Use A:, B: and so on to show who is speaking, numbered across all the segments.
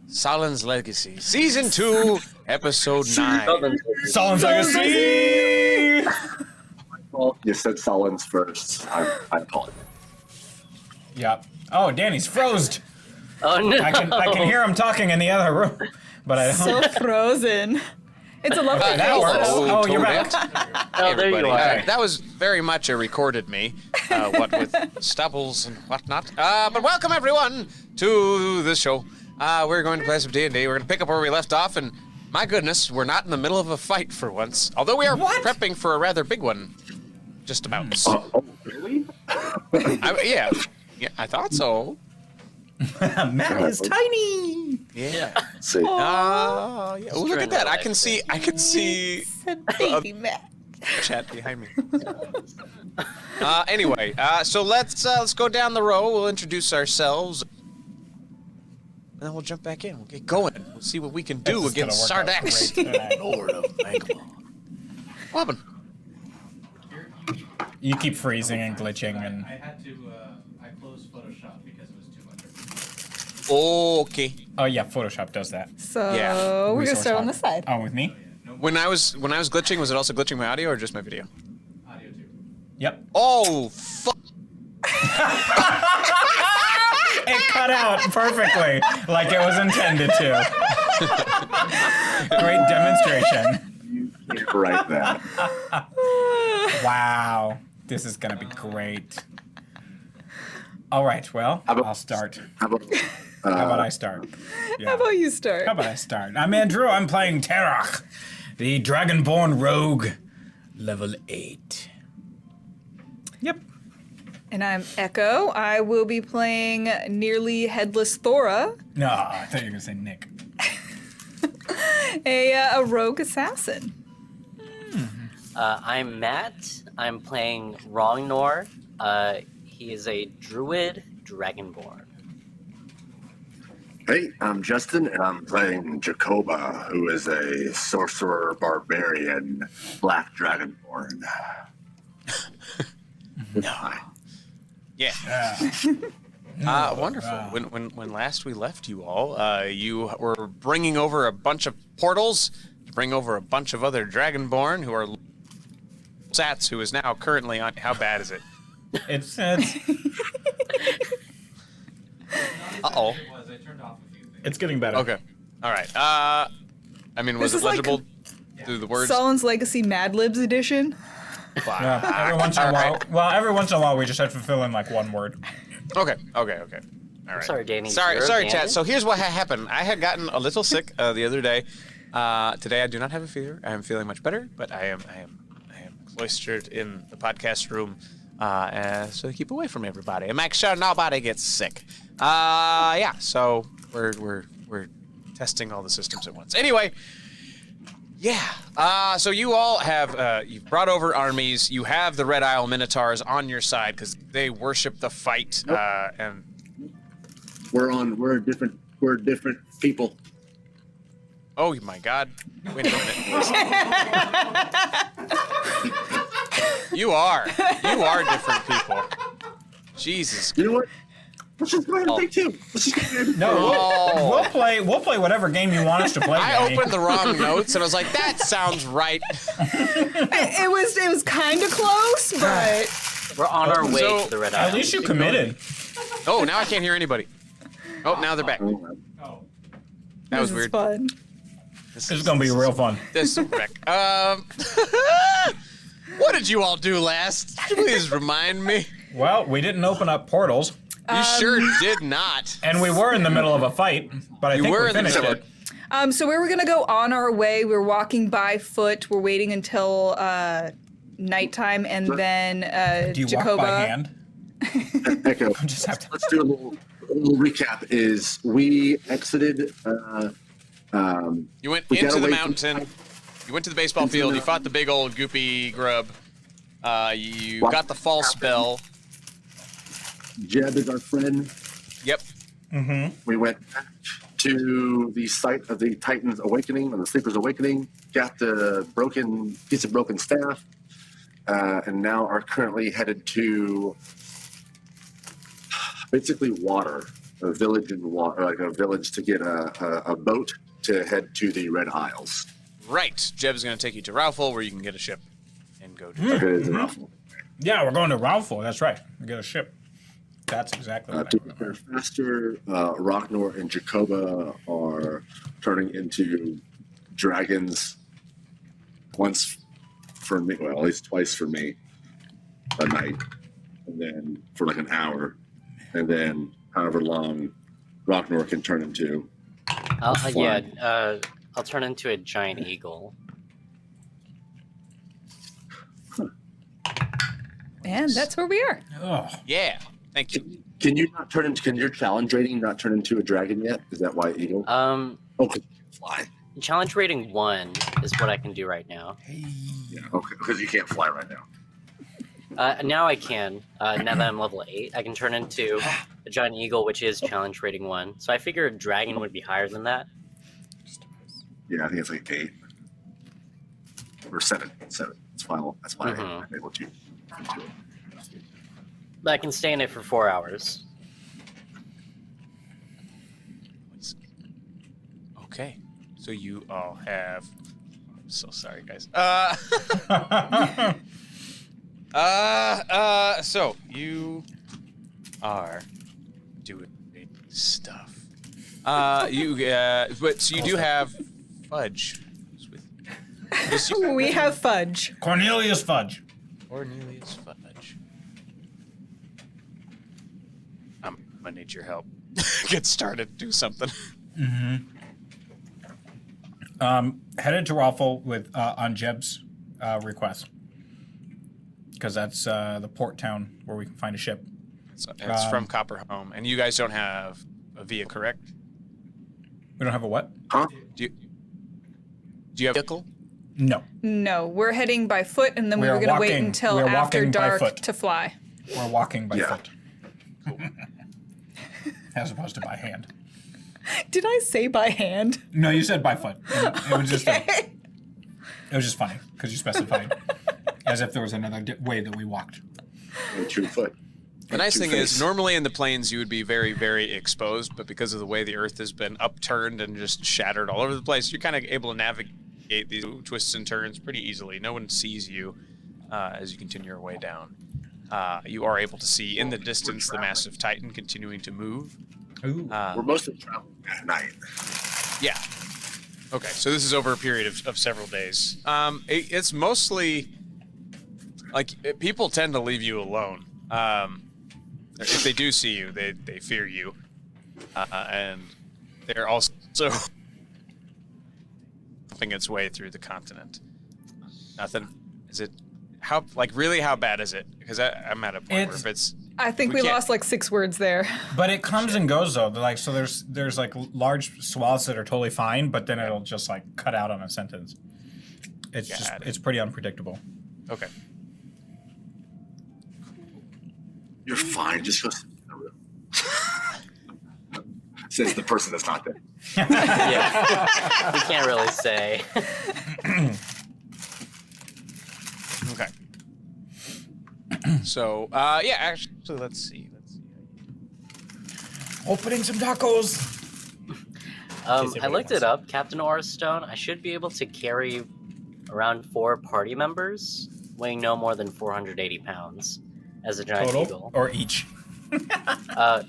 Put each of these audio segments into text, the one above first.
A: Sahlen's Legacy, Season 2, Episode 9.
B: Sahlen's Legacy!
C: Well, you said Sahlen's first. I apologize.
B: Yep. Oh, Danny's froze.
D: Oh no!
B: I can hear him talking in the other room, but I don't.
E: So frozen. It's a lovely
B: that
E: face,
B: works.
E: though.
B: Oh, you're
A: Told
B: back.
A: it.
D: Oh, there you
A: Everybody.
D: are.
A: That was very much a recorded me, what with stubbles and whatnot. But welcome everyone to this show. We're going to play some D&D. We're going to pick up where we left off, and my goodness, we're not in the middle of a fight for once. Although we are prepping for a rather big one. Just about.
C: Oh, really?
A: Yeah, I thought so.
B: Matt is tiny.
A: Yeah.
C: See.
A: Yeah. Oh, look at that. I can see
E: Baby Matt.
A: chat behind me. Anyway, so let's go down the row. We'll introduce ourselves. And then we'll jump back in. We'll get going. We'll see what we can do
B: This is
A: against
B: gonna work out
A: Sardax.
B: great tonight.
A: Lord of Magma. What happened?
B: You keep freezing and glitching and.
F: I had to, I closed Photoshop because it was too much.
A: Okay.
B: Oh yeah, Photoshop does that.
E: So
A: Yeah.
E: we're gonna
B: Resource
E: start on
B: hog.
E: this side.
B: Oh, with me?
A: When I was glitching, was it also glitching my audio or just my video?
F: Audio too.
B: Yep.
A: Oh, fuck.
B: It cut out perfectly, like it was intended to. Great demonstration.
C: You can't write that.
B: Wow, this is gonna be great. All right, well,
C: How about-
B: I'll start.
C: How about,
B: How about I start? Yeah.
E: How about you start?
B: How about I start? I'm Andrew. I'm playing Terach, the Dragonborn Rogue, level 8. Yep.
E: And I'm Echo. I will be playing Nearly Headless Thora,
B: No, I thought you were gonna say Nick.
E: a rogue assassin.
D: I'm Matt. I'm playing Rongnor. He is a druid dragonborn.
C: Hey, I'm Justin, and I'm playing Jacoba, who is a sorcerer barbarian, black dragonborn.
A: Yeah. Wonderful.
B: Wow.
A: When last we left you all, you were bringing over a bunch of portals to bring over a bunch of other Dragonborn who are Sats, who is now currently on. How bad is it?
B: It's
A: Uh-oh.
F: It was. I turned off a few things.
B: it's getting better.
A: Okay. All right. I mean, was
E: This
A: it
E: is like
A: legible through the words?
E: Sahlen's Legacy Mad Libs edition.
B: Yeah, every once in a while. Well, every once in a while we just have to fill in like one word.
A: Okay. All right.
D: Sorry, Danny.
A: Sorry,
D: you're
A: chat.
D: abandoned?
A: So here's what happened. I had gotten a little sick the other day. Today I do not have a fever. I am feeling much better, but I am cloistered in the podcast room, so to keep away from everybody and make sure nobody gets sick. Yeah. So we're testing all the systems at once. Anyway. Yeah. So you all have you've brought over armies. You have the Red Isle Minotaurs on your side because they worship the fight. And
C: We're different people.
A: oh my God! Wait a minute. you are different people. Jesus.
C: You know what? Let's just go ahead and take two. Let's just go ahead and
B: No,
A: Oh.
B: we'll play whatever game you want us to play.
A: I
B: Danny.
A: opened the wrong notes and I was like, that sounds right.
E: It was kind of close, but
D: We're on our way
A: So,
D: to the Red
B: At
D: Island.
B: least you committed.
A: Oh, now I can't hear anybody. Oh, now they're back.
F: Oh.
A: That was
E: this is
A: weird.
E: fun.
B: This is gonna be real fun.
A: This is wreck. What did you all do last? Please remind me.
B: Well, we didn't open up portals,
A: You sure did not.
B: and we were in the middle of a fight, but I
A: You
B: think
A: were
B: we
A: in the
B: finished
A: middle.
B: it.
E: So we were gonna go on our way. We're walking by foot. We're waiting until nighttime, and then
B: Do you
E: Jacoba.
B: walk by hand?
C: Echo.
B: Just have to.
C: Let's do a little recap. Is we exited.
A: You went
C: We got
A: into the
C: away from-
A: mountain. You went to the baseball
C: Into the
A: field. You
C: mountain.
A: fought the big old goopy grub. You
C: What
A: got the fall spell.
C: Jeb is our friend.
A: Yep.
C: We went back to the site of the Titan's Awakening and the Sleeper's Awakening. Got the piece of broken staff, and now are currently headed to basically water. village in water, like a village to get a boat to head to the Red Isles.
A: Right. Jeb's going to take you to Raufel, where you can get a ship and go to.
C: Okay, it's awful.
B: Yeah, we're going to Raufel. That's right. We get a ship. That's exactly what I
C: To
B: remember.
C: prepare faster, Rocknor and Jacoba are turning into dragons once for me, well, at least twice for me a night, and then for like an hour, and then however long Rocknor can turn into.
D: I'll turn into a giant eagle.
E: And that's where we are.
B: Oh,
A: Yeah. Thank you.
C: Can you not turn into? Can your challenge rating not turn into a dragon yet? Is that why eagle? Oh, 'cause you can fly.
D: Challenge rating 1 is what I can do right now.
C: Yeah. Okay, because you can't fly right now.
D: Now I can. Now that I'm level 8, I can turn into a giant eagle, which is challenge rating 1. So I figure a dragon would be higher than that.
C: Yeah, I think it's like 8 or 7. 7. That's final. That's why
D: Mhm.
C: I'm able to.
D: But I can stay in it for 4 hours.
A: Okay. So you all have. I'm so sorry, guys. So you are doing stuff. But so you do have fudge.
E: We have fudge.
B: Cornelius Fudge.
A: Cornelius fudge. I'm gonna need your help. Get started. Do something.
B: Headed to Raufel with on Jeb's request, because that's the port town where we can find a ship.
A: It's from Copperhome, and you guys don't have a via, correct?
B: We don't have a what?
C: Huh?
A: Do you have a vehicle?
B: No,
E: No, we're heading by foot, and then
B: We
E: we were
B: are
E: going to wait
B: walking-
E: until
B: we are
E: after
B: walking by
E: dark
B: foot.
E: to fly.
B: we're walking by
C: Yeah.
B: foot, as opposed to by hand.
E: Did I say by hand?
B: No, you said by foot. It was just
E: Okay.
B: it was just funny because you specified as if there was another way that we walked.
C: True foot.
A: The nice thing
C: Two-face.
A: is, normally in the plains you would be very, very exposed, but because of the way the earth has been upturned and just shattered all over the place, you're kind of able to navigate these twists and turns pretty easily. No one sees you as you continue your way down. You are able to see in the distance the massive Titan continuing to move.
B: Ooh.
C: We're mostly traveling at night.
A: Yeah. Okay, so this is over a period of several days. It's mostly like people tend to leave you alone. If they do see you, they fear you, and they're also something its way through the continent. Nothing. Is it how bad is it? Because I'm at a point where if it's
E: I think
A: We
E: we
A: can't-
E: lost like 6 words there.
B: But it comes and goes though. Like so, there's like large swaths that are totally fine, but then it'll just like cut out on a sentence. It's just
A: Got it.
B: it's pretty unpredictable.
A: okay.
C: You're fine. Just go sit in the room. Says the person that's not there.
D: Yeah. We can't really say.
A: Okay. So yeah, actually, let's see.
B: Opening some tacos.
D: I looked it up, Captain Orstone. I should be able to carry around 4 party members weighing no more than 480 pounds as a giant
B: Total
D: eagle.
B: or each?
C: Oh.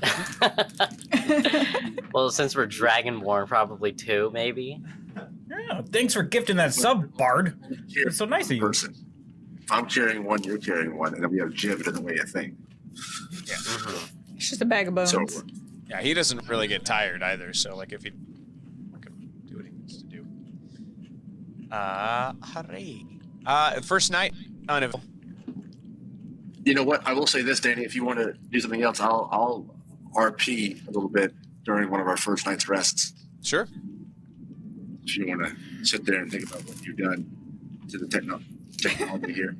D: Well, since we're dragonborn, probably 2, maybe.
B: Yeah, thanks for gifting that sub, Bard. It's so nice of you.
C: Person. If I'm carrying one, you're carrying one, and then we have Jim who doesn't weigh a thing.
A: Yeah.
E: It's just a bag of bones.
C: So
A: Yeah, he doesn't really get tired either. So like if he can do what he needs to do. Hooray. First night unavailable.
C: you know what? I will say this, Danny. If you want to do something else, I'll RP a little bit during one of our first night's rests.
A: Sure.
C: If you want to sit there and think about what you've done to the technology here.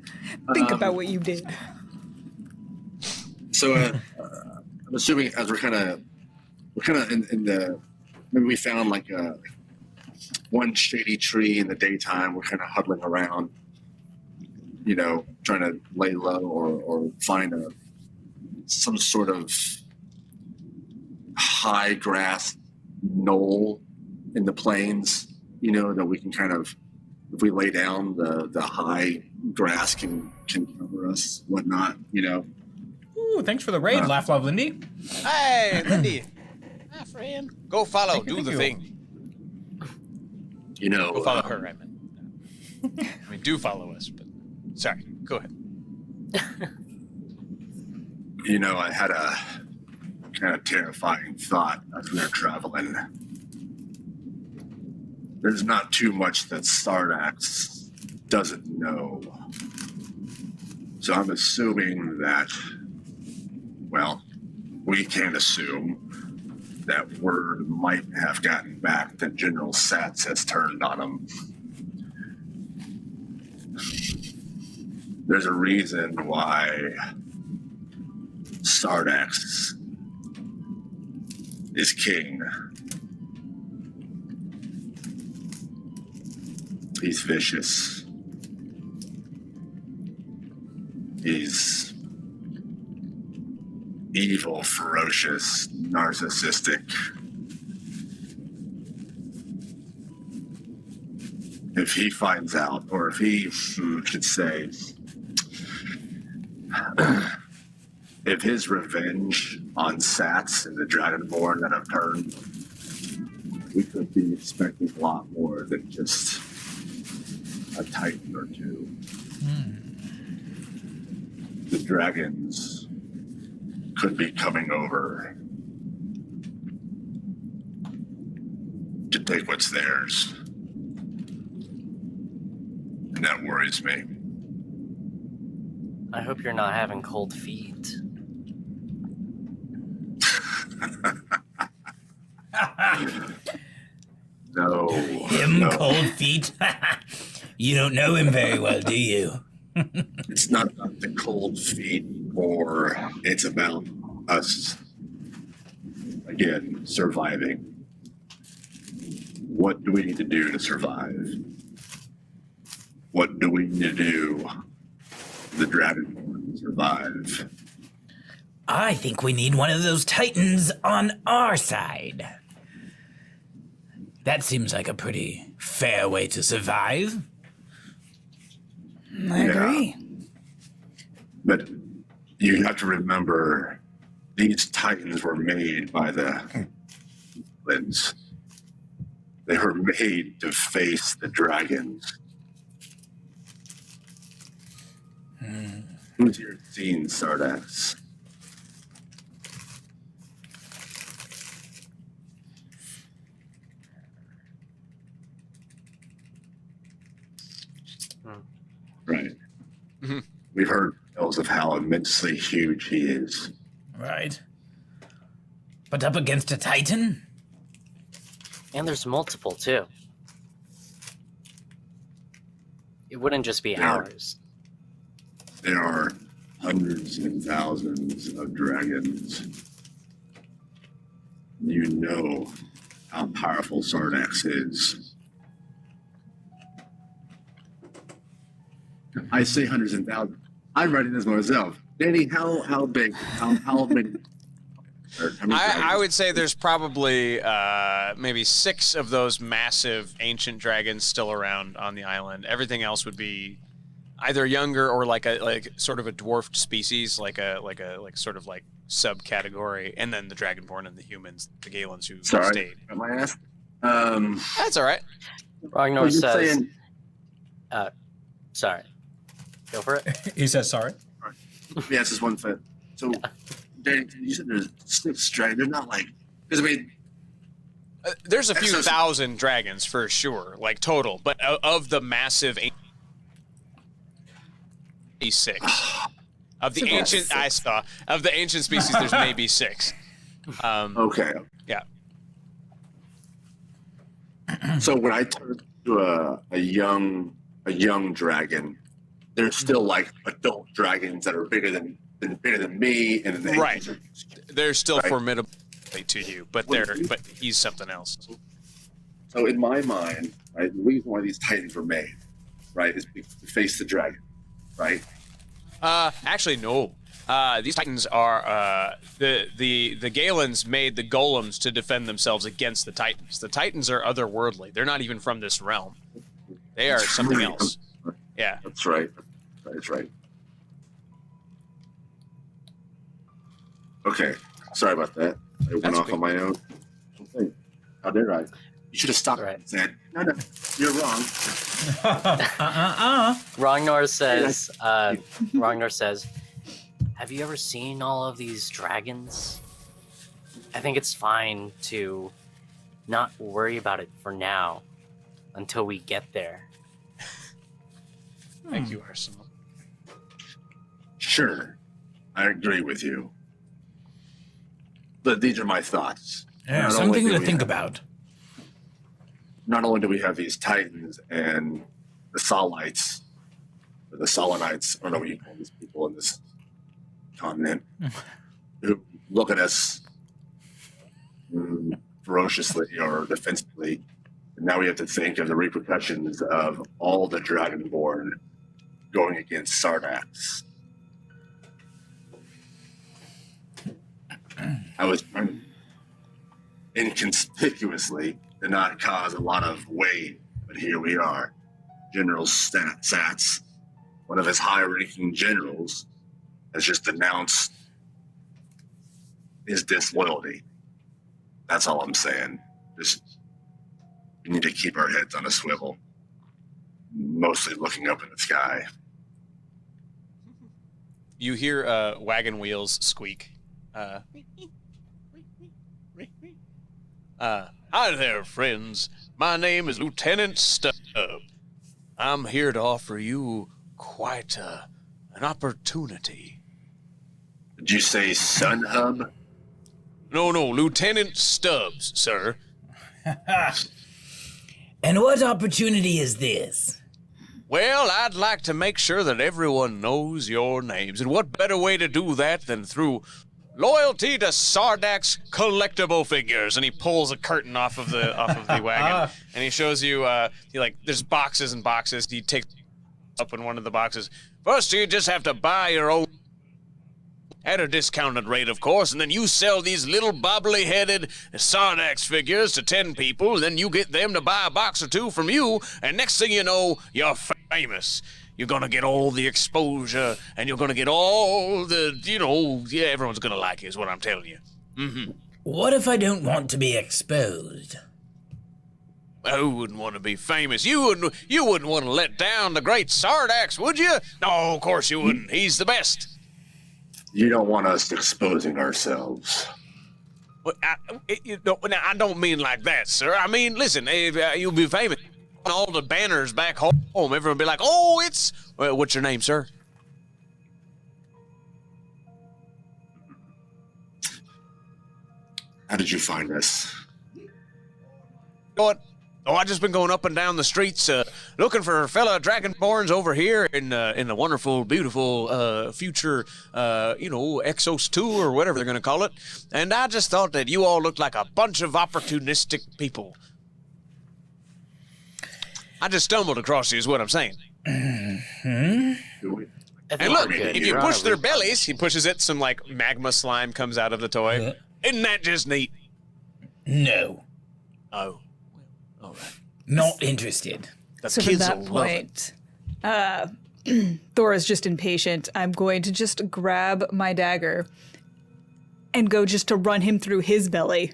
E: Think about what you did.
C: So I'm assuming as we're kind of in the maybe we found like one shady tree in the daytime. We're kind of huddling around, you know, trying to lay low or find some sort of high grass knoll in the plains, you know, that we can kind of, if we lay down, the high grass can cover us, whatnot, you know.
B: Ooh, thanks for the raid, Laugh Love Lindy.
A: Hey, Lindy. Ah, friend. Go follow.
B: Thank you,
A: Do
B: thank
A: the
B: you.
A: thing.
C: You know,
A: Go follow her, I meant. I mean, do follow us, but sorry. Go ahead.
C: you know, I had a kind of terrifying thought as we were traveling. There's not too much that Sardax doesn't know. So I'm assuming that, well, we can assume that word might have gotten back that General Satz has turned on him. There's a reason why Sardax is king. He's vicious. He's evil, ferocious, narcissistic. If he finds out, or if he should say, if his revenge on Sats and the Dragonborn that have turned, we could be expecting a lot more than just a Titan or two. The dragons could be coming over to take what's theirs. And that worries me.
D: I hope you're not having cold feet.
C: No.
B: Him,
C: no.
B: cold feet. You don't know him very well, do you?
C: It's not about the cold feet, or it's about us, again, surviving. What do we need to do to survive? What do we need to do for the Dragonborn to survive?
B: I think we need one of those titans on our side. That seems like a pretty fair way to survive.
E: I agree.
C: But you have to remember, these titans were made by the Lins. They were made to face the dragons. Who's your seen, Sardax? Right.
A: Mm-hmm.
C: We've heard tales of how immensely huge he is.
B: Right. But up against a titan?
D: And there's multiple, too. It wouldn't just be
C: Yeah.
D: ours.
C: There are hundreds and thousands of dragons. You know how powerful Sardax is. I say hundreds and thousands. I'm writing this myself. Danny, how big? How many? How many
A: I
C: dragons?
A: would say there's probably maybe 6 of those massive ancient dragons still around on the island. Everything else would be either younger or like sort of a dwarfed species, like sort of like subcategory, and then the Dragonborn and the humans, the Galens who
C: Sorry,
A: stayed.
C: got my ass.
A: That's all right.
D: Ragnar
C: you're
D: says,
C: saying-
D: sorry. Go for it.
B: He says sorry.
C: Yeah, it's just one foot. So, Danny, you said there's 6 dragons. They're not like, because I mean,
A: There's a few
C: Eksōs-
A: thousand dragons for sure, like total, but of the massive 6 of the ancient I saw of the ancient species. There's maybe 6.
C: okay.
A: Yeah.
C: So when I turn to a young dragon, there's still like adult dragons that are bigger than me, and then the
A: Right.
C: ancients are-
A: They're still
C: Right.
A: formidable to you, but he's something else.
C: So in my mind, right, the reason why these titans were made, right, is to face the dragon, right?
A: Actually, no. These Titans are the Galens made the golems to defend themselves against the Titans. The Titans are otherworldly. They're not even from this realm. They are something else. Yeah.
C: That's right. That's right. Okay. Sorry about that. I went off
A: okay.
C: on my own. Hey, how dare I? You should have stopped
D: Right.
C: and said, no, you're wrong.
D: Rongnor says, have you ever seen all of these dragons? I think it's fine to not worry about it for now until we get there.
A: Thank you, Arsenal.
C: Sure. I agree with you. But these are my thoughts.
B: Yeah,
C: Not
B: something
C: only do
B: to
C: we
B: think
C: have-
B: about.
C: Not only do we have these Titans and the Solites, or the Solonites, I don't know what you call these people in this continent, who look at us ferociously or defensively. And now we have to think of the repercussions of all the Dragonborn going against Sardax. I was trying inconspicuously to not cause a lot of weight, but here we are. General Sats, one of his high-ranking generals, has just announced his disloyalty. That's all I'm saying. Just we need to keep our heads on a swivel, mostly looking up in the sky.
A: You hear wagon wheels squeak. Hi there, friends. My name is Lieutenant Stubb. I'm here to offer you quite an opportunity.
C: Did you say Sun Hub?
A: No, Lieutenant Stubbs, sir.
B: And what opportunity is this?
A: Well, I'd like to make sure that everyone knows your names, and what better way to do that than through loyalty to Sardax collectible figures. And he pulls a curtain off of the wagon, and he shows you there's boxes and boxes. He takes up in one of the boxes. First, you just have to buy your own at a discounted rate, of course, and then you sell these little bobbly-headed Sardax figures to 10 people, and then you get them to buy a box or two from you, and next thing you know, you're famous. You're gonna get all the exposure, and you're gonna get all the, everyone's gonna like you, is what I'm telling you. Mm-hmm.
B: What if I don't want to be exposed?
A: Who wouldn't want to be famous? You wouldn't want to let down the great Sardax, would you? No, of course you wouldn't. He's the best.
C: You don't want us exposing ourselves.
A: Well, I don't mean like that, sir. I mean, listen, you'll be famous. On all the banners back home, everyone will be like, oh, it's... Well, what's your name, sir?
C: How did you find us?
A: You know what? Oh, I just been going up and down the streets looking for fellow Dragonborns over here in the wonderful, beautiful future, Eksōs 2 or whatever they're going to call it. And I just thought that you all looked like a bunch of opportunistic people. I just stumbled across you is what I'm saying.
D: I think
A: And look,
D: we're good.
A: if you
D: You're
A: push
D: on a
A: their
D: roof.
A: bellies, he pushes it, some magma slime comes out of the toy. Isn't that just neat?
B: No,
A: Oh. All right.
B: not interested.
A: The
E: So from
A: kids
E: that
A: will love it.
E: point, Thora's just impatient. I'm going to just grab my dagger and go just to run him through his belly.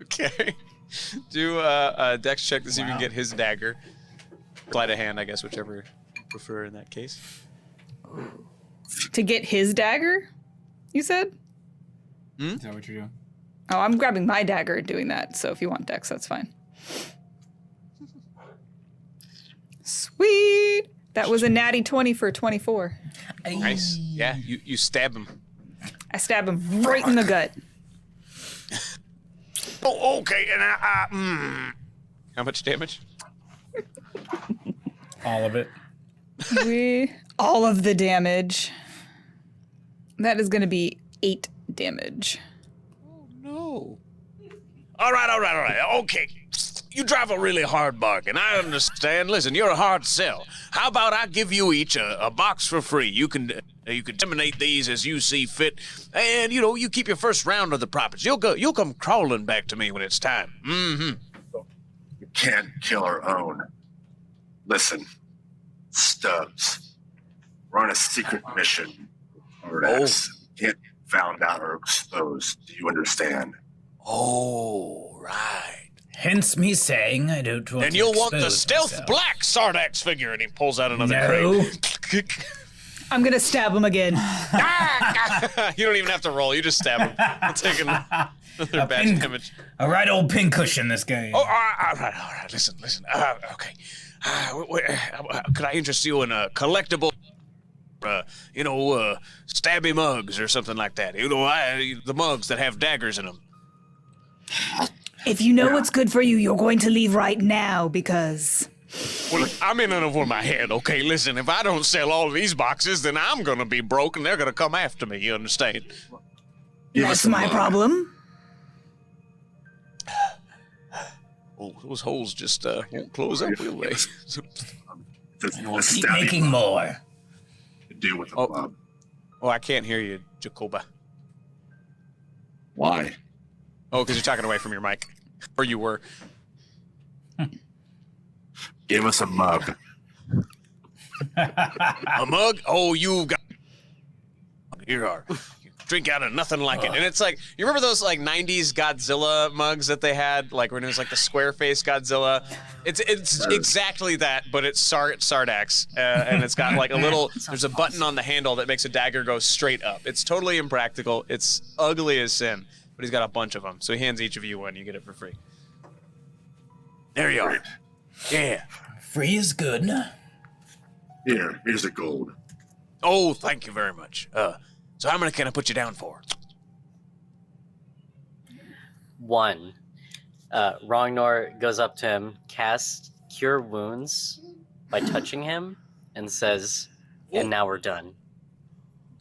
A: Okay. Do a dex check to see if you can get his dagger. Sleight of hand, I guess, whichever you prefer in that case.
E: To get his dagger, you said?
B: Is that what you're doing?
E: Oh, I'm grabbing my dagger and doing that, so if you want dex, that's fine. Sweet! That was a natty 20 for 24.
A: Nice. Yeah, you stab him.
E: I stab him right in the gut.
A: Oh, okay. And how much damage?
B: All of it.
E: All of the damage. That is going to be 8 damage.
A: No. All right. Okay. You drive a really hard bargain. I understand. Listen, you're a hard sell. How about I give you each a box for free? You can terminate these as you see fit, and you keep your first round of the profits. You'll come crawling back to me when it's time. Mm-hmm.
C: You can't kill our own. Listen, Stubbs, we're on a secret mission. Can't be found out or exposed. Do you understand?
A: Oh, right.
B: Hence me saying I don't want
A: And
B: to
A: you'll want the
B: expose
A: stealth
B: myself.
A: black Sardax figure, and he pulls out another
B: No.
A: crate.
E: I'm gonna stab him again.
A: You don't even have to roll. You just stab him. I'll take another badge damage.
B: A right old pincushion, this game.
A: Oh, all right. Listen. Okay. Could I interest you in a collectible, stabby mugs or something like that? The mugs that have daggers in them.
E: If you know what's good for you, you're going to leave right now because...
A: Well, I'm in over my head. Okay, listen, if I don't sell all of these boxes, then I'm going to be broke and they're going to come after me. You understand?
E: That's my problem.
A: Oh, those holes just won't close up, will they?
B: We'll keep making more.
C: To do with the club.
A: Oh, I can't hear you, Jacoba.
C: Why?
A: Oh, because you're talking away from your mic. Or you were.
C: Give us a mug.
A: A mug? Oh, you've got... Here you are. Drink out of nothing like it. And it's like, you remember those like 90s Godzilla mugs that they had? Like when it was like the square face Godzilla? It's exactly that, but it's Sardax. And it's got like a little, there's a button on the handle that makes a dagger go straight up. It's totally impractical. It's ugly as sin. But he's got a bunch of them. So he hands each of you one. You get it for free. There you are. Yeah.
B: Free is good.
C: Here's the gold.
A: Oh, thank you very much. So how many can I put you down for?
D: 1. Rongnor goes up to him, casts Cure Wounds by touching him, and says, and now we're done.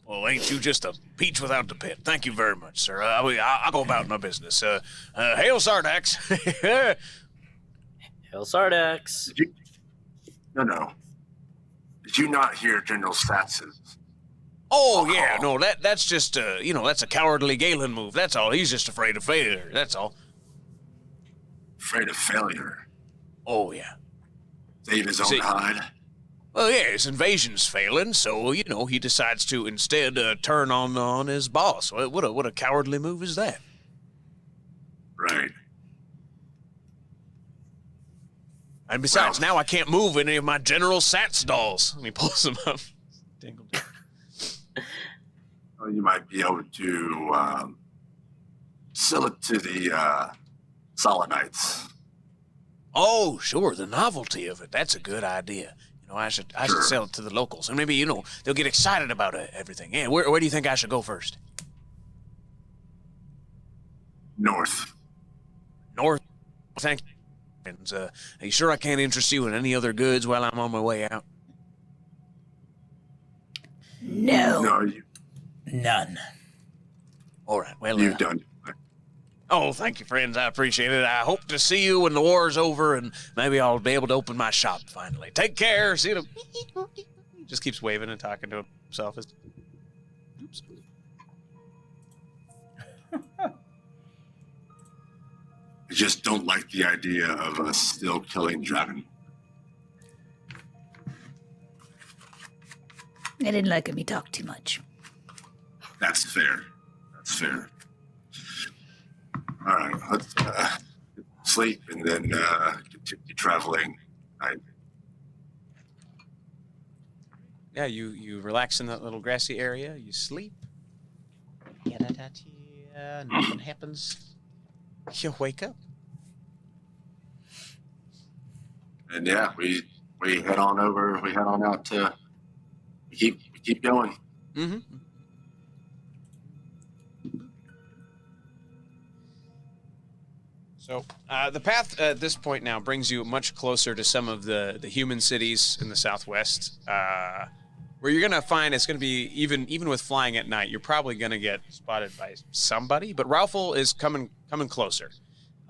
A: Well, ain't you just a peach without the pit? Thank you very much, sir. I'll go about my business. Hail Sardax.
D: Hail Sardax.
C: No. Did you not hear General Stats's?
A: Oh, yeah, no, that's just, that's a cowardly Galen move. That's all. He's just afraid of failure. That's all.
C: Afraid of failure?
A: Oh, yeah.
C: Save his own hide?
A: Well, yeah, his invasion's failing, so, he decides to instead turn on his boss. What a cowardly move is that?
C: Right.
A: And besides, now I can't move any of my General Sats dolls. And he pulls them up. Dingle.
C: Well, you might be able to sell it to the Solonites.
A: Oh, sure, the novelty of it. That's a good idea. I should sell it to the locals. And maybe, they'll get excited about everything. Yeah, where do you think I should go first?
C: North.
A: North? Thank you. And, are you sure I can't interest you in any other goods while I'm on my way out?
C: No,
B: None.
A: All right, well,
C: you've done.
A: Oh, thank you, friends. I appreciate it. I hope to see you when the war's over, and maybe I'll be able to open my shop finally. Take care. See you. Just keeps waving and talking to himself. Oops.
C: I just don't like the idea of us still killing Dragon.
E: I didn't like him. He talked too much.
C: That's fair. All right, let's sleep and then continue traveling.
A: Yeah, you relax in that little grassy area. You sleep. Nothing happens. You wake up.
C: And yeah, we head on over. We head on out to. We keep going.
A: Mm-hmm. So the path at this point now brings you much closer to some of the human cities in the southwest, where you're gonna find it's gonna be even with flying at night, you're probably gonna get spotted by somebody. But Raufel is coming closer.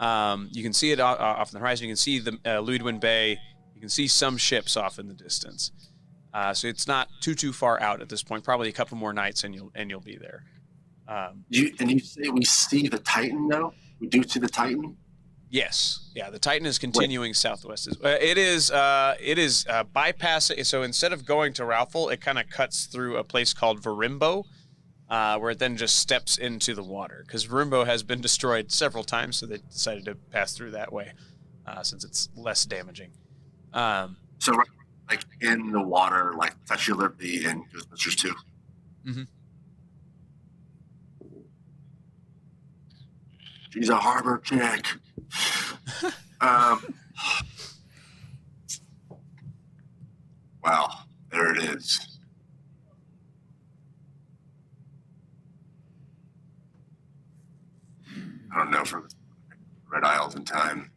A: You can see it off on the horizon. You can see the Luidwin Bay. You can see some ships off in the distance. So it's not too far out at this point. Probably a couple more nights, and you'll be there.
C: You say we see the Titan now? We do see the Titan?
A: Yes. Yeah, the Titan is continuing southwest. It is bypassing. So instead of going to Raufel, it kind of cuts through a place called Verimbo, where it then just steps into the water. Because Verimbo has been destroyed several times, so they decided to pass through that way, since it's less damaging.
C: So, like in the water, like Statue of Liberty and Ghostbusters 2.
A: Mm-hmm.
C: She's a harbor chick. Wow, there it is. I don't know from Red Isles in time.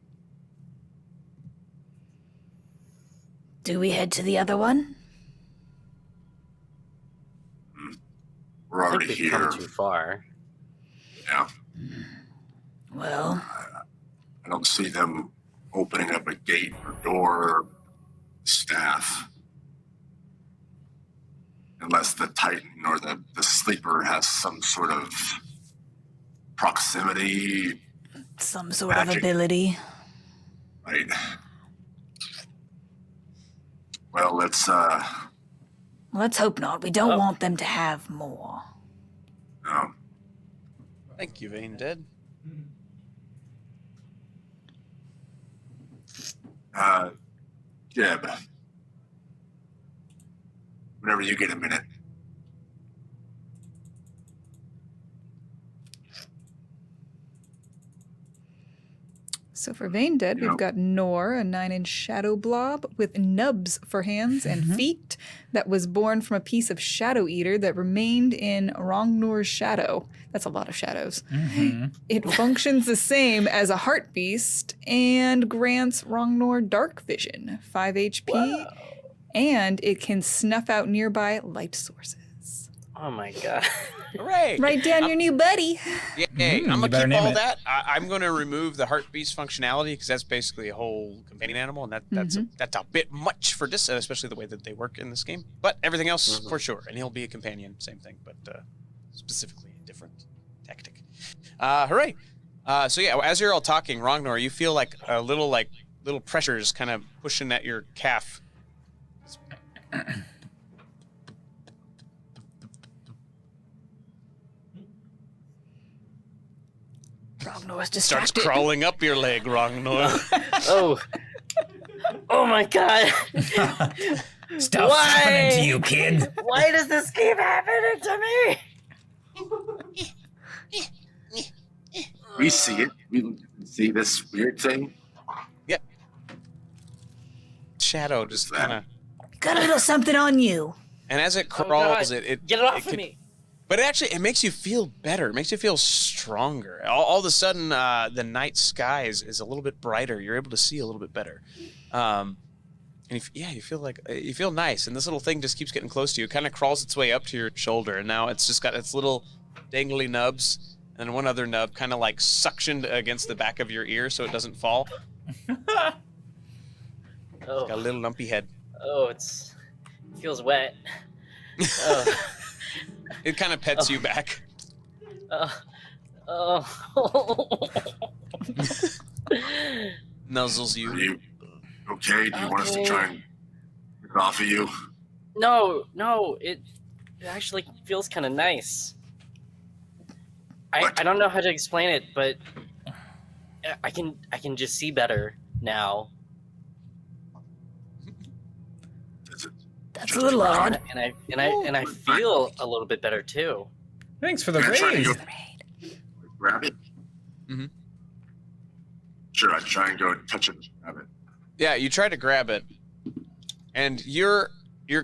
G: Do we head to the other one?
C: We're
D: I think
C: already
D: we've
C: here.
D: come too far.
C: Yeah.
G: Well,
C: I don't see them opening up a gate or door staff. Unless the Titan or the sleeper has some sort of proximity,
G: some sort of
C: Magic.
G: ability.
C: right? Well,
G: Let's hope not. We don't want them to have more.
A: Thank you, Vane Dead.
C: Jeb, whenever you get a minute.
E: So for Vane Dead, we've got Nor, a 9-inch shadow blob with nubs for hands and feet that was born from a piece of Shadow Eater that remained in Rongnor's shadow. That's a lot of shadows. It functions the same as a heart beast and grants Rongnor dark vision, 5 HP, and it can snuff out nearby light sources.
D: Oh my god.
A: Hooray!
E: Write down your new buddy.
A: Yay! I'm
B: you
A: gonna
B: better
A: keep
B: name
A: all
B: it.
A: that. I'm gonna remove the heart beast functionality because that's basically a whole companion animal, and that's a bit much for this, especially the way that they work in this game. But everything else for sure, and he'll be a companion, same thing, but specifically a different tactic. Hooray! So yeah, as you're all talking, Rongnor, you feel like little pressures kind of pushing at your calf.
G: Rognor's
A: Starts
G: distracted.
A: crawling up your leg, Rongnor.
D: Oh. Oh my god.
B: Stuff's
D: Why?
B: happening to you, kid.
D: Why does this keep happening to me?
C: We see it. We see this weird thing.
A: Yep. Shadow just kind of.
G: Got a little something on you.
A: And as it
D: Oh,
A: crawls,
D: God.
A: it
D: Get it off of
A: can-
D: me.
A: But it makes you feel better. It makes you feel stronger. All of a sudden, the night sky is a little bit brighter. You're able to see a little bit better. And you feel nice. And this little thing just keeps getting close to you. It kind of crawls its way up to your shoulder, and now it's just got its little dangly nubs and one other nub kind of like suctioned against the back of your ear so it doesn't fall. Got a
D: Oh,
A: little lumpy head.
D: it feels wet. Oh.
A: It kind of pets you back. Nuzzles
C: Are
A: you.
C: you okay? Do you want us to try and get it off of you?
D: No, it actually feels kind of nice. I don't know how to explain it, but I can just see better now.
C: Is it
G: That's a little odd.
D: And I feel a little bit better too.
B: Thanks for the
C: Can I try to
B: raise.
C: go grab it?
A: Mhm.
C: Sure, I'd try and go and touch it and grab it.
A: Yeah, you try to grab it, and you're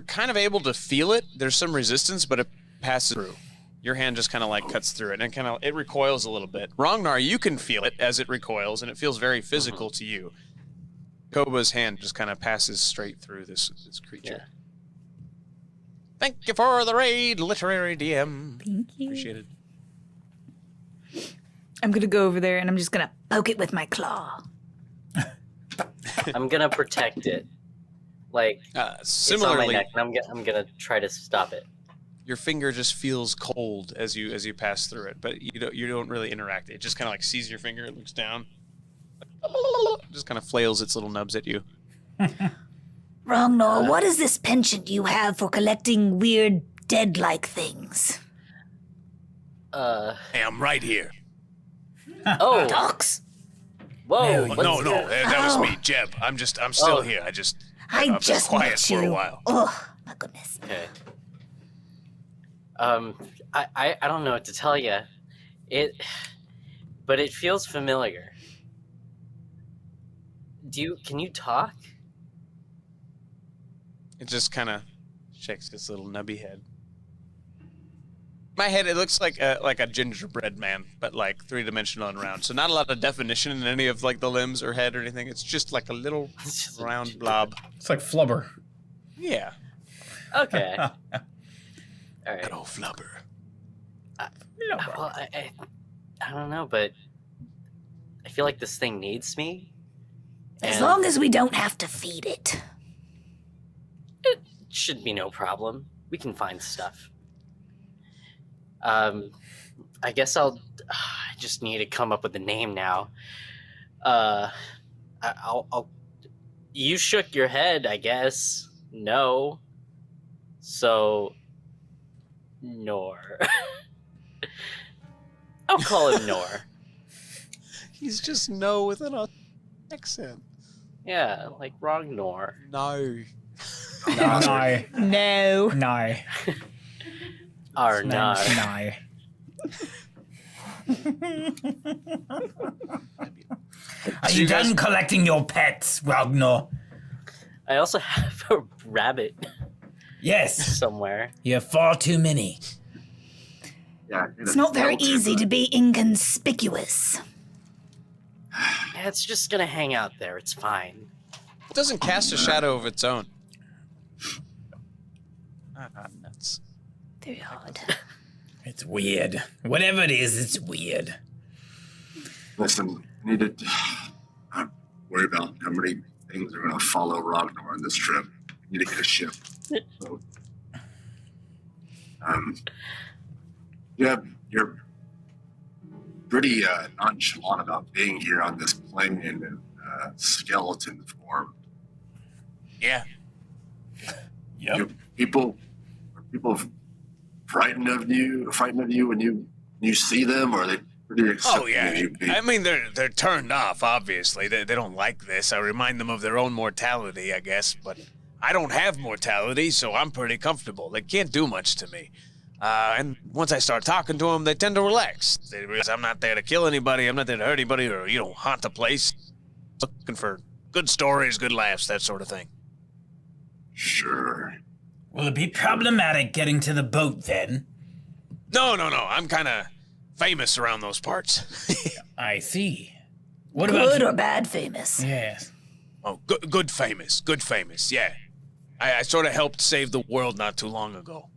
A: kind of able to feel it. There's some resistance, but it passes through. Your hand just kind of like cuts through it, and it recoils a little bit. Rongnar, you can feel it as it recoils, and it feels very physical to you. Koba's hand just kind of passes straight through this creature.
D: Yeah.
A: Thank you for the raid, literary DM.
E: Thank you.
A: Appreciate it.
G: I'm gonna go over there and I'm just gonna poke it with my claw.
D: I'm gonna protect it. Like it's on my
A: Similarly,
D: neck, and I'm gonna try to stop it.
A: your finger just feels cold as you pass through it, but you don't really interact. It just kind of like sees your finger, it looks down, just kind of flails its little nubs at you.
G: Ragnar, what is this penchant you have for collecting weird dead-like things?
A: Hey, I'm right here.
D: Oh,
G: Docs?
D: whoa!
B: No,
A: No, that was
G: Oh.
A: me, Jeb. I'm still
D: Oh.
A: here.
G: I
A: I've been
G: just
A: quiet
G: met
A: for
G: you.
A: a while.
G: Oh, my goodness.
D: Okay. I don't know what to tell you. But it feels familiar. Can you talk?
A: It just kind of shakes its little nubby head. My head, it looks like a gingerbread man, but like 3-dimensional and round. So not a lot of definition in any of like the limbs or head or anything. It's just like a little
D: It's just a
A: round blob.
B: It's like Flubber.
A: Yeah.
D: Okay. All right.
A: That old flubber.
D: Well, I don't know, but I feel like this thing needs me.
G: As
D: and
G: long as we don't have to feed it.
D: it should be no problem. We can find stuff. I guess I just need to come up with a name now. I'll. You shook your head, I guess. No. So. Nor. I'll call him Nor.
A: He's just no with an accent.
D: Yeah, like wrong Nor.
A: No.
B: No.
E: No.
B: No.
D: Or Nor.
B: No. Are
A: So
B: you
A: you guys-
B: done collecting your pets, Ragnar?
D: I also have a rabbit
B: Yes.
D: somewhere.
B: You have far too many.
C: Yeah,
G: It's not very easy to be inconspicuous.
D: Yeah, it's just gonna hang out there. It's fine.
A: It doesn't cast a shadow of its own. Nuts.
G: Very odd.
B: It's weird. Whatever it is, it's weird.
C: Listen, I need to not worry about how many things are going to follow Ragnar on this trip. I need to get a ship. So, yeah, you're pretty nonchalant about being here on this plane in skeleton form.
A: Yeah.
B: Yep.
C: Are people frightened of you when you see them, or are they pretty accepting
A: Oh yeah.
C: of you?
A: I mean, they're turned off. Obviously, they don't like this. I remind them of their own mortality, I guess. But I don't have mortality, so I'm pretty comfortable. They can't do much to me. And once I start talking to them, they tend to relax. They realize I'm not there to kill anybody. I'm not there to hurt anybody, or haunt the place. Looking for good stories, good laughs, that sort of thing.
C: Sure.
B: Will it be problematic getting to the boat then?
A: No. I'm kind of famous around those parts.
B: I see. What
G: Good
B: about
G: or bad famous?
B: Yes.
A: Oh, good famous. Yeah. I sort of helped save the world not too long ago.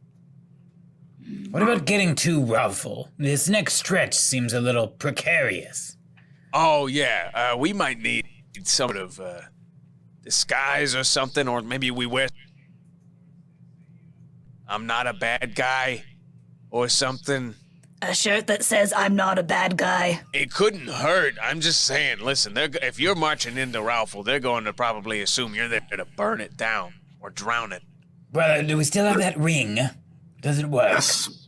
B: What about getting to Ralphal? This next stretch seems a little precarious.
A: Oh yeah, we might need some sort of disguise or something, or maybe we wear "I'm not a bad guy" or something.
G: A shirt that says I'm not a bad guy.
A: It couldn't hurt. I'm just saying. Listen, if you're marching into Ralphal, they're going to probably assume you're there to burn it down or drown it.
B: Brother, do we still have that ring? Does it work?
C: Yes.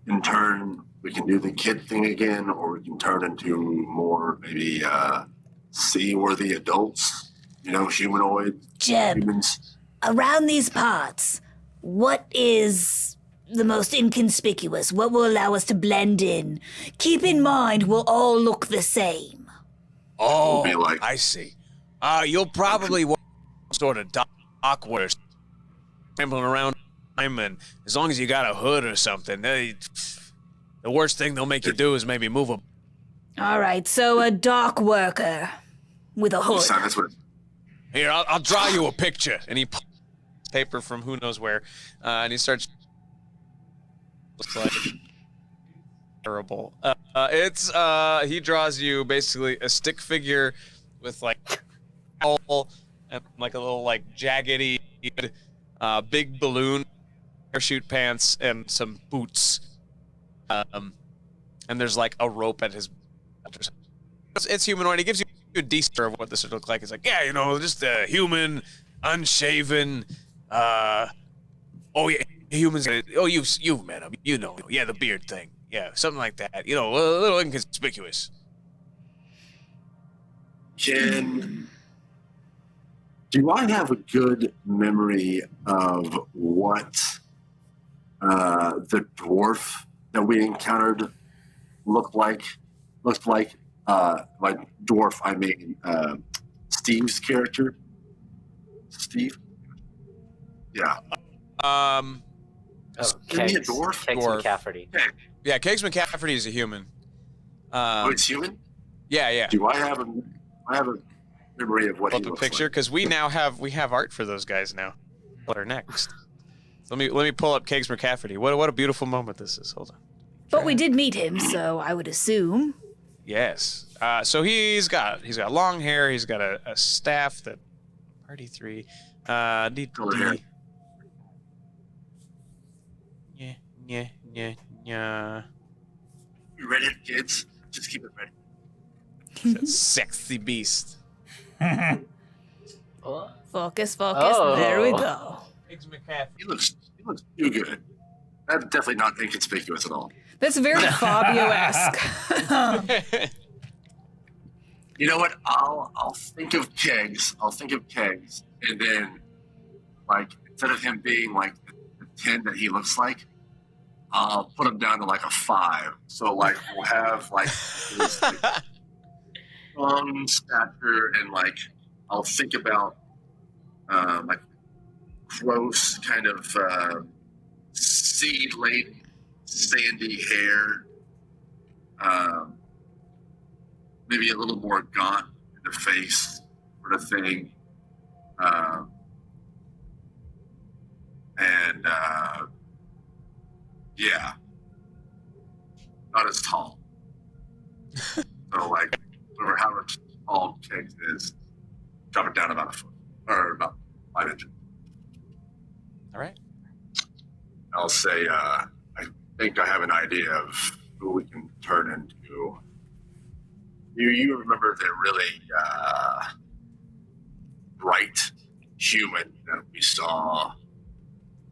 C: In turn, we can do the kid thing again, or we can turn into more maybe seaworthy adults. Humanoid
G: Jeb,
C: humans.
G: around these parts, what is the most inconspicuous? What will allow us to blend in? Keep in mind, we'll all look the same.
A: Oh,
C: Be like-
A: I see. You'll probably want sort of awkward, rambling around, and as long as you got a hood or something, the worst thing they'll make you do is maybe move a.
G: All right, so a dock worker with a hood.
C: That's what.
A: Here, I'll draw you a picture, and he pulls paper from who knows where, and he starts. Looks like terrible. It's he draws you basically a stick figure with like owl and like a little like jaggedy big balloon, parachute pants, and some boots. And there's like a rope at his. It's humanoid. He gives you a decent of what this would look like. It's like, yeah, you know, just a human, unshaven. Oh yeah, humans. Oh, you've met him. You know, yeah, the beard thing. Yeah, something like that. You know, a little inconspicuous.
C: Do I have a good memory of what the dwarf that we encountered looked like? By dwarf, I mean Steve's character. Steve? Yeah.
D: Oh,
C: Is he a dwarf?
D: Kegs
A: Dwarf.
D: McCafferty.
A: Yeah, Kegs McCafferty is a human.
C: Oh, it's human?
A: Yeah.
C: Do I have a memory of what
A: Pull
C: he
A: up a
C: looks
A: picture
C: like?
A: because we have art for those guys now. What are next? Let me pull up Kegs McCafferty. What a beautiful moment this is. Hold on.
G: But we did meet him, so I would assume.
A: Yes. So he's got long hair. He's got a staff that party 3.
C: Color hair.
A: Yeah.
C: You ready, kids? Just keep it ready.
A: That sexy beast.
D: Oh.
G: Focus.
D: Oh.
G: There we go.
A: Kegs McCafferty.
C: He looks too good. That's definitely not inconspicuous at all.
E: That's very Fabio-esque.
C: You know what? I'll think of kegs. And then, like, instead of him being like the 10 that he looks like, I'll put him down to like a 5. So like we'll have like this like, strong stature, and like I'll think about like gross kind of seed-laden sandy hair. Maybe a little more gaunt in the face, sort of thing. Yeah, not as tall. So, like, however tall Kegs is, drop it down about a foot, or about 5 inches.
A: All right.
C: I'll say, I think I have an idea of who we can turn into. You remember the really bright human that we saw,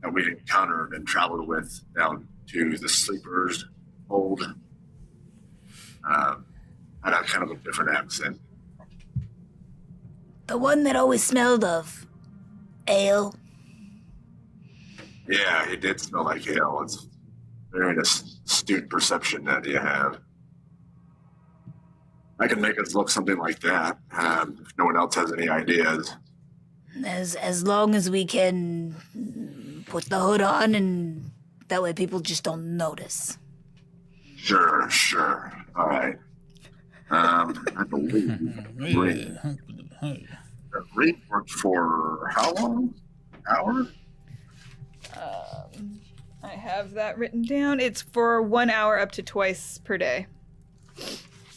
C: that we encountered and traveled with down to the Sleepers Hold? Had a kind of a different accent.
G: The one that always smelled of ale.
C: Yeah, he did smell like ale. It's very astute perception that you have. I can make us look something like that, if no one else has any ideas.
G: As long as we can put the hood on, and that way people just don't notice.
C: Sure. All right. I believe Reed worked for how long? Hour?
E: I have that written down. It's for 1 hour up to twice per day.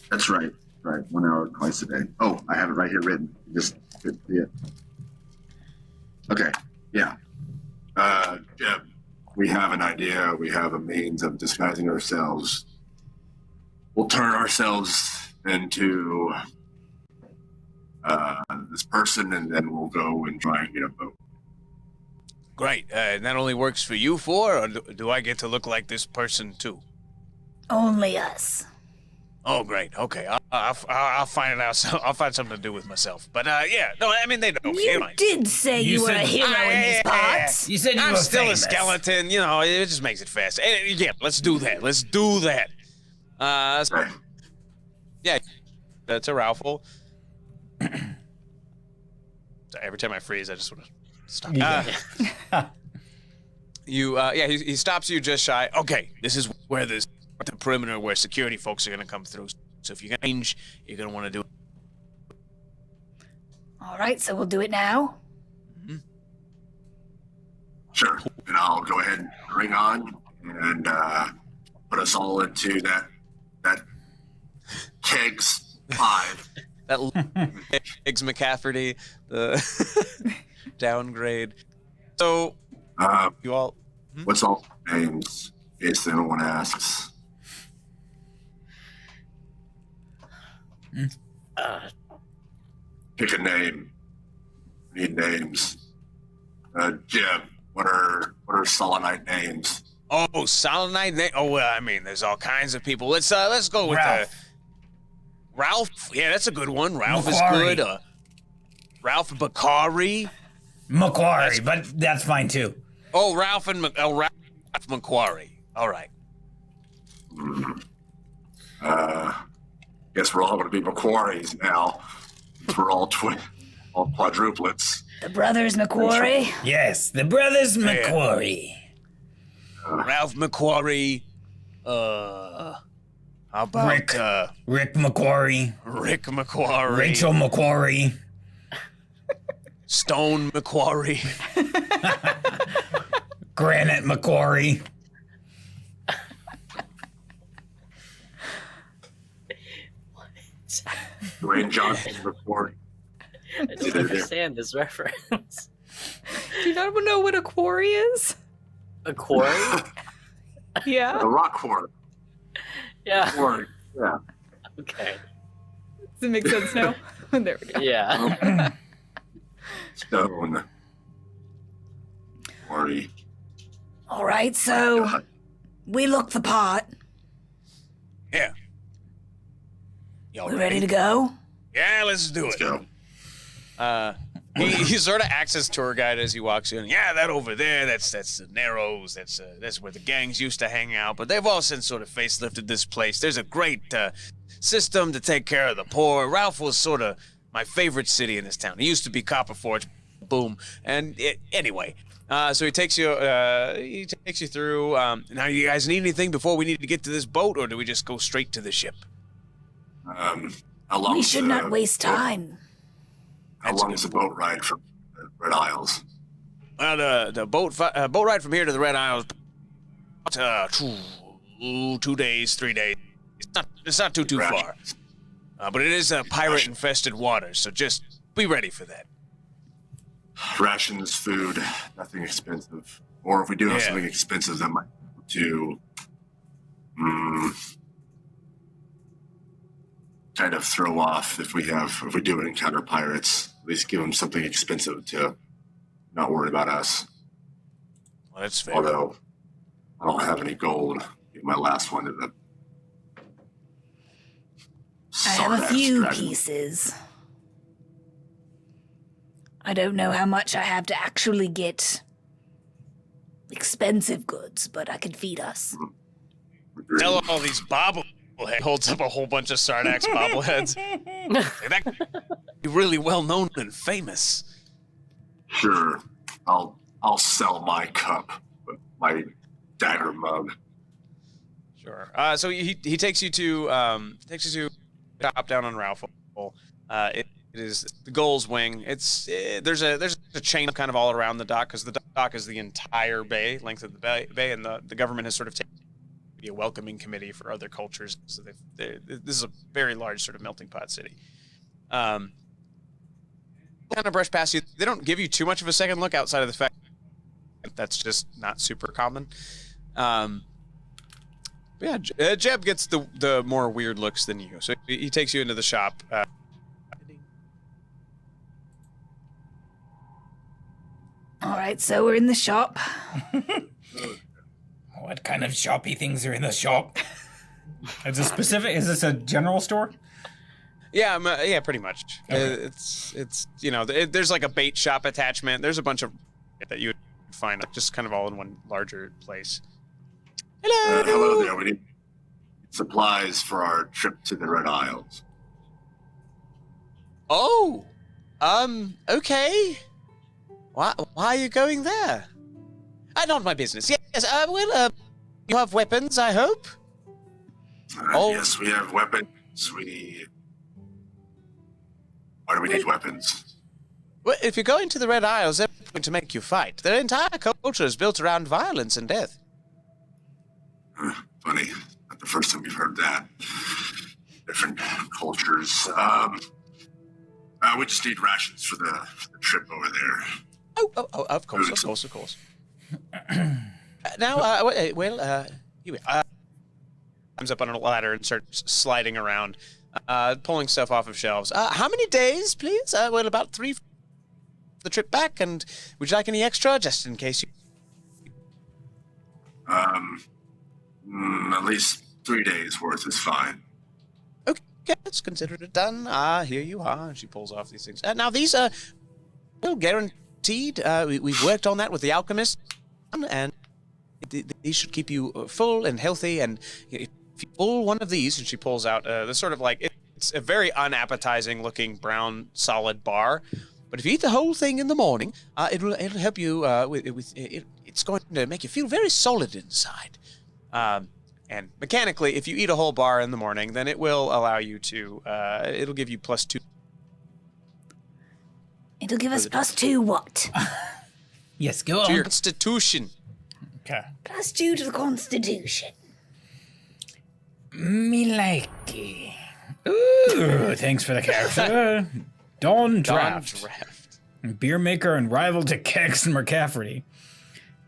C: That's right. Right. 1 hour twice a day. Oh, I have it right here written. Just couldn't see it. Okay. Yeah. We have an idea. We have a means of disguising ourselves. We'll turn ourselves into this person, and then we'll go and try and get a boat.
A: Great. And that only works for you four, or do I get to look like this person too?
G: Only us.
A: Oh, great. Okay, I'll find it out. I'll find something to do with myself. But yeah, no, I mean they don't.
G: You did say you were a hero in these parts.
B: You said you
A: I'm
B: were
A: still
B: famous.
A: a skeleton. You know, it just makes it fast. Yeah, let's do that. So, yeah, that's a Ralphel. So every time I freeze, I just want to stop. He stops you just shy. Okay, this is where the perimeter where security folks are going to come through. So if you're going to change, you're going to want to do it.
G: All right, so we'll do it now.
C: Sure. And I'll go ahead and ring on, and put us all into that kegs 5.
A: That Eggs McCafferty, the downgrade. So you all.
C: What's all names? In case anyone asks. Pick a name. Need names. Jeb, what are Selenite names?
A: Oh, Selenite name. Oh, well, I mean, there's all kinds of people. Let's go with Ralph. Yeah, that's a good one. Ralph
B: Macquarie.
A: is good. Ralph Bakari.
B: Macquarie, but that's fine too.
A: Oh, Ralph Macquarie. All right.
C: Guess we're all going to be Macquaries now. We're all quadruplets.
G: The brothers Macquarie.
B: Yes, the brothers Macquarie.
A: Ralph Macquarie. How about
B: Rick Macquarie.
A: Rick Macquarie.
B: Rachel Macquarie.
A: Stone Macquarie.
B: Granite Macquarie.
C: Dwayne Johnson report.
D: I don't understand this reference.
E: Do you not know what a quarry is?
D: A quarry?
E: Yeah.
C: A rock quarry.
D: Yeah.
C: Quarry. Yeah.
D: Okay.
E: Does it make sense now? There we go.
D: Yeah.
C: Stone. Quarry.
G: All right, so we look the part.
A: Yeah. Y'all
G: We ready to go?
A: Yeah, let's do
C: Let's
A: it.
C: go.
A: He sort of acts as tour guide as he walks in. Yeah, that over there, that's the Narrows. That's where the gangs used to hang out. But they've all since sort of facelifted this place. There's a great system to take care of the poor. Ralph was sort of my favorite city in this town. He used to be Copper Forge. Boom. And anyway, so he takes you through. Now, you guys need anything before we need to get to this boat, or do we just go straight to the ship?
C: How long
G: We
C: is
G: should
C: the-
G: not waste time.
C: How long is the boat ride from the Red Isles?
A: The boat ride from here to the Red Isles, 2 days, 3 days. It's not too
C: Right.
A: far. But it is pirate-infested water, so just be ready for that.
C: Rations, food, nothing expensive. Or if we do have
A: Yeah.
C: something expensive, that might to kind of throw off if we do encounter pirates. At least give them something expensive to not worry about us.
A: Well, that's fair.
C: Although I don't have any gold. My last one is a
G: I have a
C: Sardax
G: few
C: dragon.
G: pieces. I don't know how much I have to actually get expensive goods, but I could feed us.
A: Tell all these bobbleheads. Holds up a whole bunch of Sardax bobbleheads. That could be really well known and famous.
C: Sure, I'll sell my cup, my dagger mug.
A: Sure. So he takes you to top down on Ralph. It is the Gull's Wing. There's a chain kind of all around the dock because the dock is the entire bay, length of the bay, and the government has sort of taken a welcoming committee for other cultures. So this is a very large sort of melting pot city. Kind of brush past you. They don't give you too much of a second look outside of the fact that that's just not super common. Yeah, Jeb gets the more weird looks than you. So he takes you into the shop.
G: All right, so we're in the shop.
B: What kind of shoppy things are in the shop? Is this a general store?
A: Yeah, yeah, pretty much.
B: Okay.
A: It's there's like a bait shop attachment. There's a bunch of that you would find just kind of all in one larger place. Hello.
C: Hello there. We need supplies for our trip to the Red Isles.
A: Oh, okay. Why are you going there? Not my business. Yes, well, you have weapons, I hope? Oh.
C: Yes, we have weapons. Why do we need weapons?
A: Well, if you're going to the Red Isles, they're going to make you fight. Their entire culture is built around violence and death.
C: Funny. first time we've heard that. Different cultures. We just need rations for the trip over there.
A: Oh, of course. Now, comes up on a ladder and starts sliding around, pulling stuff off of shelves. How many days, please? About 3 for the trip back, and would you like any extra, just in case you...
C: At least 3 days worth is fine.
A: Okay, let's consider it done. Here you are. And she pulls off these things. Now, these are guaranteed. We've worked on that with the alchemist, and these should keep you full and healthy. And if you pull one of these, and she pulls out the sort of like, it's a very unappetizing looking brown solid bar. But if you eat the whole thing in the morning, it'll help you it's going to make you feel very solid inside. And mechanically, if you eat a whole bar in the morning, then it will allow you to, it'll give you +2.
G: It'll give us +2 what?
B: Yes, go
A: To
B: on.
A: your constitution.
B: Okay.
G: +2 to the Constitution.
B: Me likey. Ooh, thanks for the character. Don Draft. Beer maker and rival to Kegs and McCafferty.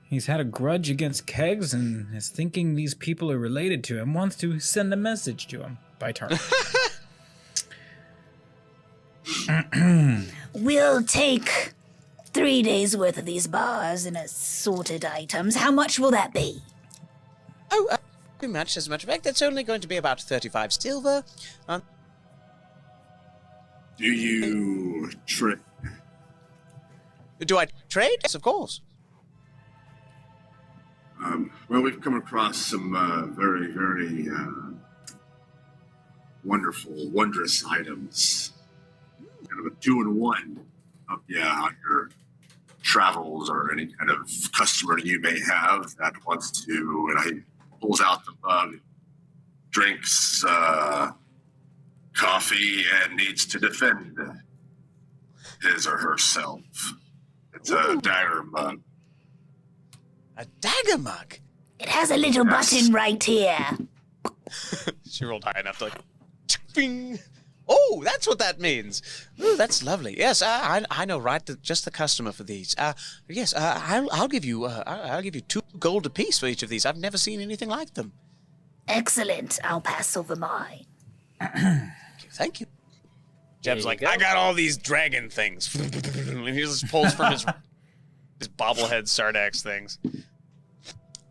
B: He's had a grudge against Kegs and is thinking these people are related to him, wants to send a message to him by turn.
G: We'll take 3 days worth of these bars and assorted items. How much will that be?
A: Pretty much. As a matter of fact, that's only going to be about 35 silver.
C: Do you trade?
A: Do I trade? Yes, of course.
C: Well, we've come across some very, very wonderful, wondrous items. Kind of a 2-in-1 on your travels or any kind of customer you may have that wants to, and he pulls out the mug, drinks coffee, and needs to defend his or herself. It's a dagger mug.
A: A dagger mug?
G: It has a little button right here.
A: She rolled high enough to like, bing. Oh, that's what that means. Ooh, that's lovely. Yes, I know, right? Just the customer for these. Yes, I'll give you 2 gold apiece for each of these. I've never seen anything like them.
G: Excellent. I'll pass over mine.
A: Thank you. Jeb's like, I got all these dragon things, and he just pulls from his bobblehead Sardax things.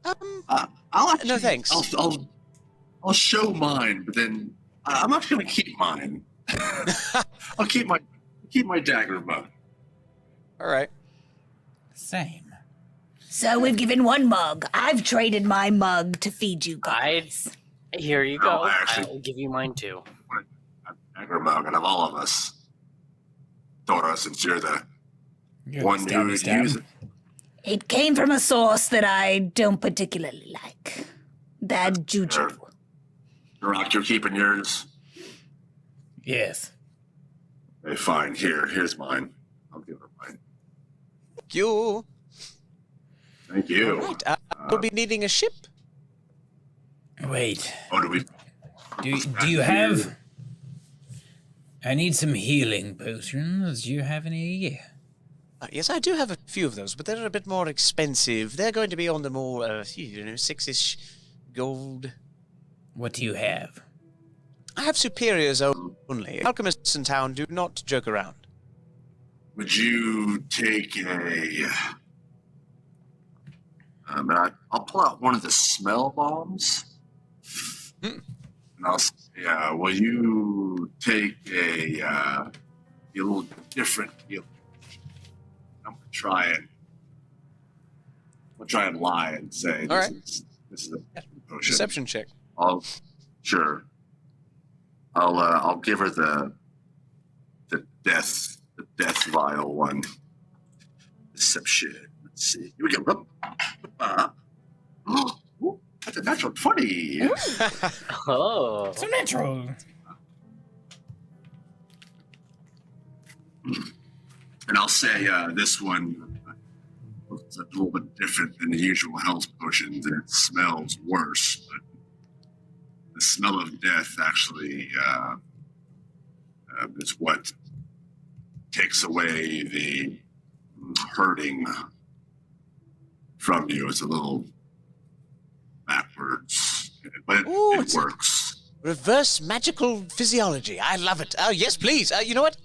A: No thanks.
C: I'll show mine, but then I'm not going to keep mine. I'll keep my dagger mug.
A: All right.
B: Same.
G: So we've given 1 mug. I've traded my mug to feed you guys.
D: Here you
C: No,
D: go.
C: I actually-
D: I'll give you mine too.
C: A dagger mug, and of all of us, Dora, since you're the
B: You're
C: one
B: the
C: who would
B: stabby
C: use
B: stab.
C: it.
G: It came from a source that I don't particularly like. Bad juju.
C: Rock, you're keeping yours.
B: Yes.
C: Okay, fine. Here's mine. I'll give her mine.
A: Thank you.
C: Thank you.
A: All right. We'll be needing a ship.
B: Wait.
C: Oh, do we?
B: Do you have... I need some healing potions. Do you have any?
A: Yes, I do have a few of those, but they're a bit more expensive. They're going to be on the more, 6-ish gold.
B: What do you have?
A: I have superiors only. Alchemists in town do not joke around.
C: Would you take a? I'll pull out one of the smell bombs. And I'll say, will you take a little different healing? I'm gonna try and lie and say
A: All right.
C: this is a potion.
A: Perception check.
C: Sure. I'll give her the death vial one. Deception. Let's see. Here we go. Ooh, that's a natural 20.
D: Oh.
B: So natural.
C: And I'll say this one is a little bit different than the usual health potions, and it smells worse. But the smell of death actually is what takes away the hurting from you. It's a little backwards, but it works.
A: Reverse magical physiology. I love it. Oh, yes, please. You know what?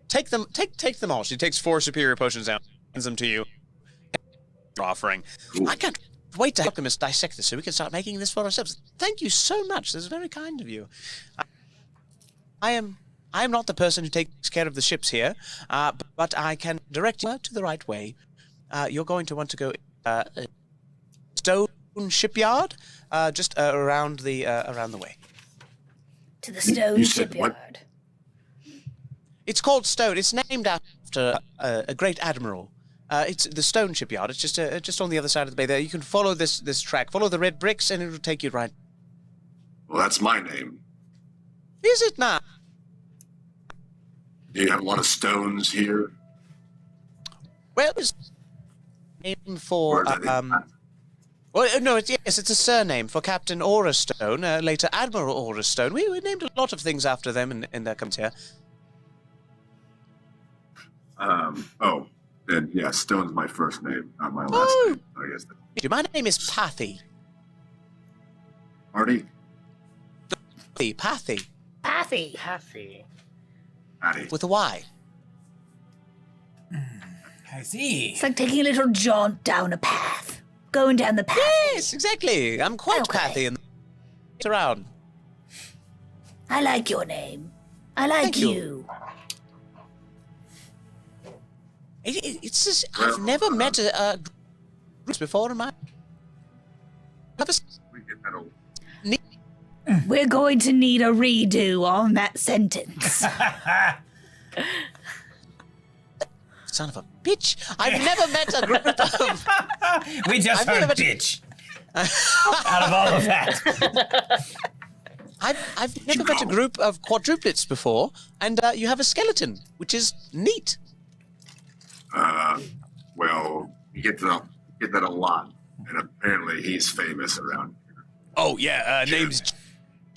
A: Take them all. She takes 4 superior potions down, hands them to you. Offering.
C: Ooh.
A: I can't wait to help us dissect this so we can start making this for ourselves. Thank you so much. This is very kind of you. I am not the person who takes care of the ships here, but I can direct you to the right way. You're going to want to go Stone Shipyard, just around the way.
G: To the stone
C: You said what?
G: shipyard.
A: It's called Stone. It's named after a great admiral. It's the Stone Shipyard. It's just on the other side of the bay there. You can follow this track. Follow the red bricks, and it'll take you right.
C: Well, that's my name.
A: Is it not?
C: Do you have a lot of stones here?
A: Well, it's named for
C: Or is that
A: Well, no, it's a surname for Captain Aura Stone, later Admiral Aura Stone. We named a lot of things after them in their comes here.
C: Then yeah, Stone's my first name, not my last name. I guess.
A: My name is Pathy.
C: Artie?
A: Pathy.
G: Pathy.
D: Happy.
C: Patty.
A: With a Y.
B: I see.
G: It's like taking a little jaunt down a path. Going down the path.
A: Yes, exactly. I'm quite
G: Okay.
A: Pathy and it's around.
G: I like your name. I like
A: Thank you.
G: you.
A: It's just, I've never met a group before in my...
C: We get that old.
G: We're going to need a redo on that sentence.
A: Son of a bitch. I've never met a group of...
B: We just
A: I've
B: heard
A: never-
B: bitch. Out of all of that.
A: I've never met a group of quadruplets before, and you have a skeleton, which is neat.
C: Well, you get that a lot, and apparently he's famous around here.
A: Oh, yeah, name's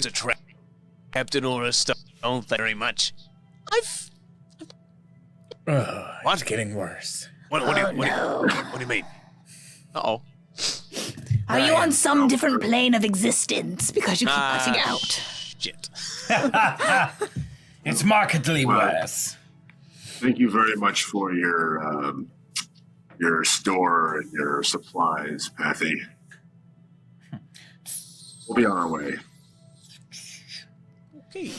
A: a trap. Captain Aura Stone, thank you very much.
B: It's getting worse.
A: What do you mean? Uh-oh.
G: Are you on some different plane of existence because you keep cutting out?
A: Shit.
B: It's markedly worse.
C: Thank you very much for your store and your supplies, Pathy. We'll be on our way.
A: Okay.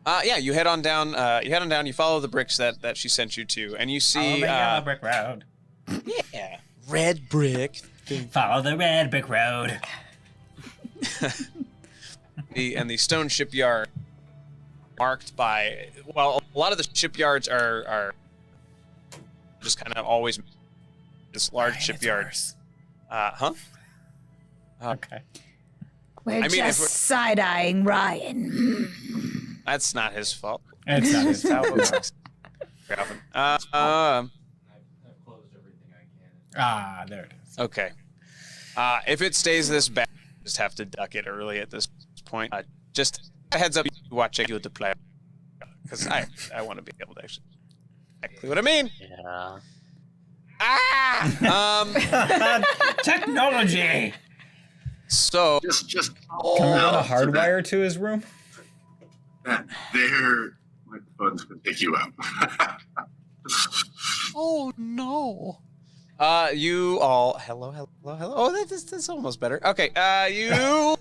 A: Yeah, you head on down. You follow the bricks that she sent you to, and you see.
B: Follow the yellow brick road.
A: Yeah, red brick.
B: Follow the red brick road.
A: The stone shipyard, marked by. Well, a lot of the shipyards are just kind of always this large shipyard. Huh?
B: Okay.
G: We're
A: I mean, if
G: just
A: we're-
G: side-eyeing Ryan.
A: That's not his fault.
B: It's not his
A: How it
B: fault.
A: works. Often.
F: I've closed everything I can.
B: There it is.
A: Okay. If it stays this bad, just have to duck it early at this point. Just a heads up, you watch it to play, because I want to be able to actually exactly what I mean.
D: Yeah.
B: Technology.
A: So
C: Just
B: Can we run a hardwire to his room?
C: that there, my phone's gonna pick you up.
A: oh no. You all hello. Oh, that's almost better. Okay. You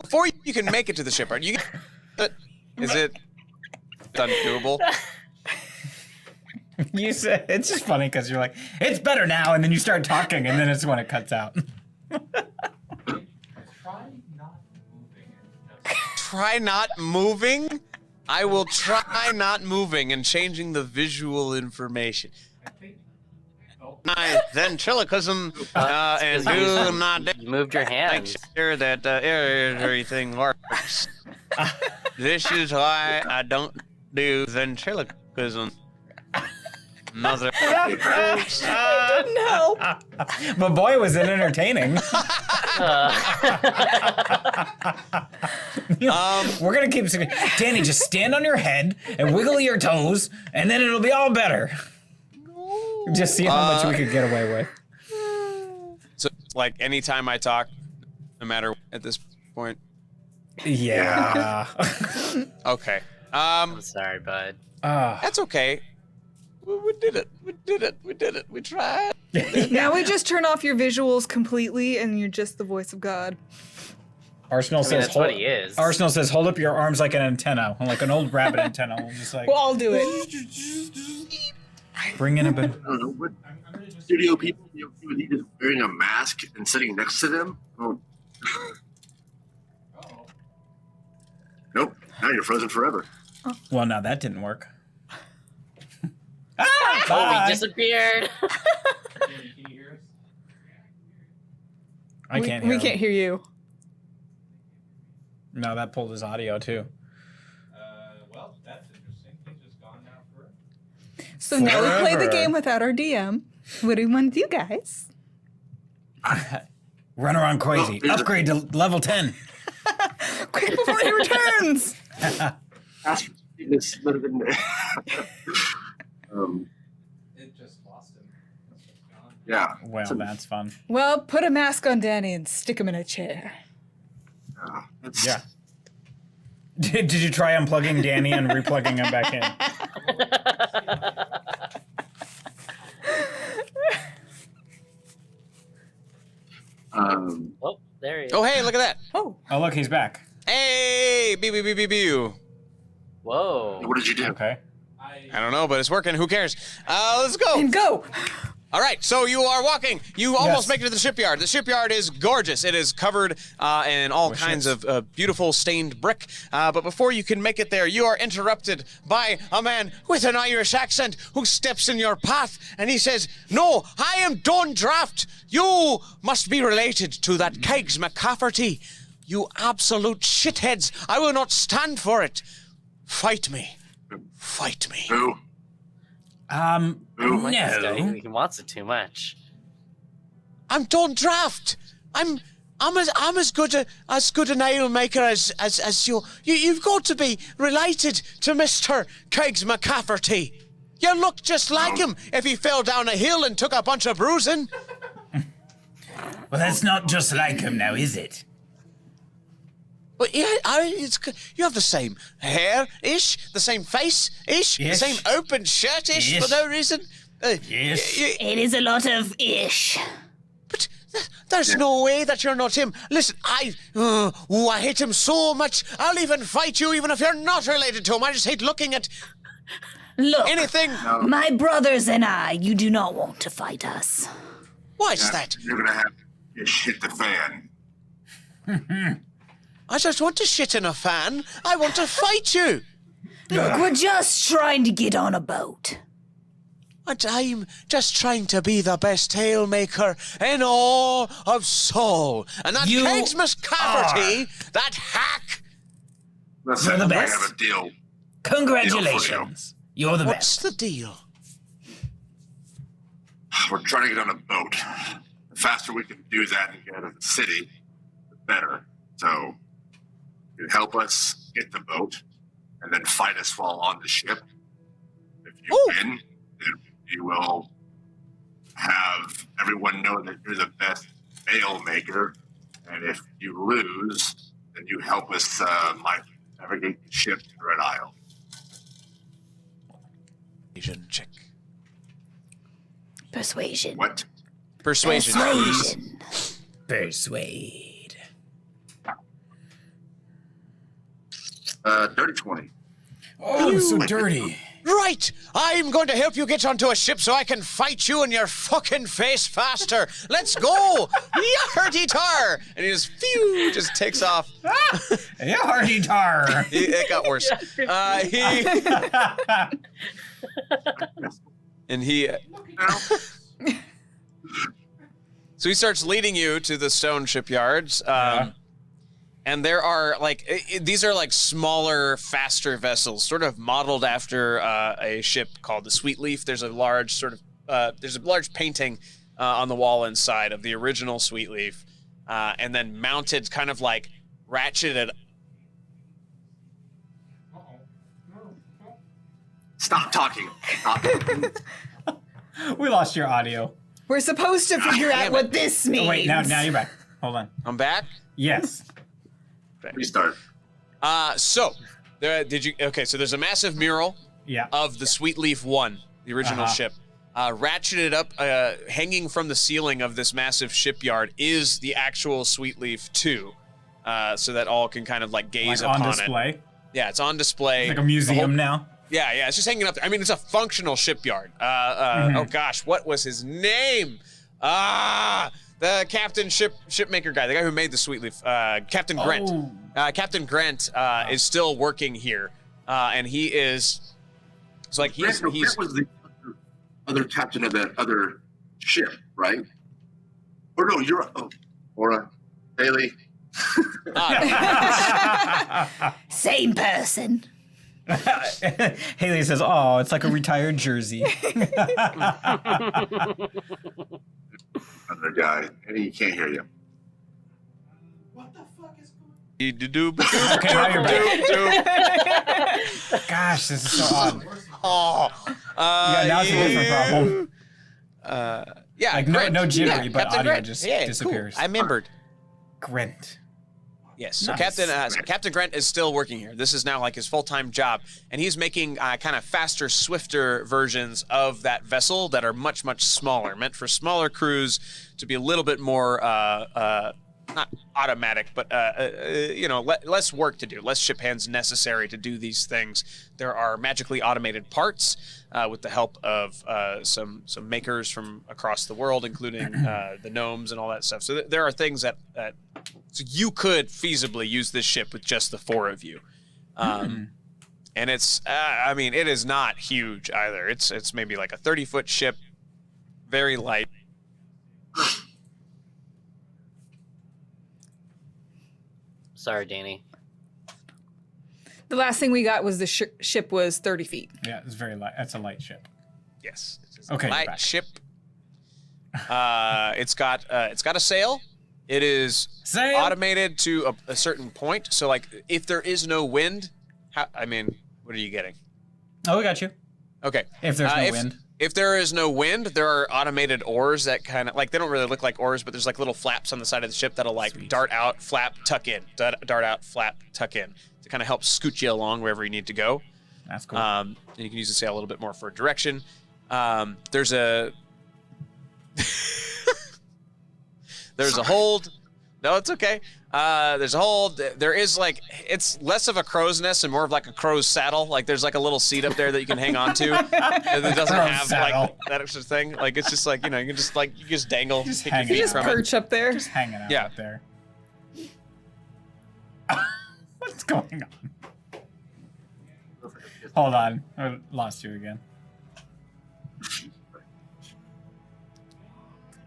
A: before you can make it to the shipyard, you get is it undoable?
B: You said it's just funny because you're like, it's better now, and then you start talking, and then it's when it cuts out.
F: Try not moving and just.
A: Try not moving? I will try not moving and changing the visual information.
F: I think. Oh.
A: My ventriloquism and do not
D: You moved your
A: make
D: hands.
A: sure that everything works. This is why I don't do ventriloquism. Mother.
G: No.
B: But boy, was it entertaining. We're gonna keep Danny. Just stand on your head and wiggle your toes, and then it'll be all better. Just see how much we could get away with.
A: So, like, anytime I talk, no matter at this point.
B: Yeah.
A: Okay.
D: I'm sorry, bud.
A: That's okay. We did it. We did it. We did it. We tried.
E: Now we just turn off your visuals completely, and you're just the voice of God.
B: Arsenal says,
D: that's what he is.
B: Arsenal says, hold up your arms like an antenna, like an old rabbit antenna. We'll just like
E: We'll all do it.
B: bring in a bit.
C: I don't know. What studio people, you would just wearing a mask and sitting next to them? Oh. Nope. Now you're frozen forever.
B: Well, now that didn't work.
D: Oh,
B: Bye.
D: he disappeared.
F: Can you hear us?
B: I can't hear
E: We
B: him.
E: can't hear you.
B: No, that pulled his audio too.
F: Well, that's interesting. He's just gone now forever.
E: So now we play the
B: Forever.
E: game without our DM. What do you want to do, guys?
B: Run around crazy.
C: Oh,
B: Upgrade to level 10.
E: Quick before he returns!
C: Ask for this would have been
F: It just lost him. It's just gone.
C: yeah.
B: Well,
C: So,
B: that's fun.
E: Well, put a mask on Danny and stick him in a chair.
C: it's-
B: Yeah. Did you try unplugging Danny and replugging him back in?
D: Oh, there he is.
A: Oh, hey, look at that.
E: Oh,
B: Oh, look, he's back.
A: Hey, beep.
D: Whoa.
C: what did you do?
B: Okay.
A: I don't know, but it's working. Who cares? Let's go.
E: and go!
A: All right, so you are walking. You almost
B: Yes.
A: make it to the shipyard. The shipyard is gorgeous. It is covered in all
B: With
A: kinds
B: ships.
A: of beautiful stained brick. But before you can make it there, you are interrupted by a man with an Irish accent who steps in your path, and he says, "No, I am Don Draft. You must be related to that Kegs McCafferty. You absolute shitheads. I will not stand for it. Fight me. Fight me."
C: Who?
D: Like this
B: no.
D: guy, he wants it too much.
A: I'm Don Draft. I'm as good a nail maker as you. You've got to be related to Mr. Kegs McCafferty. You look just like him if he fell down a hill and took a bunch of bruising.
B: Well, that's not just like him now, is it?
A: But yeah, you have the same hair-ish, the same face-ish, the
B: Yes.
A: same open shirt-ish
B: Yes.
A: for no reason.
B: Yes.
G: It is a lot of ish.
A: But there's no way that you're not him. Listen, I hate him so much. I'll even fight you even if you're not related to him. I just hate looking at
G: Look,
A: anything.
G: my brothers and I, you do not want to fight us.
A: Why is that?
C: You're gonna have to shit the fan.
A: I just want to shit in a fan. I want to fight you.
G: Look, we're just trying to get on a boat.
A: And I'm just trying to be the best tale maker in all of Seoul. And that
B: You
A: Kegs McCafferty, that hack.
C: Listen,
B: You're the
C: I
B: best.
C: have a deal.
B: Congratulations. You're the
A: What's
B: best.
A: the deal?
C: We're trying to get on a boat. The faster we can do that and get out of the city, the better. So, you help us get the boat, and then fight us while on the ship. If you
A: Ooh.
C: win, then you will have everyone know that you're the best mail maker. And if you lose, then you help us navigate the ship to Red Isle.
A: Asian chick.
G: Persuasion.
C: What?
A: Persuasion.
G: Persuasion.
B: Persuade.
C: Dirty 20.
B: Oh, so dirty.
A: Right! I'm going to help you get onto a ship so I can fight you in your fucking face faster. Let's go! Yardy tar! And he just takes off.
B: Yeah, hardy tar.
A: It got worse. So he starts leading you to the stone shipyards. And there are these are like smaller, faster vessels, sort of modeled after a ship called the Sweet Leaf. There's a large painting on the wall inside of the original Sweet Leaf, and then mounted, kind of like ratcheted
C: Stop talking. Stop talking.
B: We lost your audio.
E: We're supposed to figure out what this means.
B: Oh, wait, now you're back. Hold on.
A: I'm back.
B: Yes.
C: Restart.
A: So there's a massive mural
B: Yeah.
A: of the Sweetleaf 1, the original ship. Ratcheted up, hanging from the ceiling of this massive shipyard is the actual Sweetleaf 2, so that all can kind of like gaze
B: Like
A: upon
B: on display.
A: it. Yeah, it's on display.
B: It's like a museum now.
A: Yeah, it's just hanging up there. I mean, it's a functional shipyard. Oh gosh, what was his name? The captain shipmaker guy, the guy who made the Sweetleaf, Captain Grant.
B: Oh.
A: Captain Grant is still working here, and he is. It's like he's
C: Grant was the other captain of that other ship, right? Or no, you're Aura, Bailey.
G: Same person.
B: Haley says, "Oh, it's like a retired jersey."
C: Other guy, and he can't hear you.
F: What the fuck is going
B: Okay, now you're back. Gosh, this is so odd. Yeah, now it's a different problem.
A: Yeah,
B: Like
A: Grant.
B: no jittery,
A: Yeah,
B: but
A: Captain
B: audio
A: Grant.
B: just
A: Yeah,
B: disappears.
A: Cool. I remembered.
B: Grant.
A: Yes, so
B: Nice.
A: Captain Grant is still working here. This is now like his full-time job, and he's making kind of faster, swifter versions of that vessel that are much, much smaller, meant for smaller crews to be a little bit more, not automatic, but less work to do, less ship hands necessary to do these things. There are magically automated parts with the help of some makers from across the world, including the gnomes and all that stuff. So there are things that so you could feasibly use this ship with just the 4 of you. And it's, it is not huge either. It's maybe like a 30-foot ship, very light.
D: Sorry, Danny.
E: The last thing we got was the ship was 30 feet.
B: Yeah, it's very light. That's a light ship.
A: Yes. It's
B: Okay,
A: a light
B: back.
A: ship. It's got a sail. It is
B: Sail.
A: automated to a certain point. So like, if there is no wind, what are you getting?
B: Oh, we got you.
A: Okay.
B: If there's no wind.
A: If there is no wind, there are automated oars that kind of like, they don't really look like oars, but there's like little flaps on the side of the ship that'll like dart out, flap, tuck in, dart out, flap, tuck in to kind of help scoot you along wherever you need to go.
B: That's cool.
A: And you can use the sail a little bit more for direction. There's a hold. No, it's okay. There's a hold. There is like, it's less of a crow's nest and more of like a crow's saddle. Like there's like a little seat up there that you can hang on to. And it doesn't
B: Crow's
A: have
B: saddle.
A: like that extra thing. Like it's just like, you can just dangle,
B: Just
A: kick your
B: hang
A: feet
B: it
E: Just
A: from
E: perch up there.
B: Just hanging out
A: yeah.
B: up there. What's going on? Hold on. I lost you again.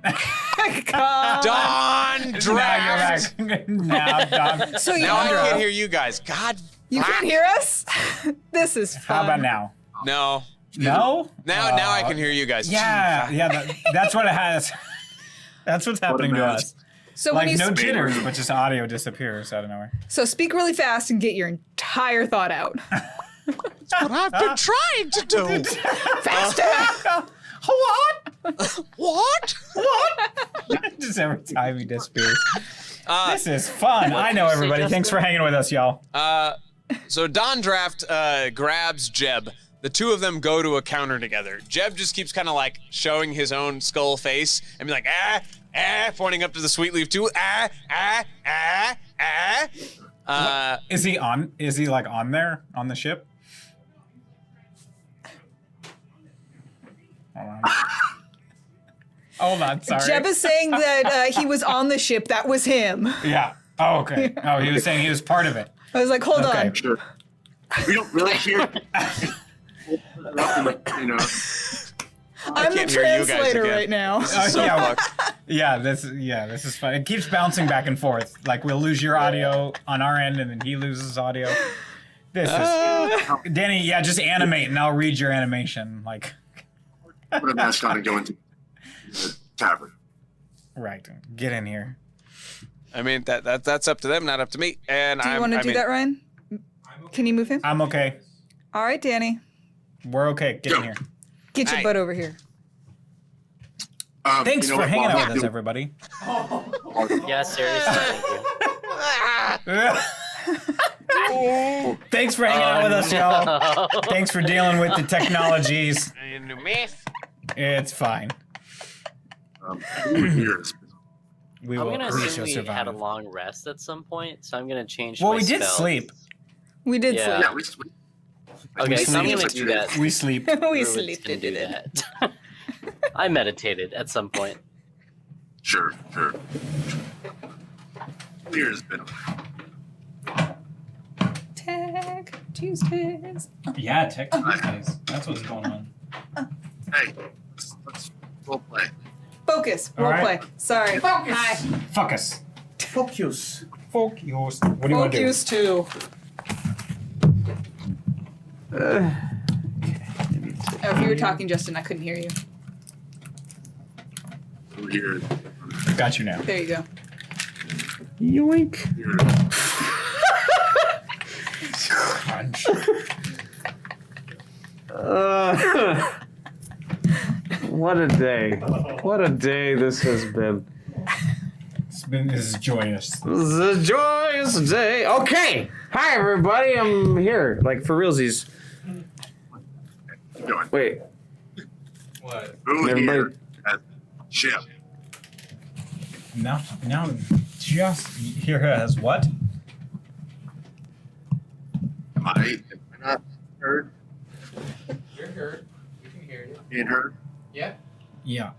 A: Dawn
B: Now
A: draft.
B: you're back. Now, Don.
E: So you,
A: Now I can't hear you guys. God.
E: you
A: fuck.
E: can't hear us? This is fun.
B: How about now?
A: No.
B: No?
A: Now I can hear you guys.
B: Yeah, that's what it has. That's what's happening to us.
E: So when
B: Like
E: you
B: no
E: speak,
B: jitters, but just audio disappears out of nowhere.
E: so speak really fast and get your entire thought out.
A: That's what I've been trying to do.
E: Faster!
A: What?
B: Just every time he disappears. This is fun. I know everybody. Thanks for hanging with us, y'all.
A: So Don Draft grabs Jeb. The two of them go to a counter together. Jeb just keeps kind of like showing his own skull face and be like, pointing up to the Sweetleaf too.
B: Is he on? Is he like on there on the ship? Hold on. Sorry.
E: Jeb is saying that he was on the ship. That was him.
B: Yeah. Oh, okay. Oh, he was saying he was part of it.
E: I was like, hold
B: Okay.
E: on.
C: Sure. We don't really hear.
E: I'm the
A: can't hear you guys
E: translator
A: again.
E: right now.
A: So
B: yeah,
A: fucked.
B: this is fun. It keeps bouncing back and forth. Like we'll lose your audio on our end, and then he loses audio. This is Danny. Yeah, just animate, and I'll read your animation. Like,
C: Put a mask on and go into the tavern.
B: right, get in here.
A: I mean, that's up to them, not up to me. And
E: Do you want to do that, Ryan? Can you move him?
B: I'm okay.
E: All right, Danny.
B: We're okay. Get in
C: Go.
B: here.
E: Get your
A: Aye.
E: butt over here.
B: Thanks
C: you know
B: for
C: what,
B: hanging
C: while
B: out
C: we
B: with us,
C: do-
B: everybody.
D: Yeah, seriously, thank you.
B: Thanks for hanging out with us, y'all.
D: No.
B: Thanks for dealing with the technologies.
A: You miss.
B: It's fine.
C: Who here has been
B: We
D: I'm
B: will.
D: gonna
B: We shall
D: assume we
B: survive.
D: had a long rest at some point, so I'm gonna change.
B: Well,
D: my
B: we did
D: spells.
B: sleep.
E: We did
D: Yeah.
C: Yeah, we sleep.
D: Okay, so I'm
B: sleep.
D: gonna do that.
B: We sleep.
E: sleep. we
D: Ruben's
E: slept
D: gonna
E: into
D: do
E: it.
D: that. I meditated at some point.
C: Sure. Here's been.
E: Tag Tuesdays.
B: Yeah, Tech Tuesdays. That's what's going on.
C: Hey, let's role play.
E: Focus.
B: All
E: Role
B: right.
E: play. Sorry.
B: Focus.
E: Hi.
B: Focus. Focus. Focus. What do you want to do?
E: Focus too. Oh, if you were talking, Justin, I couldn't hear you.
C: Who here?
B: Got you now.
E: There you go.
B: Yoink.
C: Here.
B: Crunch.
H: What a day. What a day this has been.
B: This is joyous.
H: This is a joyous day. Okay. Hi, everybody. I'm here. Like, for realsies.
C: Keep going.
H: Wait.
F: What?
C: Who
H: Everybody-
C: here has ship?
B: Now, just here as what?
C: Am I not heard?
F: You're heard. We can hear you.
C: Being heard?
F: Yeah.
B: Yeah.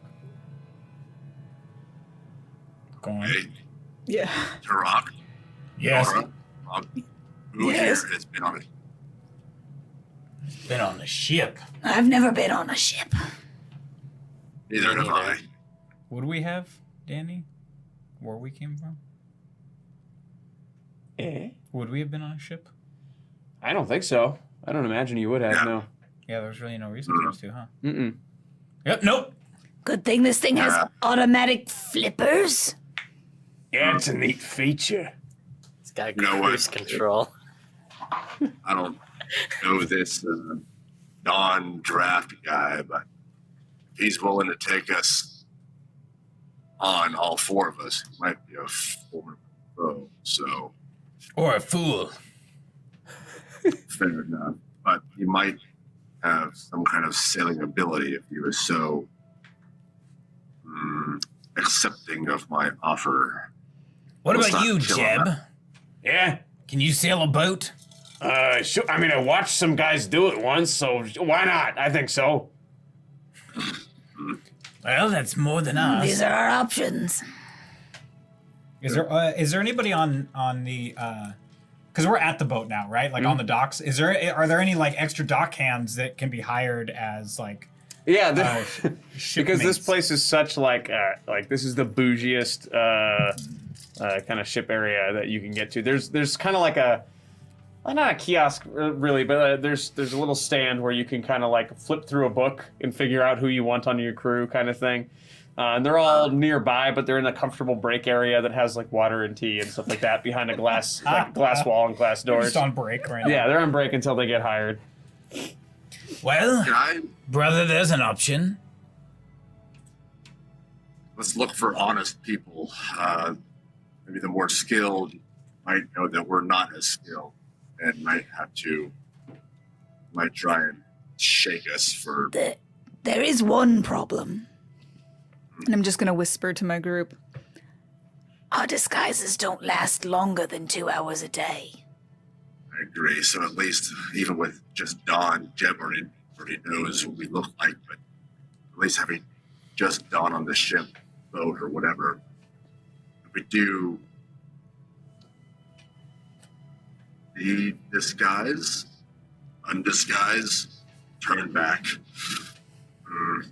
B: Go on.
C: Hey,
E: Yeah.
C: Tarak?
B: Yes.
C: Nora, who
E: Yes.
C: here has been on it?
B: Been on the ship.
G: I've never been on a ship.
C: Neither have I.
B: What do we have, Danny? Where we came from? Would we have been on a ship?
H: I don't think so. I don't imagine you would have,
C: Yeah.
H: no.
B: Yeah, there's really no reason for us to, huh?
H: Mm-mm.
B: Yep, nope.
G: Good thing this thing has automatic flippers.
H: Yeah, it's a neat feature.
D: It's got
C: You know what?
D: cruise control.
C: I don't know this non-draft guy, but if he's willing to take us on, all four of us, he might be a formidable foe. So
B: Or a fool.
C: fair enough. But he might have some kind of sailing ability if he was so accepting of my offer.
B: What
C: Let's
B: about
C: not
B: you,
C: kill
B: Jeb?
C: him.
H: Yeah.
B: Can you sail a boat?
H: Sure. I mean, I watched some guys do it once, so why not? I think so.
B: Well, that's more than us.
G: These are our options.
B: Is there anybody on the because we're at the boat now, right? Like on the docks. Are there any like extra dock hands that can be hired as like
H: Yeah,
B: shipmates?
H: because this place is such like this is the bougiest kind of ship area that you can get to. There's kind of like a not a kiosk really, but there's a little stand where you can kind of like flip through a book and figure out who you want on your crew, kind of thing. And they're all nearby, but they're in a comfortable break area that has like water and tea and stuff like that behind a glass glass wall and glass
B: They're
H: doors.
B: just on break right now.
H: Yeah, they're on break until they get hired.
B: Well,
C: Can I?
B: brother, there's an option.
C: Let's look for honest people. Maybe the more skilled might know that we're not as skilled and might try and shake us for.
G: There is one problem.
E: And I'm just going to whisper to my group.
G: Our disguises don't last longer than 2 hours a day.
C: I agree. So at least, even with just Dawn, Jeb already knows what we look like. But at least having just Dawn on the ship, boat, or whatever, if we do the disguise, undisguise, turn back, it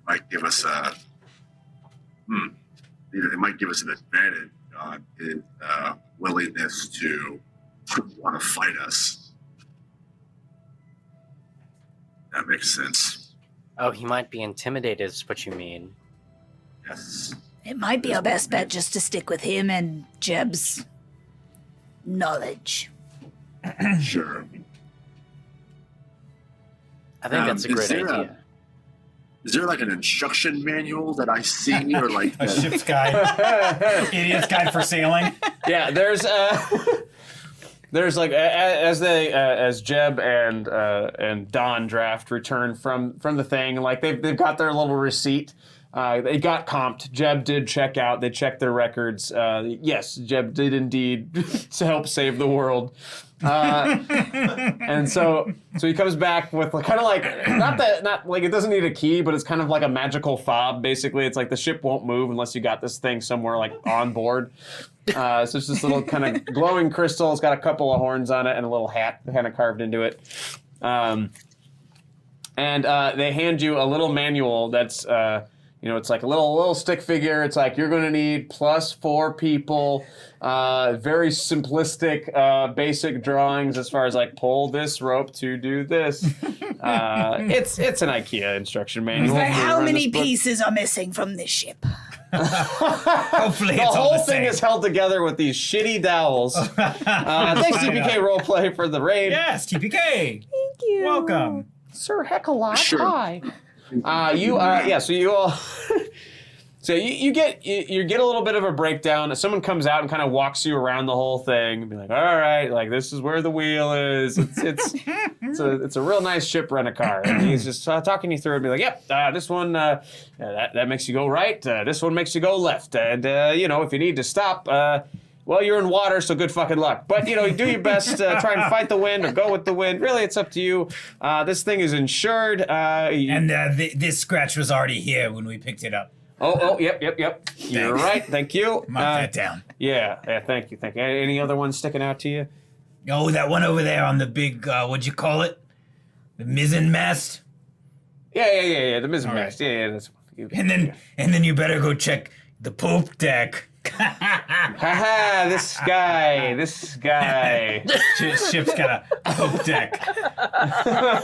C: might give us it might give us an advantage on his willingness to want to fight us. That makes sense.
D: Oh, he might be intimidated, is what you mean.
C: Yes.
G: It might be our best bet just to stick with him and Jeb's knowledge.
C: Sure.
D: I think that's a great idea.
C: Is there like an instruction manual that I see, or like
B: A ship's guide, idiot's guide for sailing.
H: Yeah, there's like as Jeb and Don Draft return from the thing, like they've got their little receipt. They got comped. Jeb did check out. They checked their records. Yes, Jeb did indeed to help save the world. And so he comes back with kind of like not like it doesn't need a key, but it's kind of like a magical fob. Basically, it's like the ship won't move unless you got this thing somewhere like on board. So it's this little kind of glowing crystal. It's got a couple of horns on it and a little hat kind of carved into it. And they hand you a little manual that's it's like a little stick figure. It's like you're going to need +4 people. Very simplistic, basic drawings as far as like pull this rope to do this. It's an IKEA instruction manual.
G: How many pieces are missing from this ship?
B: Hopefully,
H: The
B: it's all
H: whole
B: the
H: thing
B: same.
H: is held together with these shitty dowels. Thanks, TPK Roleplay, for the raid.
B: Yes, TPK.
E: Thank you.
B: Welcome.
H: Sir Heckalot,
C: Sure.
H: hi. So you all... So you get a little bit of a breakdown. Someone comes out and kind of walks you around the whole thing and be like, all right, like this is where the wheel is. It's a real nice ship rent-a-car. And he's just talking you through it and be like, yep, this one, that makes you go right. This one makes you go left. And, if you need to stop, well, you're in water, so good fucking luck. But, you do your best, try and fight the wind or go with the wind. Really, it's up to you. This thing is insured.
B: And this scratch was already here when we picked it up.
H: Oh, yep. You're right. Thank you.
B: Mark that down.
H: Yeah, thank you. Any other ones sticking out to you?
B: Oh, that one over there on the big, what'd you call it? The mizzen mast?
H: Yeah, the mizzen mast. Yeah, that's
B: And then you better go check the poop deck.
H: Haha, this guy.
B: Ship's got a poop deck.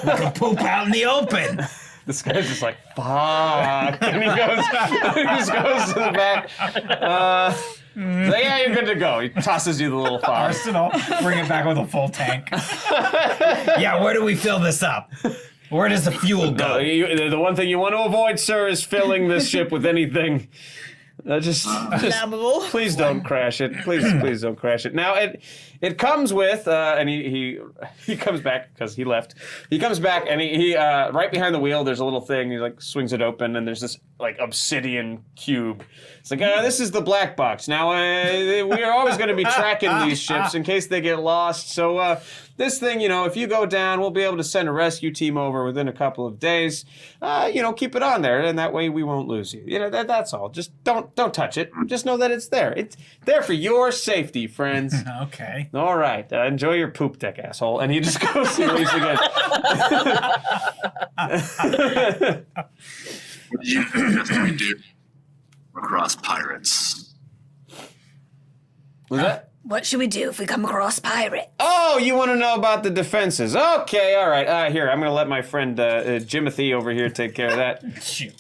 B: We can poop out in the open.
H: This guy's just like, fuck. And he just goes to the back. So yeah, you're good to go. He tosses you the little fob.
B: Arsenal, bring it back with a full tank. Yeah, where do we fill this up? Where does the fuel go?
H: The one thing you want to avoid, sir, is filling this ship with anything. Just please don't crash it. Please don't crash it. Now it comes with and he comes back because he left. He comes back and he right behind the wheel. There's a little thing. He like swings it open and there's this like obsidian cube. It's like this is the black box. Now we are always going to be tracking these ships in case they get lost. So this thing, if you go down, we'll be able to send a rescue team over within a couple of days. Keep it on there, and that way we won't lose you. That's all. Just don't touch it. Just know that it's there. It's there for your safety, friends.
B: Okay.
H: All right. Enjoy your poop deck, asshole. And he just goes and leaves again.
C: what do you suggest we do across pirates?
H: Was that?
G: What should we do if we come across pirates?
H: Oh, you want to know about the defenses? Okay, all right. Here, I'm going to let my friend Jimothy over here take care of that.
B: Shoot.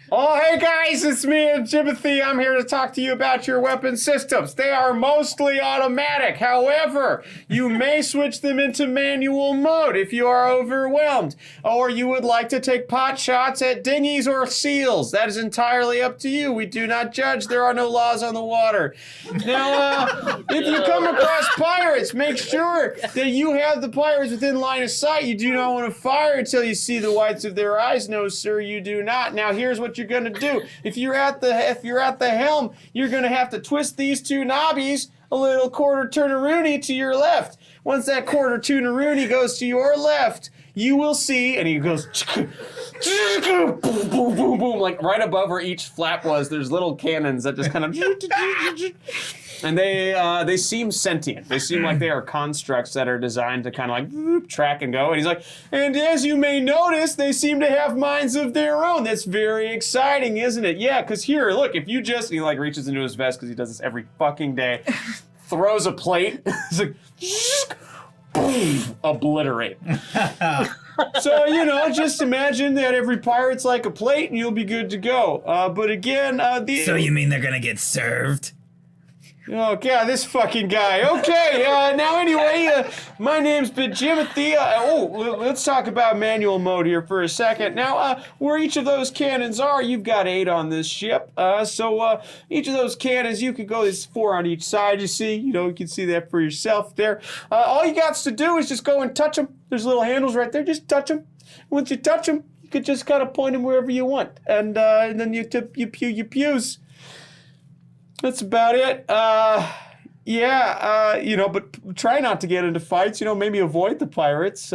H: Oh, hey guys, it's me, Jimothy. I'm here to talk to you about your weapon systems. They are mostly automatic. However, you may switch them into manual mode if you are overwhelmed, or you would like to take pot shots at dinghies or seals. That is entirely up to you. We do not judge. There are no laws on the water. Now, if you come across pirates, make sure that you have the pirates within line of sight. You do not want to fire until you see the whites of their eyes. No, sir, you do not. Now, here's what you're gonna do. If you're at the helm, you're gonna have to twist these two knobbies a little quarter turn-a-rooney to your left. Once that quarter turn-a-rooney goes to your left, you will see, and he goes boom, boom, boom, boom, like right above where each flap was. There's little cannons that just kind of. And they seem sentient. They seem like they are constructs that are designed to kind of like track and go. And he's like, and as you may notice, they seem to have minds of their own. That's very exciting, isn't it? Yeah, because here, look, if you just, he like reaches into his vest because he does this every fucking day, throws a plate, it's like, boom, obliterate. So, just imagine that every pirate's like a plate and you'll be good to go. But again,
B: So you mean they're gonna get served?
H: Oh, God, this fucking guy. Okay, now anyway, my name's been Jimothy. Let's talk about manual mode here for a second. Now, where each of those cannons are, you've got 8 on this ship. So each of those cannons, you could go, there's 4 on each side, you see. You can see that for yourself there. All you got to do is just go and touch them. There's little handles right there. Just touch them. Once you touch them, you could just kind of point them wherever you want. And then you pew your pews. That's about it. But try not to get into fights. Maybe avoid the pirates.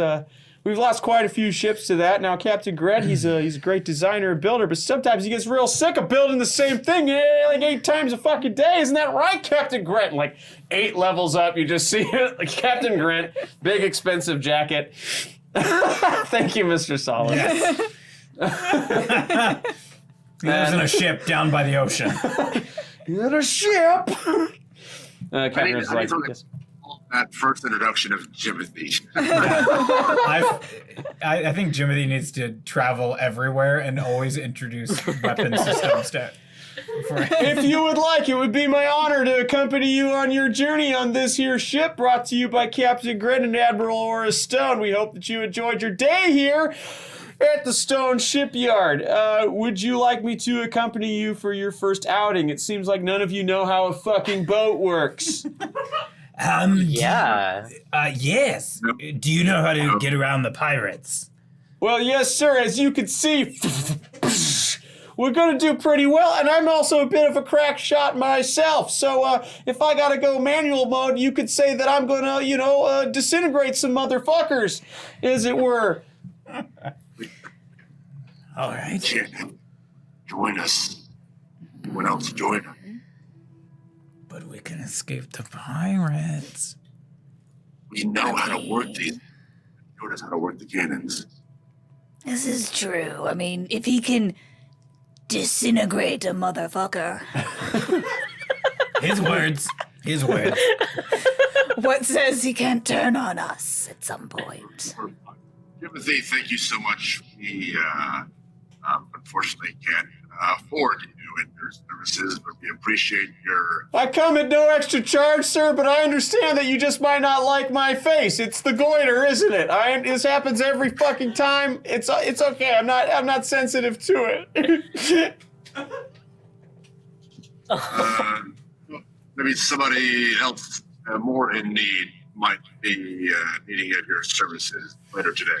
H: We've lost quite a few ships to that. Now, Captain Gret, he's a great designer and builder, but sometimes he gets real sick of building the same thing like 8 times a fucking day. Isn't that right, Captain Gret? And like 8 levels up, you just see it. Like Captain Gret, big expensive jacket. Thank you, Mr. Sahlen.
B: Yes. He lives in a ship down by the ocean.
H: In a ship. Captain's like,
C: that first introduction of Jimothy.
B: I think Jimothy needs to travel everywhere and always introduce weapon systems to.
H: If you would like, it would be my honor to accompany you on your journey on this here ship, brought to you by Captain Gret and Admiral Aura Stone. We hope that you enjoyed your day here at the Stone Shipyard. Would you like me to accompany you for your first outing? It seems like none of you know how a fucking boat works.
D: Yeah.
B: Yes. Do you know how to get around the pirates?
H: Well, yes, sir. As you can see, we're going to do pretty well, and I'm also a bit of a crack shot myself. So if I got to go manual mode, you could say that I'm going to, disintegrate some motherfuckers, as it were.
B: All right.
C: Join us. Anyone else join us?
B: But we can escape the pirates.
C: We know how to work these. Showed us how to work the cannons.
G: This is true. I mean, if he can disintegrate a motherfucker.
B: His words.
G: What says he can't turn on us at some point?
C: Timothy, thank you so much. We unfortunately can't afford to do your services, but we appreciate your...
H: I come at no extra charge, sir, but I understand that you just might not like my face. It's the goiter, isn't it? This happens every fucking time. It's okay. I'm not sensitive to it.
C: Maybe somebody else more in need might be needing your services later today.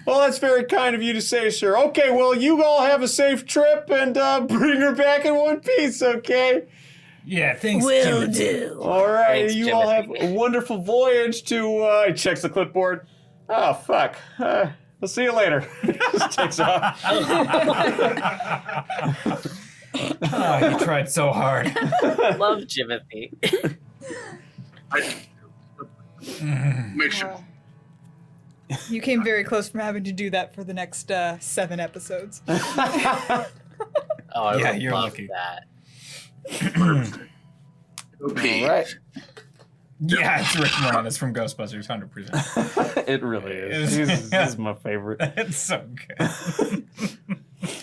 H: Well, that's very kind of you to say, sir. Okay, well, you all have a safe trip and bring her back in one piece, okay?
B: Yeah, thanks,
G: Will
B: Jimothy.
G: do.
H: All right,
D: Thanks,
H: you all have
D: Timothy.
H: a wonderful voyage to... he checks the clipboard. Oh, fuck. We'll see you later. Just takes off.
B: Oh, you tried so hard.
D: Love Jimothy.
C: Make sure.
E: You came very close from having to do that for the next 7 episodes.
D: Oh, I
B: Yeah,
D: would
B: you're
D: love
B: lucky.
D: that.
C: Okay.
H: All right.
B: Yeah, it's Rick Moranis from Ghostbusters, 100%.
H: It really is. He's my favorite.
B: It's so good.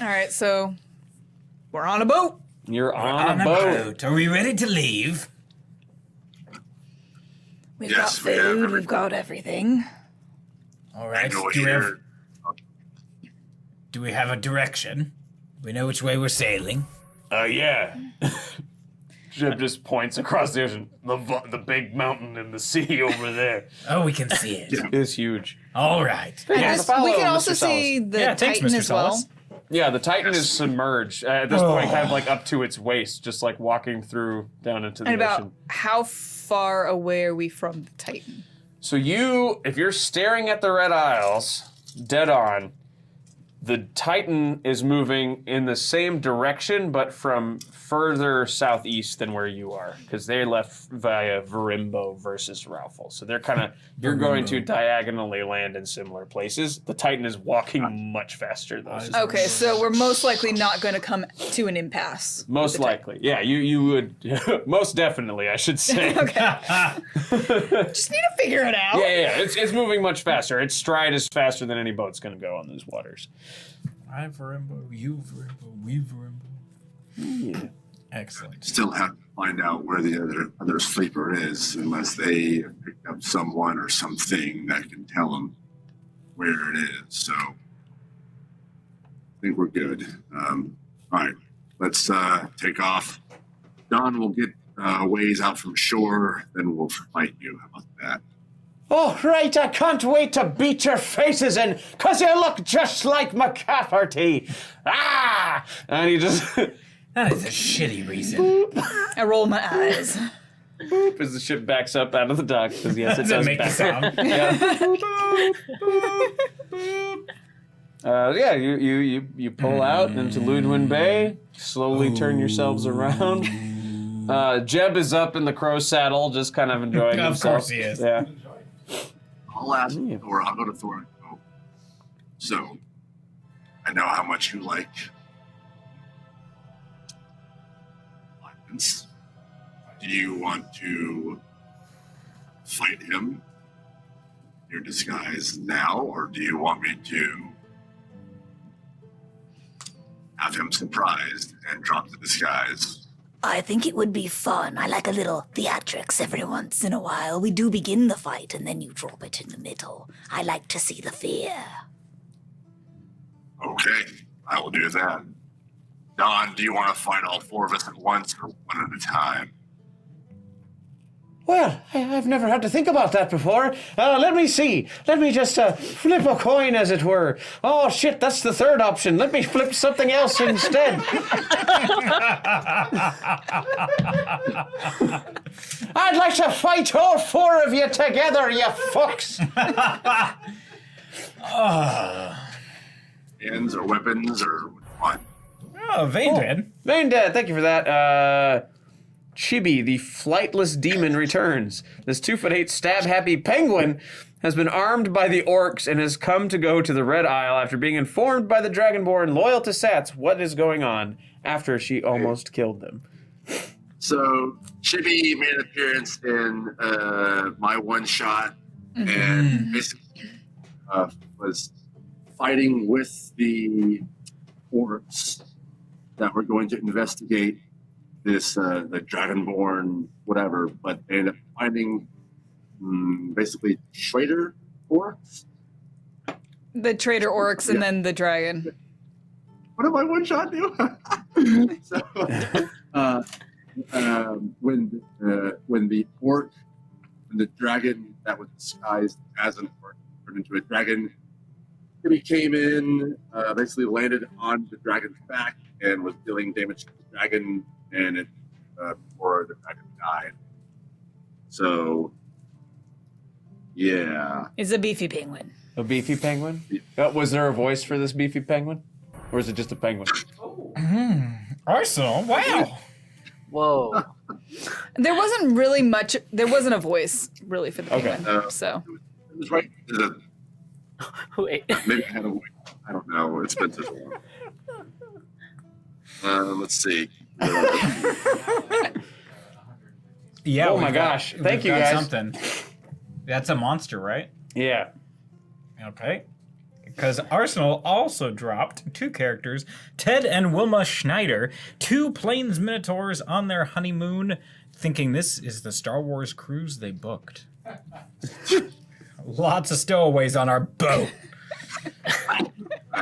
E: All right, so we're on a boat.
H: You're on a boat.
B: Are we ready to leave?
G: We've
C: Yes,
G: got
C: we have
G: food,
C: everything.
G: we've got everything.
B: All right.
C: Go
B: Do
C: here.
B: we have a direction? We know which way we're sailing.
H: Yeah. Jib just points across the ocean. The big mountain in the sea over there.
B: Oh, we can see it.
H: It's huge.
B: All right.
E: Yes,
H: follow
E: we can
H: Mr.
E: also see the
B: Yeah, thanks,
E: Titan
B: Mr.
E: as well.
B: Salas.
H: Yeah, the Titan is submerged at this point, kind of like up to its waist, just like walking through down into the
E: And about
H: ocean.
E: how far away are we from the Titan?
H: So if you're staring at the Red Isles, dead on, the Titan is moving in the same direction, but from further southeast than where you are, because they left via Verimbo versus Raufel. So they're kind of, you're going to diagonally land in similar places. The Titan is walking much faster, though.
E: Okay, so we're most likely not going to come to an impasse. with
H: Most
E: the Titan.
H: likely. Yeah, you would, most definitely, I should say.
E: Okay. Just need to figure it out.
H: Yeah, it's moving much faster. Its stride is faster than any boat's going to go on those waters.
B: I Verimbo, you Verimbo, we Verimbo.
H: Yeah.
B: Excellent.
C: Still have find out where the other sleeper is, unless they picked up someone or something that can tell them where it is. So I think we're good. All right, let's take off. Don will get ways out from shore, then we'll fight you. How about that?
H: Oh, right, I can't wait to beat your faces in, because you look just like McCafferty. Ah! And he just...
B: That is a shitty reason.
E: I roll my eyes.
H: boop, as the ship backs up out of the dock. Because yes, it
B: Does it
H: does
B: make the
H: back
B: sound?
H: Yeah. Boop, boop, boop. Yeah, you pull out into Ludwin Bay, slowly turn yourselves around. Jeb is up in the crow saddle, just kind of enjoying himself.
B: Of course he is.
H: Yeah.
C: I'll ask Thor. I'll go to Thor and go. So, I know how much you like violence. Do you want to fight him in your disguise now, or do you want me to have him surprised and drop the disguise?
G: I think it would be fun. I like a little theatrics every once in a while. We do begin the fight, and then you drop it in the middle. I like to see the fear.
C: Okay, I will do that. Don, do you want to fight all four of us at once or one at a time?
H: Well, I've never had to think about that before. Let me see. Let me just flip a coin, as it were. Oh, shit, that's the third option. Let me flip something else instead. I'd like to fight all four of you together, you fucks.
C: Hands or weapons or what?
B: Oh, Vane did.
H: Vane Dad, thank you for that. Chibi, the flightless demon, returns. This 2'8" stab-happy penguin has been armed by the orcs and has come to go to the Red Isle after being informed by the Dragonborn loyal to Sats what is going on after she almost killed them.
C: So, Chibi made an appearance in my one shot and basically was fighting with the orcs that were going to investigate this the Dragonborn whatever, but they ended up finding basically traitor orcs.
E: The traitor orcs and then the dragon.
C: What did my one shot do? So when the orc and the dragon that was disguised as an orc turned into a dragon, he came in, basically landed on the dragon's back and was dealing damage to the dragon, and it before the dragon died. So, yeah.
G: It's a beefy penguin.
H: A beefy penguin? Was there a voice for this beefy penguin? Or is it just a penguin?
B: Arsenal, wow.
D: Whoa.
E: There wasn't really much. There wasn't a voice really for the
H: Okay.
E: penguin. So
C: It was right.
D: Wait.
C: Maybe I had a voice. I don't know. It's been so long. Let's see.
B: Yeah.
H: Oh
B: we've
H: my
B: got-
H: gosh.
B: we've
H: Thank you,
B: got
H: guys.
B: Something. That's a monster, right?
H: Yeah.
B: Okay. Because Arsenal also dropped 2 characters, Ted and Wilma Schneider, 2 Plains Minotaurs on their honeymoon, thinking this is the Star Wars cruise they booked. Lots of stowaways on our boat.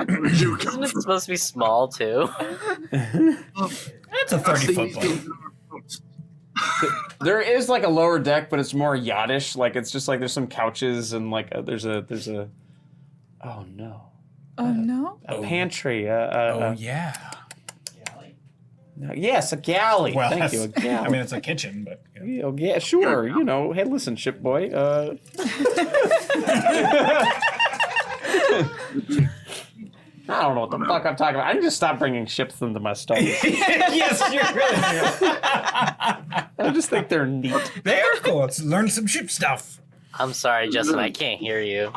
D: Isn't it supposed to be small too?
B: That's a 30-foot boat.
H: There is like a lower deck, but it's more yachtish. Like it's just like there's some couches and like there's a oh no.
E: oh no.
H: A pantry.
B: Oh, yeah.
H: Yes, a galley.
B: Well,
H: Thank you, a
B: that's-
H: galley.
B: I mean, it's a kitchen, but... Yeah.
H: Yeah, sure. You know, hey, listen, ship boy. I don't know what the fuck I'm talking about. I need to stop bringing ships into my stuff.
B: Yes, you really
H: I just think they're neat.
B: do. They are cool. Let's learn some ship stuff.
D: I'm sorry, Justin, I can't hear you.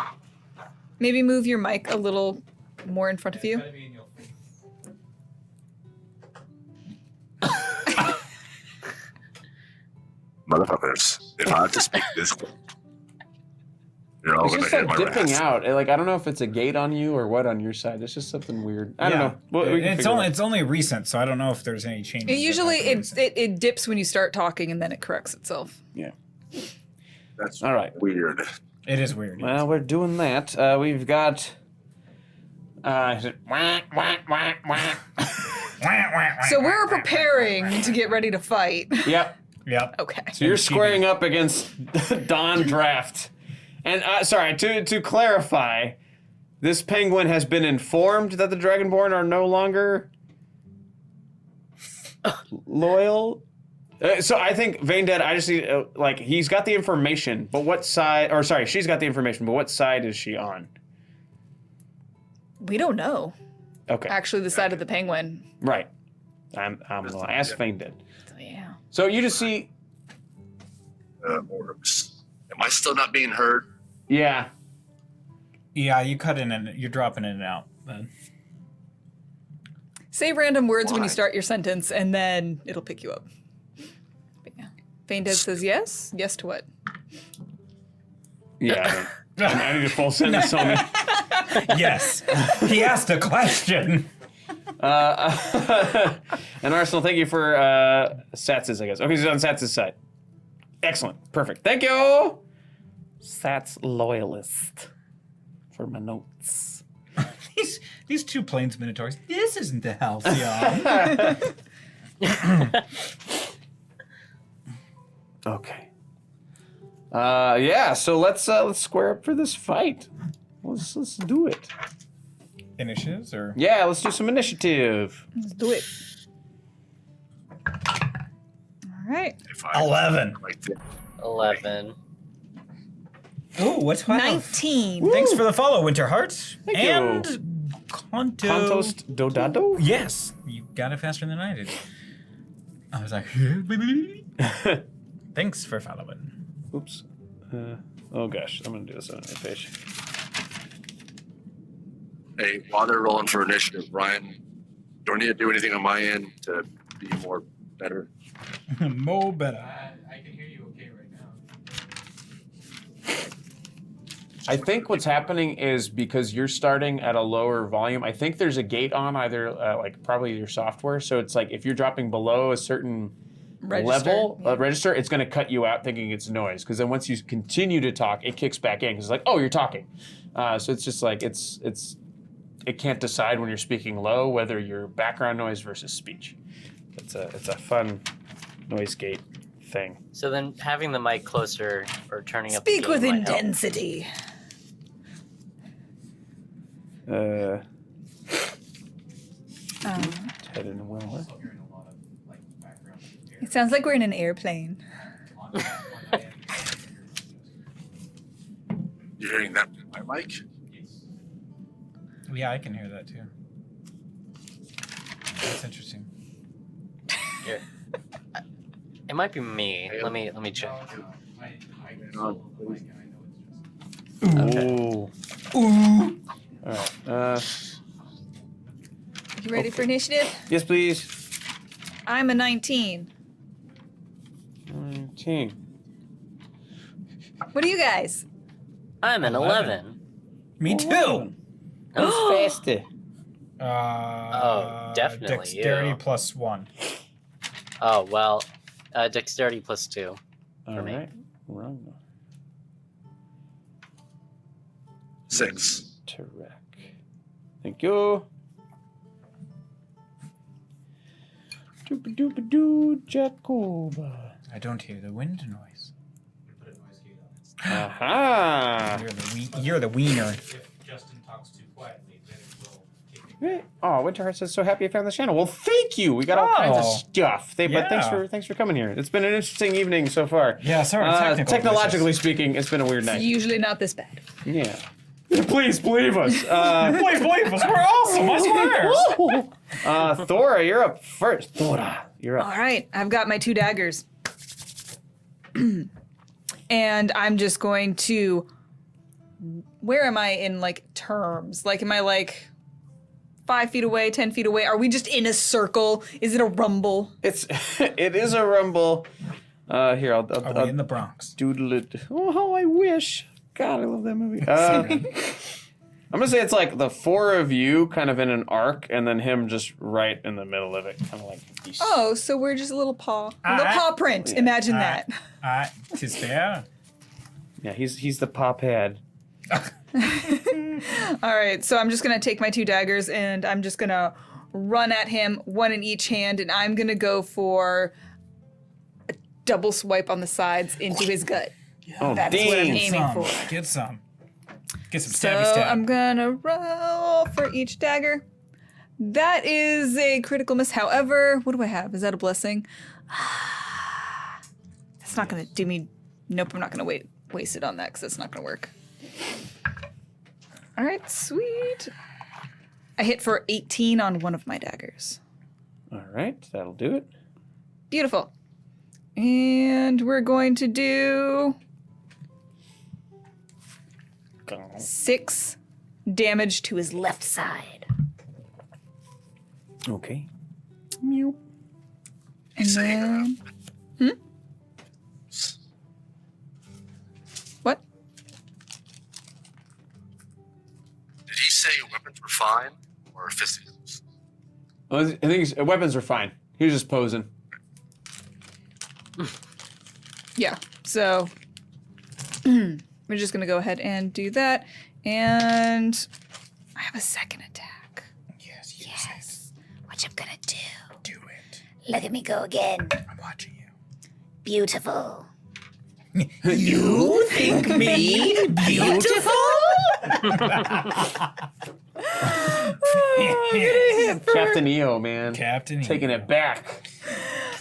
E: Maybe move your mic a little more in front of you.
C: Motherfuckers, if I had to speak this quick, They're all
H: It's
C: gonna
H: just
C: hit
H: like
C: my
H: dipping
C: wrath.
H: out. I don't know if it's a gate on you or what on your side. It's just something weird. I don't know. Well, we can
B: it's
H: figure it
B: only
H: out.
B: it's only recent, so I don't know if there's any changes.
E: Usually
B: that happen
E: it dips when you start talking and then it corrects itself.
H: Yeah.
C: That's
H: All right.
C: weird.
B: It is weird.
H: Well, we're doing that. We've got. Is it wah, wah, wah, wah.
E: So we're preparing to get ready to fight.
H: Yep.
B: Yep.
E: Okay.
H: So you're squaring up against Don Draft. And sorry, to clarify, this penguin has been informed that the Dragonborn are no longer loyal. So I think Vein Dead, I just need, he's got the information, but what side, or sorry, she's got the information, but what side is she on?
E: We don't know.
H: Okay.
E: Actually, the side of the penguin.
H: Right. I'm going to ask Vein Dead.
E: So, yeah.
H: So you just see,
C: Orbs. Am I still not being heard?
H: yeah.
B: Yeah, you cut in and you're dropping in and out. Then.
E: Say random words when
C: Why?
E: you start your sentence, and then it'll pick you up. But yeah. Vein Dead says yes. Yes to what?
H: Yeah. I need a full sentence on it.
B: Yes. He asked a question.
H: And Arsenal, thank you for Sats's, I guess. Okay, he's on Sats's side. Excellent. Perfect. Thank you. Sats loyalist for my notes.
B: These two plains minotaurs. This isn't the halcyon.
H: Okay. Yeah, so let's square up for this fight. Let's do it.
B: Initiatives or
H: Yeah, let's do some initiative.
E: Let's do it. All right.
C: If I
B: 11.
C: like to-
D: 11.
B: Oh, what's
E: 19.
B: Thanks for the follow, Winterheart.
H: Thank
B: and
H: you.
B: Contost.
H: Contost Dodado?
B: Yes, you got it faster than I did. I was like, thanks for following.
H: Oops. Oh gosh, I'm gonna do this on my page.
C: Hey, while they're rolling for initiative, Brian, do I need to do anything on my end to be more better?
B: Mo better.
F: I can hear you okay right now.
H: I think what's happening is because you're starting at a lower volume, I think there's a gate on either, probably your software. So it's like if you're dropping below a certain level, register, it's going to cut you out thinking it's noise. Because then once you continue to talk, it kicks back in. Because it's like, oh, you're talking. So it's just like, it can't decide when you're speaking low whether you're background noise versus speech. It's a fun noise gate thing.
D: So then having the mic closer or turning up
E: Speak
D: the gain
E: with
D: might help.
E: intensity.
H: Ted and Will.
F: Also hearing a lot of like background air.
E: It sounds like we're in an airplane.
F: on the end.
C: You're hearing that in my mic?
F: Yes.
B: Yeah, I can hear that too. That's interesting.
D: Here. It might be me. Let me check.
F: No, I control the mic and I know it's just.
H: Ooh. All right.
E: You ready for initiative?
H: Yes, please.
E: I'm a 19.
H: 19.
E: What are you guys?
D: I'm an 11.
B: Me too.
H: Who's faster?
D: Definitely
B: Dexterity
D: you.
B: +1.
D: Oh, well, dexterity +2.
H: All
D: me.
H: right. Wrong.
C: 6.
H: Tarek. Thank you. Doopa-doopa-doo, Jacoba.
B: I don't hear the wind noise.
F: Put a noise gate on it.
H: Aha.
B: You're the wiener.
F: If Justin talks too quietly, then it will kick it.
H: Great. Oh, Winterheart says, so happy I found this channel. Well, thank you. We got all kinds of
B: Oh.
H: stuff. But thanks
B: Yeah.
H: for coming here. It's been an interesting evening so far.
B: Yeah, sorry,
H: technologically speaking, it's been a weird
E: It's
H: night.
E: usually not this bad.
H: Yeah. Please believe us.
B: Please believe us. We're awesome. I swear.
H: Thora, you're up first. Thora, you're
E: All
H: up.
E: right, I've got my 2 daggers. And I'm just going to. Where am I in like terms? Like, am I like 5 feet away, 10 feet away? Are we just in a circle? Is it a rumble?
H: It is a rumble. Here,
B: Are we in the Bronx?
H: doodle it. Oh, how I wish. God, I love that movie. I'm gonna say it's like the four of you kind of in an arc, and then him just right in the middle of it, kind of like.
E: Oh, so we're just a little paw print.
H: Yeah.
E: Imagine that.
B: 'Tis fair.
H: Yeah, he's the pop head.
E: All right, so I'm just gonna take my 2 daggers and I'm just gonna run at him, one in each hand, and I'm gonna go for a double swipe on the sides into his gut.
H: Oh,
E: That's what I'm
H: dang.
E: aiming for.
B: Get some. Get some
E: So
B: stabby stab.
E: I'm gonna roll for each dagger. That is a critical miss. However, what do I have? Is that a blessing? That's not gonna do me. Nope, I'm not gonna waste it on that because that's not gonna work. All right, sweet. I hit for 18 on one of my daggers.
H: All right, that'll do it.
E: Beautiful. And we're going to do 6 damage to his left side.
H: Okay.
E: And then... What?
C: Did he say weapons were fine or fisticuffs?
H: Well, I think weapons are fine. He was just posing.
E: Yeah, so we're just going to go ahead and do that. And I have a second attack.
G: Yes. What I'm gonna do?
B: Do it.
G: Look at me go again.
B: I'm watching you.
G: Beautiful.
B: You think me beautiful?
H: Captain EO, man.
B: Captain
H: Taking it back.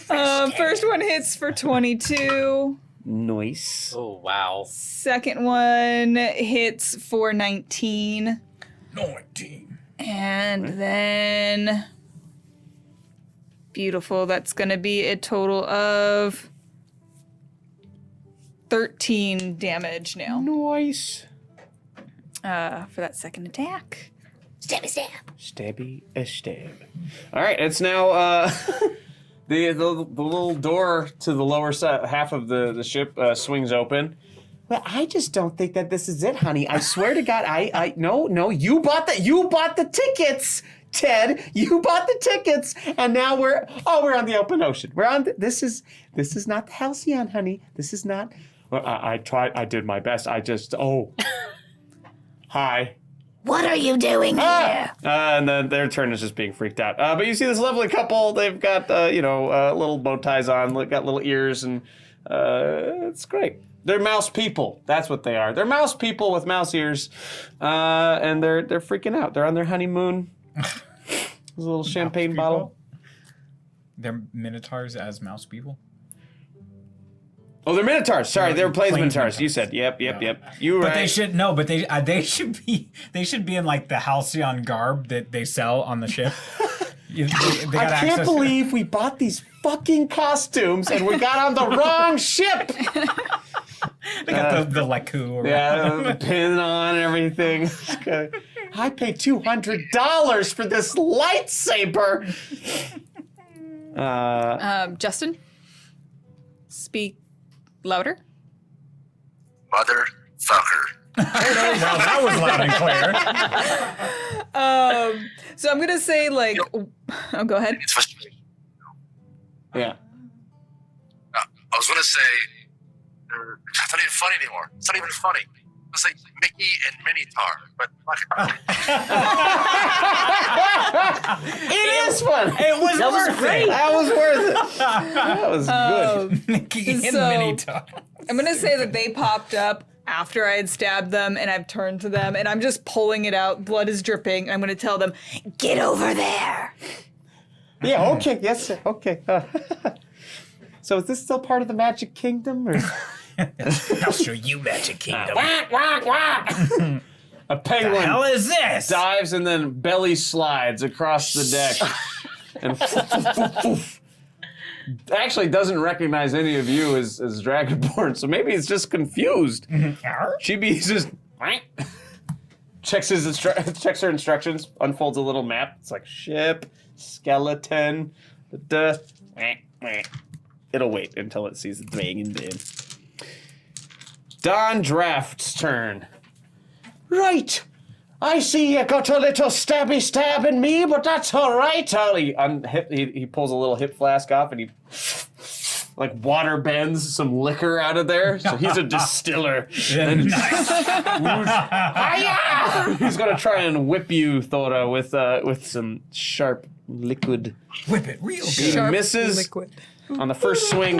E: First one hits for 22.
H: Nice.
D: Oh, wow.
E: Second one hits for 19.
B: 19.
E: And then... Beautiful. That's going to be a total of 13 damage now.
H: Nice.
E: For that second attack.
G: Stabby stab.
H: Stabby a stab. All right, it's now the little door to the lower side, half of the ship swings open. Well, I just don't think that this is it, honey. I swear to God, no, you bought the tickets, Ted. You bought the tickets, and now we're on the open ocean. We're on. This is not the Halcyon, honey. This is not. Well, I tried. I did my best. Hi.
G: What are you doing here?
H: And then their turn is just being freaked out. But you see this lovely couple. They've got, little bow ties on, got little ears, and it's great. They're mouse people. That's what they are. They're mouse people with mouse ears, and they're freaking out. They're on their honeymoon. There's a little champagne bottle.
B: They're minotaurs as mouse people?
H: Oh, they're minotaurs. Sorry, they were plains
B: Plains
H: minotaurs.
B: minotaurs.
H: You said, yep. You were
B: But
H: right.
B: they should be in like the halcyon garb that they sell on the ship. They got
H: I can't
B: access-
H: believe we bought these fucking costumes and we got on the wrong ship.
B: They got the laku or
H: Yeah, the pin on and everything. I paid $200 for this lightsaber.
E: Justin? Speak louder.
C: Motherfucker.
B: Well, that was loud and clear.
E: So I'm gonna say like, oh, go ahead.
C: It's frustrating.
H: Yeah.
C: I was gonna say, it's not even funny anymore. It's not even funny. It's like Mickey and Minotaur, but
H: It is fun.
B: It was
D: That was
B: worth
D: great.
B: it.
H: That was worth it. That was good.
B: Mickey and
E: So-
B: Minotaur.
E: I'm gonna say that they popped up after I had stabbed them, and I've turned to them, and I'm just pulling it out. Blood is dripping. And I'm gonna tell them,
G: Get over there.
H: Yeah, okay. Yes, sir. Okay. So is this still part of the Magic Kingdom? Or?
B: I'll show you Magic Kingdom.
H: A penguin
B: Hell is this?
H: dives and then belly slides across the deck. And actually doesn't recognize any of you as Dragonborn, so maybe it's just confused. Chibi's just checks her instructions, unfolds a little map. It's like ship, skeleton, it'll wait until it sees the dragon then. Don Draft's turn. Right. I see you got a little stabby stab in me, but that's all right. He pulls a little hip flask off and he like water bends some liquor out of there. So he's a distiller. And
B: Nice.
H: Hiya! He's gonna try and whip you, Thora, with some sharp liquid.
B: Whip it real good.
H: He
E: Sharp
H: misses
E: liquid.
H: on the first swing.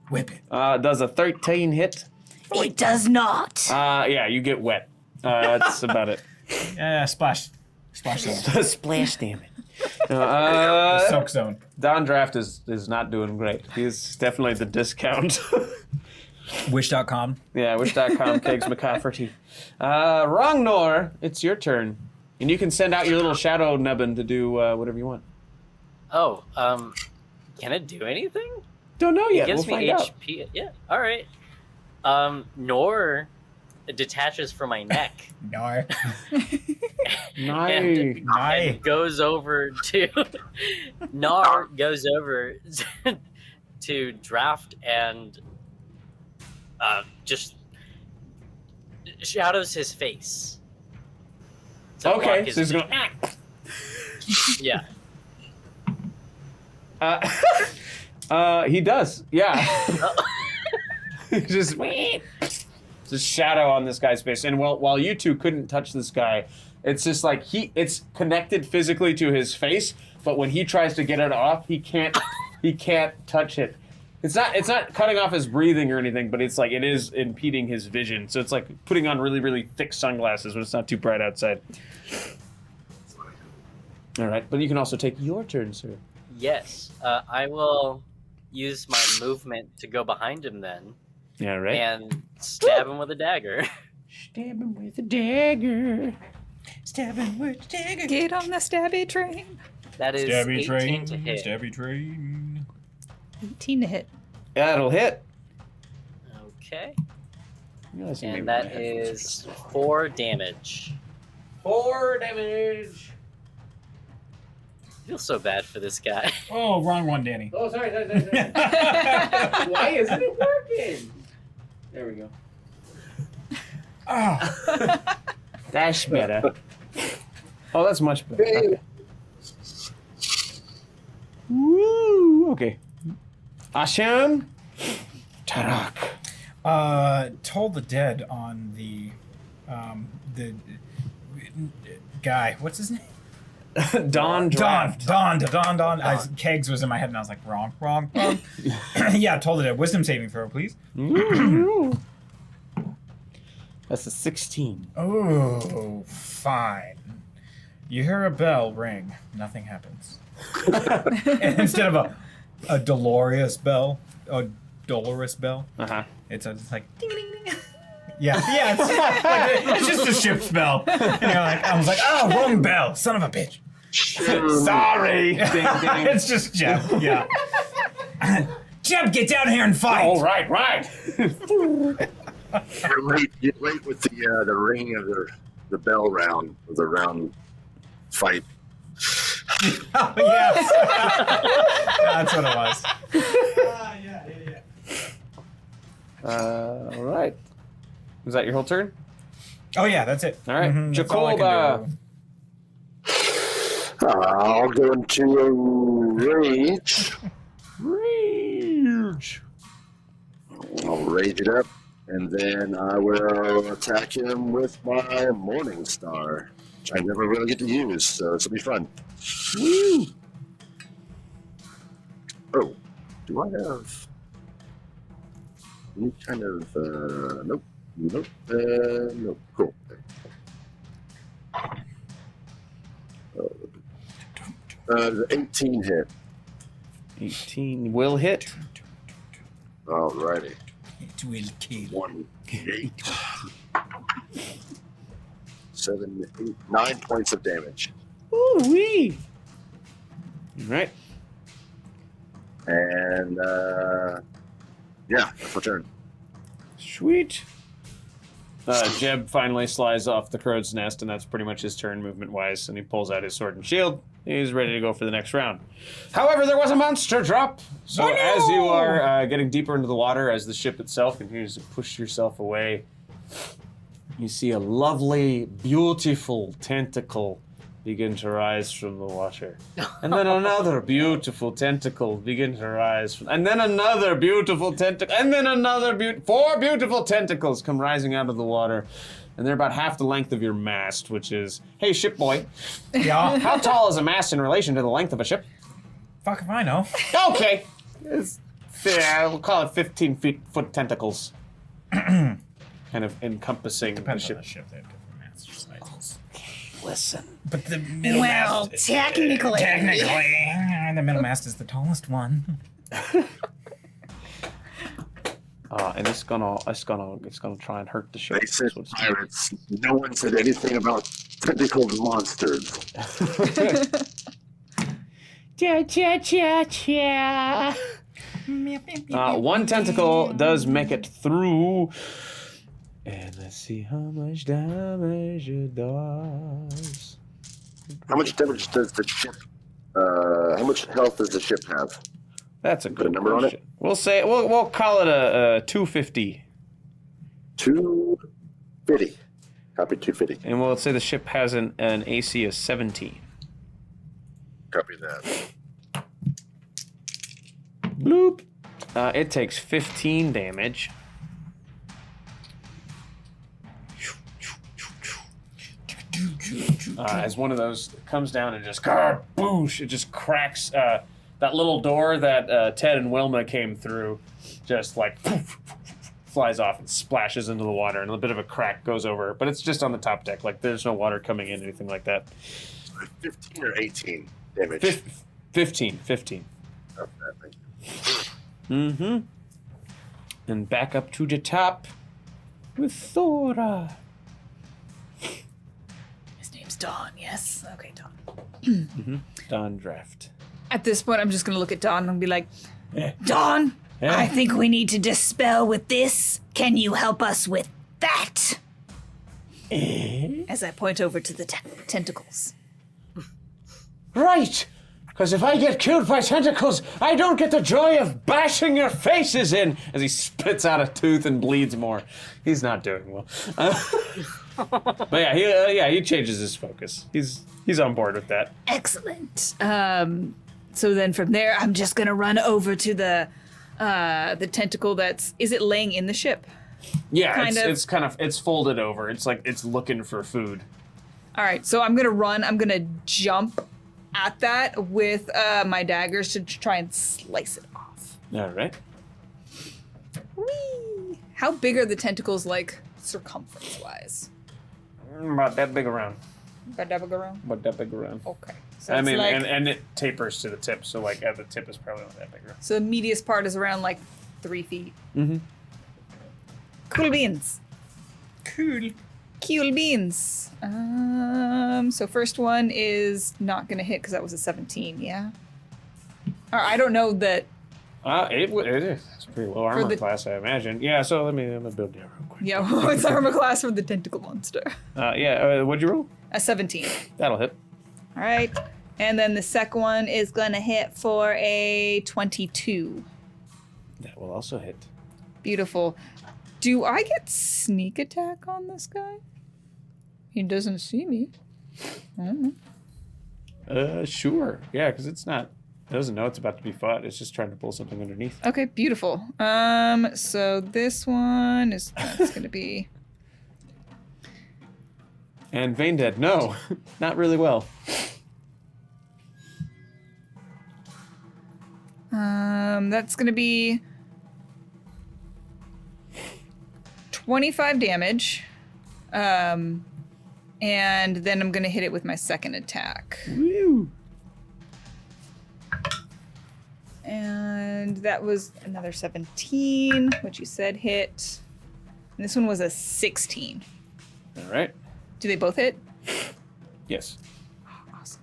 B: Whip it.
H: Does a 13 hit?
G: It does not.
H: Yeah, you get wet. That's about it.
B: Splash. Splash zone.
H: Splash damage.
B: Soak zone.
H: Don Draft is not doing great. He's definitely the discount.
B: Wish.com.
H: Yeah, wish.com, Kegs McCafferty. Rongnor, it's your turn. And you can send out your little shadow nubbin to do whatever you want.
D: Oh, can it do anything?
H: Don't know yet.
D: It gives
H: We'll
D: me
H: find out.
D: HP. Yeah, all right. Nor detaches from my neck
B: No.
H: Nice.
D: and goes over to Nar goes over to Draft and just shadows his face. to block
H: Okay,
D: his
H: so he's
D: vision.
H: going.
D: Yeah.
H: He does. Yeah. Just a shadow on this guy's face, and while you two couldn't touch this guy, it's just like it's connected physically to his face, but when he tries to get it off, he can't touch it. It's not cutting off his breathing or anything, but it's like it is impeding his vision. So it's like putting on really, really thick sunglasses when it's not too bright outside. All right, but you can also take your turn, sir.
D: Yes. I will use my movement to go behind him then
H: Yeah, right.
D: and stab him with a dagger.
H: Stab him with a dagger.
B: Stab him with a dagger.
E: Get on the stabby train.
D: That is 18 to hit.
B: Stabby train.
E: 18 to hit.
H: That'll hit.
D: Okay.
H: Realize you made
D: And
H: my
D: that
H: headphones are
D: is
H: so-
D: 4 damage.
H: 4 damage.
D: I feel so bad for this guy.
B: Oh, wrong one, Danny.
H: Oh, sorry. Why isn't it working? There we go.
B: Oh.
H: That's better. Oh, that's much better. Okay. Woo! Okay. Asham. Tarak.
B: Toll the Dead on the guy. What's his name?
H: Don Draft.
B: Don. Kegs was in my head and I was like, wrong. Yeah, Toll the Dead. Wisdom saving throw, please.
H: That's a 16.
B: Oh, fine. You hear a bell ring. Nothing happens. And instead of a dolorous bell, it's like ding ding ding. Yeah, it's just a ship's bell. And you're like, I was like, oh, wrong bell, son of a bitch.
H: Sorry. Ding, ding.
B: It's just Jeb. Yeah. Jeb, get down here and fight.
H: All right.
C: You're late with the ringing of the bell round, of the round fight.
B: Oh, yes. That's what it was.
H: All right. Was that your whole turn?
B: Oh yeah, that's it.
H: All right.
B: That's all I can
H: Jacoba.
B: do.
C: I'll go into a rage.
H: Rage.
C: I'll rage it up, and then I will attack him with my Morning Star, which I never really get to use, so this will be fun.
H: Woo.
C: Oh, do I have any kind of nope. Nope. Cool. The 18 hit.
H: 18 will hit.
C: Alrighty.
B: It will kill.
C: 1, 8, 7, 8, 9 points of damage.
H: Ooh-wee. All right.
C: And yeah, that's my turn.
H: Sweet. Jeb finally slides off the crow's nest, and that's pretty much his turn movement-wise, and he pulls out his sword and shield. He's ready to go for the next round. However, there was a monster drop. So as you are getting deeper into the water, as the ship itself continues to push yourself away, you see a lovely, beautiful tentacle begin to rise from the water. And then another beautiful tentacle begin to rise from, and then another beautiful tentacle, and then another 4 beautiful tentacles come rising out of the water. And they're about half the length of your mast, which is, hey, ship boy.
B: Yeah.
H: How tall is a mast in relation to the length of a ship?
B: Fuck if I know.
H: Okay. We'll call it 15-foot tentacles. Kind of encompassing
B: Depends
H: the
B: on
H: ship.
B: the ship. They have different mast sizes.
H: Listen.
B: But the middle
G: Well,
B: mast.
G: technically.
B: The middle mast is the tallest one.
H: And it's gonna try and hurt the ship.
C: They said
H: That's what it's
C: pirates. No one said anything about tentacled monsters.
H: One tentacle does make it through. And let's see how much damage it does.
C: How much damage does the ship? How much health does the ship have?
H: That's a
C: Put a
H: good
C: number on
H: question.
C: it?
H: We'll call it a 250.
C: 250. Copy 250.
H: And we'll say the ship has an AC of 17.
C: Copy that.
H: Bloop. It takes 15 damage. As one of those comes down and just boosh, it just cracks that little door that Ted and Wilma came through, just like flies off and splashes into the water, and a bit of a crack goes over. But it's just on the top deck, like there's no water coming in, anything like that.
C: 15 or 18 damage.
H: 15.
C: Oh, thank you.
H: Mm-hmm. And back up to the top with Thora.
E: His name's Dawn, yes? Okay, Dawn.
H: Dawn Draft.
E: At this point, I'm just going to look at Dawn and be like,
G: Dawn,
H: Yeah.
G: I think we need to dispel with this. Can you help us with that?
E: as I point over to the tentacles.
H: Right! Because if I get killed by tentacles, I don't get the joy of bashing your faces in! As he spits out a tooth and bleeds more. He's not doing well. But yeah, he changes his focus. He's on board with that.
G: Excellent.
E: So then from there, I'm just gonna run over to the tentacle is it laying in the ship?
H: Yeah, it's folded over. It's like it's looking for food.
E: All right, so I'm gonna run. I'm gonna jump at that with my daggers to try and slice it off.
H: All right.
E: Whee! How big are the tentacles, like circumference-wise?
H: About that big around.
E: About that big around?
H: About that big around.
E: Okay. So
H: I
E: it's
H: mean,
E: like,
H: and it tapers to the tip, so like at the tip is probably not that big around.
E: so the medius part is around like 3 feet.
H: Mm-hmm.
E: Cool beans. Cool beans. So first one is not gonna hit because that was a 17. Yeah. Or I don't know that.
H: It is. It's a pretty low armor
E: the-
H: class, I imagine. Yeah. So let me build that real quick.
E: Yeah, what's armor class for the tentacle monster?
H: What'd you roll?
E: A 17.
H: That'll hit.
E: All right. And then the second one is gonna hit for a 22.
H: That will also hit.
E: Beautiful. Do I get sneak attack on this guy? He doesn't see me. I don't know.
H: Sure. Yeah, because it doesn't know it's about to be fought. It's just trying to pull something underneath.
E: Okay, beautiful. So this one that's gonna be.
H: And Vein Dead, no, not really well.
E: That's gonna be 25 damage. And then I'm gonna hit it with my second attack.
H: Woo!
E: And that was another 17, which you said hit. And this one was a 16.
H: All right.
E: Do they both hit?
H: Yes.
E: Awesome.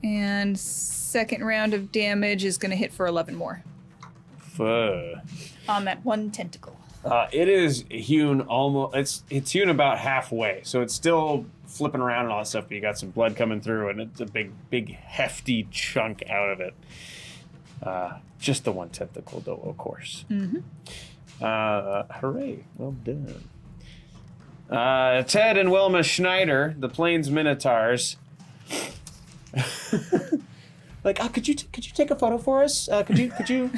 E: And second round of damage is going to hit for 11 more
H: Fuh.
E: on that one tentacle.
H: It is hewn almost. It's hewn about halfway, so it's still flipping around and all that stuff. But you got some blood coming through, and it's a big, hefty chunk out of it. Just the one tentacle, though, of course.
E: Mm-hmm.
H: Hooray! Well done. Ted and Wilma Schneider, the Plains Minotaurs. Like, could you take a photo for us? Could you picture?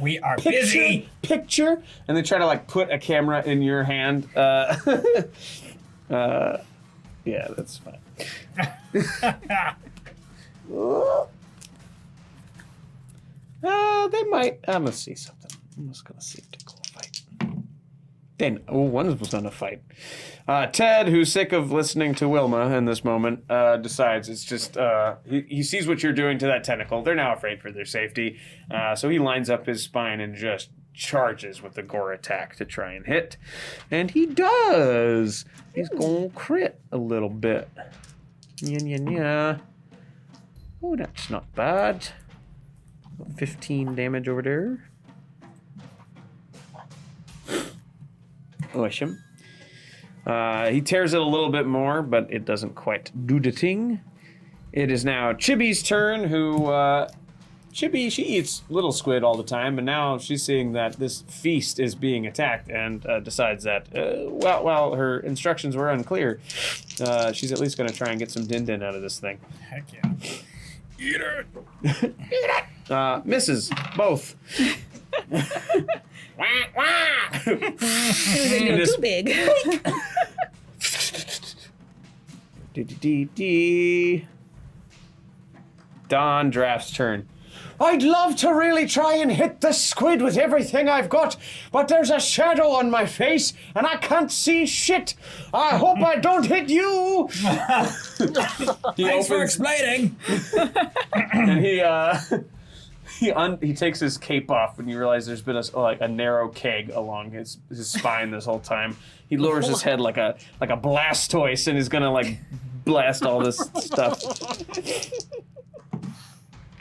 B: We are busy.
H: Picture, and they try to like put a camera in your hand. Yeah, that's fine. They might. I'm gonna see something. I'm just gonna see if they go fight. Then, one was gonna fight. Ted, who's sick of listening to Wilma in this moment, decides it's just, he sees what you're doing to that tentacle. They're now afraid for their safety. So he lines up his spine and just charges with the gore attack to try and hit. And he does. He's going to crit a little bit. Yeah. Oh, that's not bad. 15 damage over there. Awesome. He tears it a little bit more, but it doesn't quite do the thing. It is now Chibi's turn, who, Chibi, she eats little squid all the time, and now she's seeing that this feast is being attacked and decides that, while her instructions were unclear, she's at least going to try and get some din-din out of this thing.
B: Heck yeah. Eat it.
H: Eat it! Misses, both.
E: It was too big.
H: Don Draft's turn. I'd love to really try and hit the squid with everything I've got, but there's a shadow on my face and I can't see shit. I hope I don't hit you.
B: Thanks for explaining.
H: And he takes his cape off and you realize there's been a narrow keg along his spine this whole time. He lowers his head like a Blastoise and is gonna like blast all this stuff.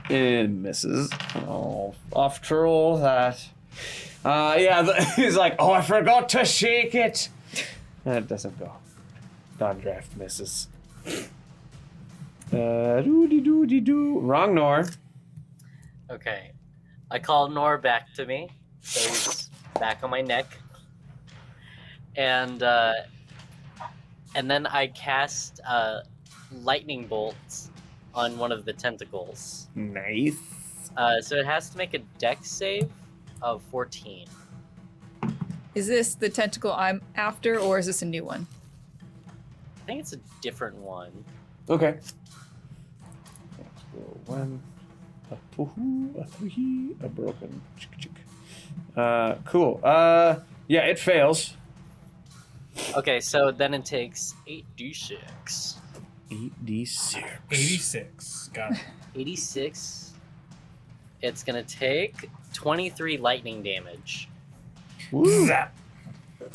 H: It misses. Oh, after all that. He's like, oh, I forgot to shake it. That doesn't go. Don Draft misses. Doody-doody-doo. Wrong Nor.
D: Okay. I call Nor back to me, so he's back on my neck. And then I cast lightning bolts on one of the tentacles.
H: Nice.
D: So it has to make a dex save of 14.
E: Is this the tentacle I'm after, or is this a new one?
D: I think it's a different one.
H: Okay. One. A poohoo, a three, a broken. Cool. Yeah, it fails.
D: Okay, so then it takes 8d6.
H: 8d6.
B: 86. Got it.
D: 86. It's gonna take 23 lightning damage.
H: Woo.
B: Zap.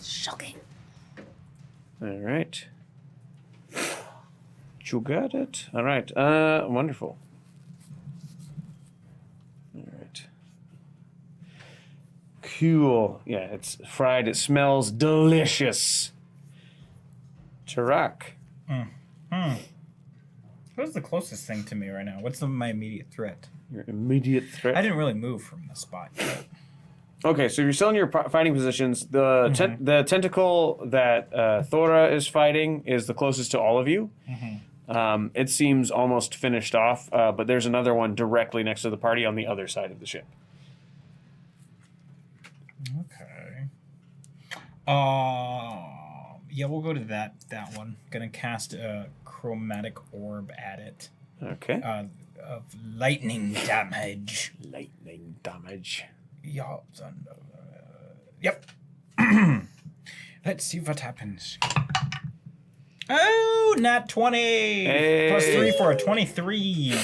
G: Shocking.
H: All right. You got it. All right. Wonderful. All right. Cool. Yeah, it's fried. It smells delicious. Tarak.
B: What's the closest thing to me right now? What's my immediate threat?
H: Your immediate threat.
B: I didn't really move from the spot yet.
H: Okay, so you're still in your fighting positions. The tentacle that Thora is fighting is the closest to all of you.
B: Mm-hmm.
H: It seems almost finished off, but there's another one directly next to the party on the other side of the ship.
B: Okay. Yeah, we'll go to that one. Gonna cast a chromatic orb at it.
H: Okay.
B: Of lightning damage.
H: Lightning damage.
B: Yeah. Yep. Let's see what happens. Oh, nat 20.
H: Hey.
B: Plus 3 for a 23.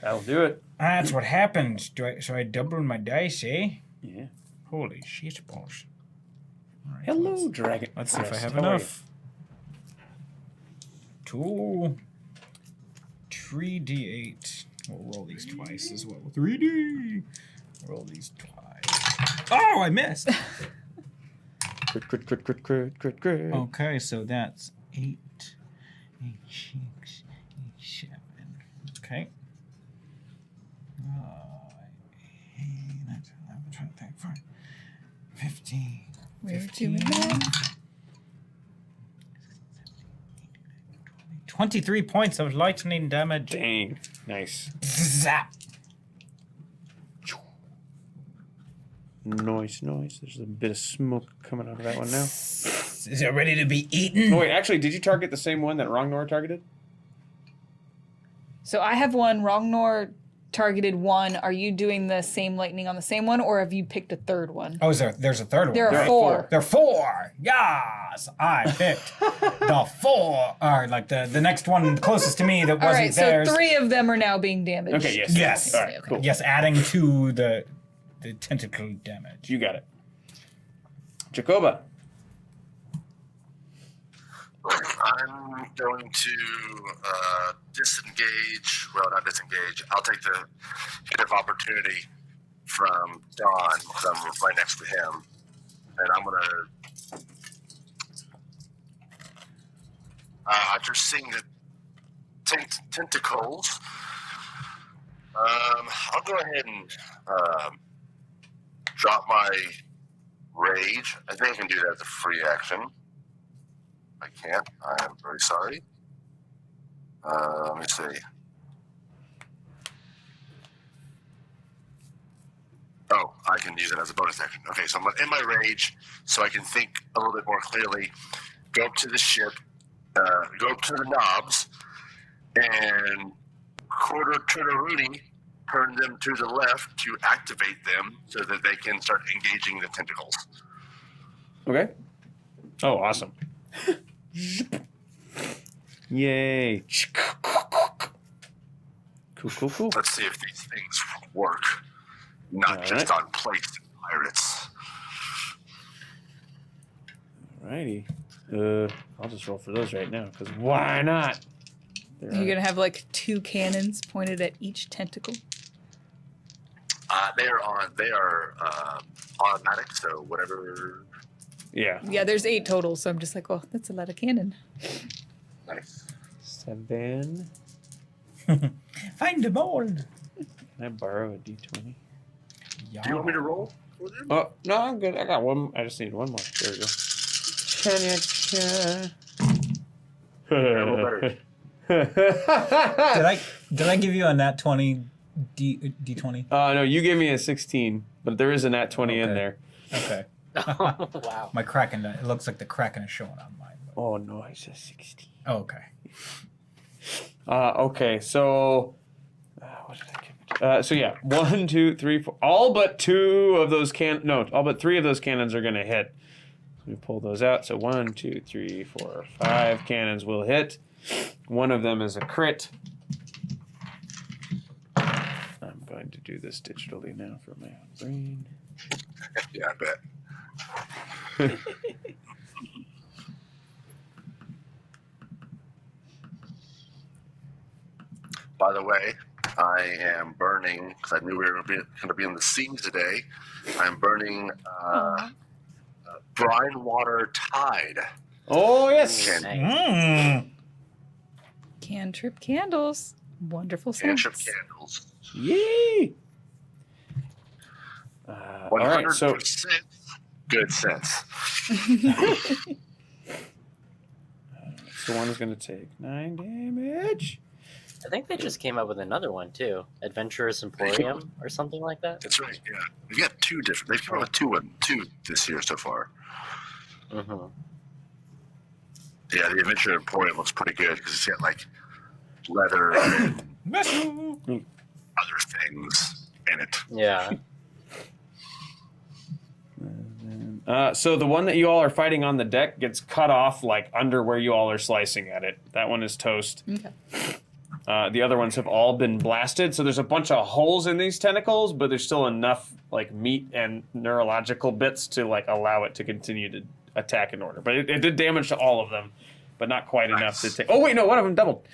H: That'll do it.
B: That's what happens. So I doubled my dice, eh?
H: Yeah.
B: Holy shit balls. All right,
H: Hello, dragon.
B: let's see if I have
H: How are
B: enough. 2, 3d8. We'll roll these twice as well. 3d. Roll these twice. Oh, I missed.
H: Crit.
B: Okay, so that's 8, 8, 6, 8, 7. Okay. 15.
E: We're doing that.
B: 23 points of lightning damage.
H: Dang. Nice.
B: Zap.
H: Nice. There's a bit of smoke coming out of that one now.
B: Is it ready to be eaten?
H: Oh, wait, actually, did you target the same one that Rongnor targeted?
E: So I have one. Rongnor targeted one. Are you doing the same lightning on the same one, or have you picked a third one?
B: Oh, there's a third one.
E: There are four.
B: There are 4. Yes, I picked the 4. Or like the next one closest to me that wasn't
E: All right, so
B: theirs.
E: 3 of them are now being damaged.
H: Okay, yes.
B: Yes.
H: All right,
E: Okay.
H: cool.
B: Yes, adding to the tentacle damage.
H: You got it. Jacoba.
C: I'm going to disengage. Well, not disengage. I'll take the hit of opportunity from Don because I'm right next to him, and I'm gonna. After seeing the tentacles, I'll go ahead and drop my rage. I think I can do that as a free action. I can't. I am very sorry. Let me see. Oh, I can use it as a bonus action. Okay, so I'm in my rage, so I can think a little bit more clearly. Go up to the ship, go up to the knobs, and quarter Turneroonie, turn them to the left to activate them so that they can start engaging the tentacles.
H: Okay. Oh, awesome. Yay. Cool.
C: Let's see if these things work, not
H: All
C: just
H: right.
C: on plates and pirates.
H: Alrighty. I'll just roll for those right now, because why not?
E: You're going to have like 2 cannons pointed at each tentacle.
C: They are automatic, so whatever.
H: Yeah.
E: Yeah, there's 8 total, so I'm just like, oh, that's a lot of cannon.
C: Nice.
H: 7.
B: Find them all.
H: Can I borrow a d20?
B: Yeah.
C: Do you want me to roll for them?
H: Oh, no, I'm good. I got one. I just need one more. There we go.
C: better.
B: Did I give you a nat 20 d20?
H: No, you gave me a 16, but there is a nat 20 in
B: Okay.
H: there.
B: Okay.
D: Wow.
B: My Kraken, it looks like the Kraken is showing on mine.
H: Oh, no, it's a 16.
B: Oh, okay.
H: Okay, so what did I give you? So yeah, 1, 2, 3, 4. All but 2 of those all but 3 of those cannons are gonna hit. So we pull those out. So 1, 2, 3, 4, 5 cannons will hit. One of them is a crit. I'm going to do this digitally now for my own brain.
C: Yeah, I bet. By the way, I am burning, because I knew we were going to be in the sea today. I'm burning brine water tide.
H: Oh yes.
E: Cantrip candles. Wonderful
C: Cantrip
E: sense.
C: candles.
H: Yay! All right,
C: 100%
H: so
C: good sense.
H: so one is going to take 9 damage.
D: I think they just came up with another one too, Adventurous Emporium or something like that.
C: That's right, yeah. We've got 2 different. They've come up with two this year so far.
D: Mm-hmm.
C: Yeah, the Adventure Emporium looks pretty good because it's got like leather and other things in it.
D: Yeah.
H: So the one that you all are fighting on the deck gets cut off like under where you all are slicing at it. That one is toast.
E: Okay.
H: The other ones have all been blasted. So there's a bunch of holes in these tentacles, but there's still enough like meat and neurological bits to like allow it to continue to attack in order. But it did damage to all of them, but not quite enough to take. Oh wait, no, one of them doubled.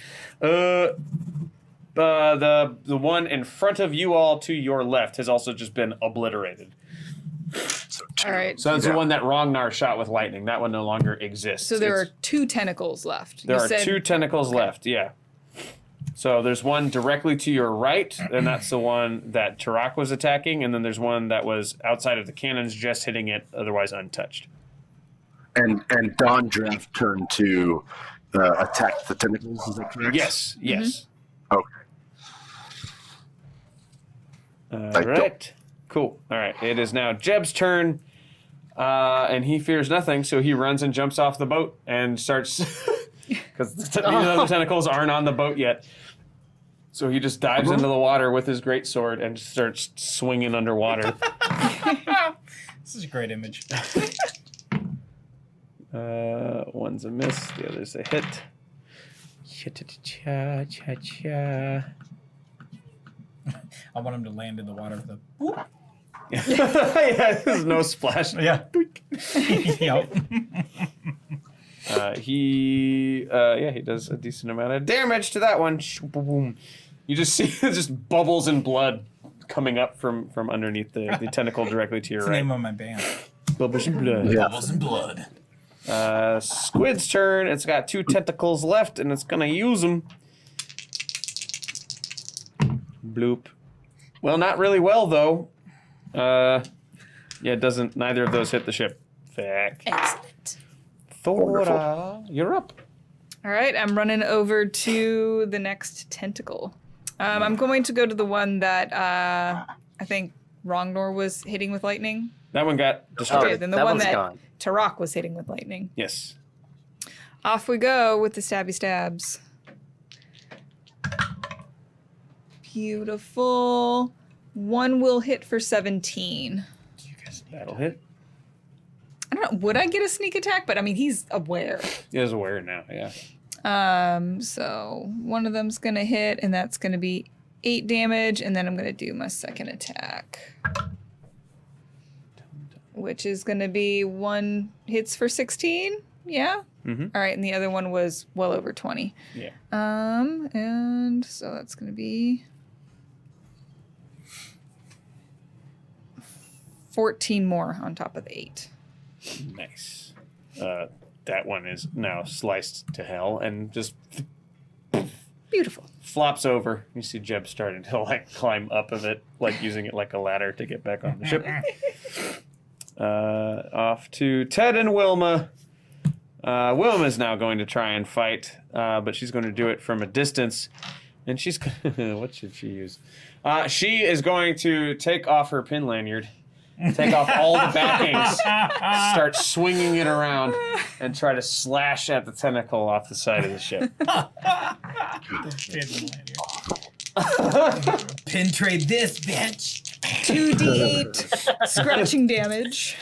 H: the one in front of you all to your left has also just been obliterated.
E: All right.
H: So that's the one that Ragnar shot with lightning. That one no longer exists.
E: So there are 2 tentacles left.
H: There are 2 tentacles left, yeah. So there's one directly to your right, and that's the one that Tarak was attacking, and then there's one that was outside of the cannons, just hitting it, otherwise untouched.
C: And Dawn Draft turned to attack the tentacles. Is that correct?
H: Yes.
C: Okay.
H: All right. Cool. All right. It is now Jeb's turn, and he fears nothing, so he runs and jumps off the boat and starts, because the other tentacles aren't on the boat yet. So he just dives into the water with his great sword and starts swinging underwater.
B: This is a great image.
H: One's a miss, the other's a hit. Cha-cha-cha-cha-cha.
B: I want him to land in the water with a.
H: Yeah, there's no splash.
B: Yeah. Yep.
H: He does a decent amount of damage to that one. Boom. You just see just bubbles and blood coming up from underneath the tentacle directly to your
B: That's the
H: right.
B: name of my band.
H: Bubbles and blood.
C: Yeah.
B: Bubbles and blood.
H: Squid's turn. It's got 2 tentacles left, and it's gonna use them. Bloop. Well, not really well though. It doesn't. Neither of those hit the ship. Fuck.
G: Excellent.
H: Thora, you're up.
E: All right, I'm running over to the next tentacle. I'm going to go to the one that I think Rongnor was hitting with lightning.
H: That one got destroyed.
E: Okay, then the
D: that
E: one
D: one's
E: that
D: gone.
E: Tarak was hitting with lightning.
H: Yes.
E: Off we go with the stabby stabs. Beautiful. One will hit for 17.
H: That'll hit.
E: I don't know. Would I get a sneak attack? But I mean, he's aware.
H: He is aware now. Yeah.
E: So one of them's gonna hit, and that's gonna be 8 damage, and then I'm gonna do my second attack, which is gonna be 1 hits for 16. Yeah.
H: Mhm.
E: All right, and the other one was well over 20.
H: Yeah.
E: And so that's gonna be 14 more on top of the 8.
H: Nice. That one is now sliced to hell and just
E: Beautiful.
H: flops over. You see Jeb starting to like climb up of it, like using it like a ladder to get back on the ship. Off to Ted and Wilma. Wilma's now going to try and fight, but she's going to do it from a distance. And she's what should she use? She is going to take off her pin lanyard, take off all the backings, start swinging it around, and try to slash at the tentacle off the side of the ship.
B: Pin trade this, bitch.
E: 2d8 scratching damage.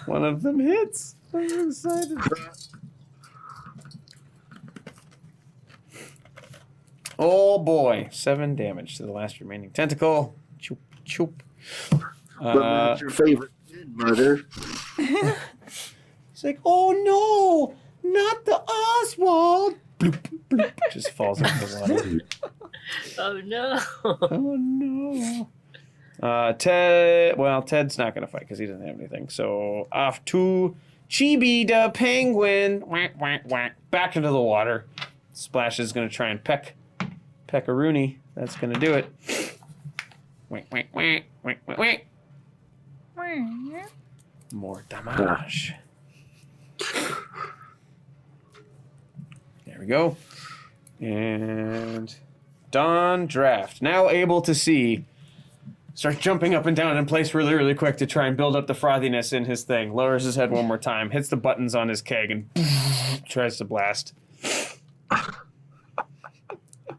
H: One of them hits. I'm excited. Oh boy, 7 damage to the last remaining tentacle. Choop, choop.
C: What's your favorite murder?
H: It's like, oh no, not the Oswald. Bloop, bloop, just falls into the water.
D: Oh no.
H: Oh no. Ted's not gonna fight because he doesn't have anything. So off to Chibi the penguin. Whack, whack, whack. Back into the water. Splash is gonna try and peck a Rooney. That's gonna do it. Whack, whack, whack, whack, whack, whack. More damage. There we go. And Dawn Draft, now able to see, starts jumping up and down in place really, really quick to try and build up the frothiness in his thing. Lowers his head one more time, hits the buttons on his keg, and tries to blast.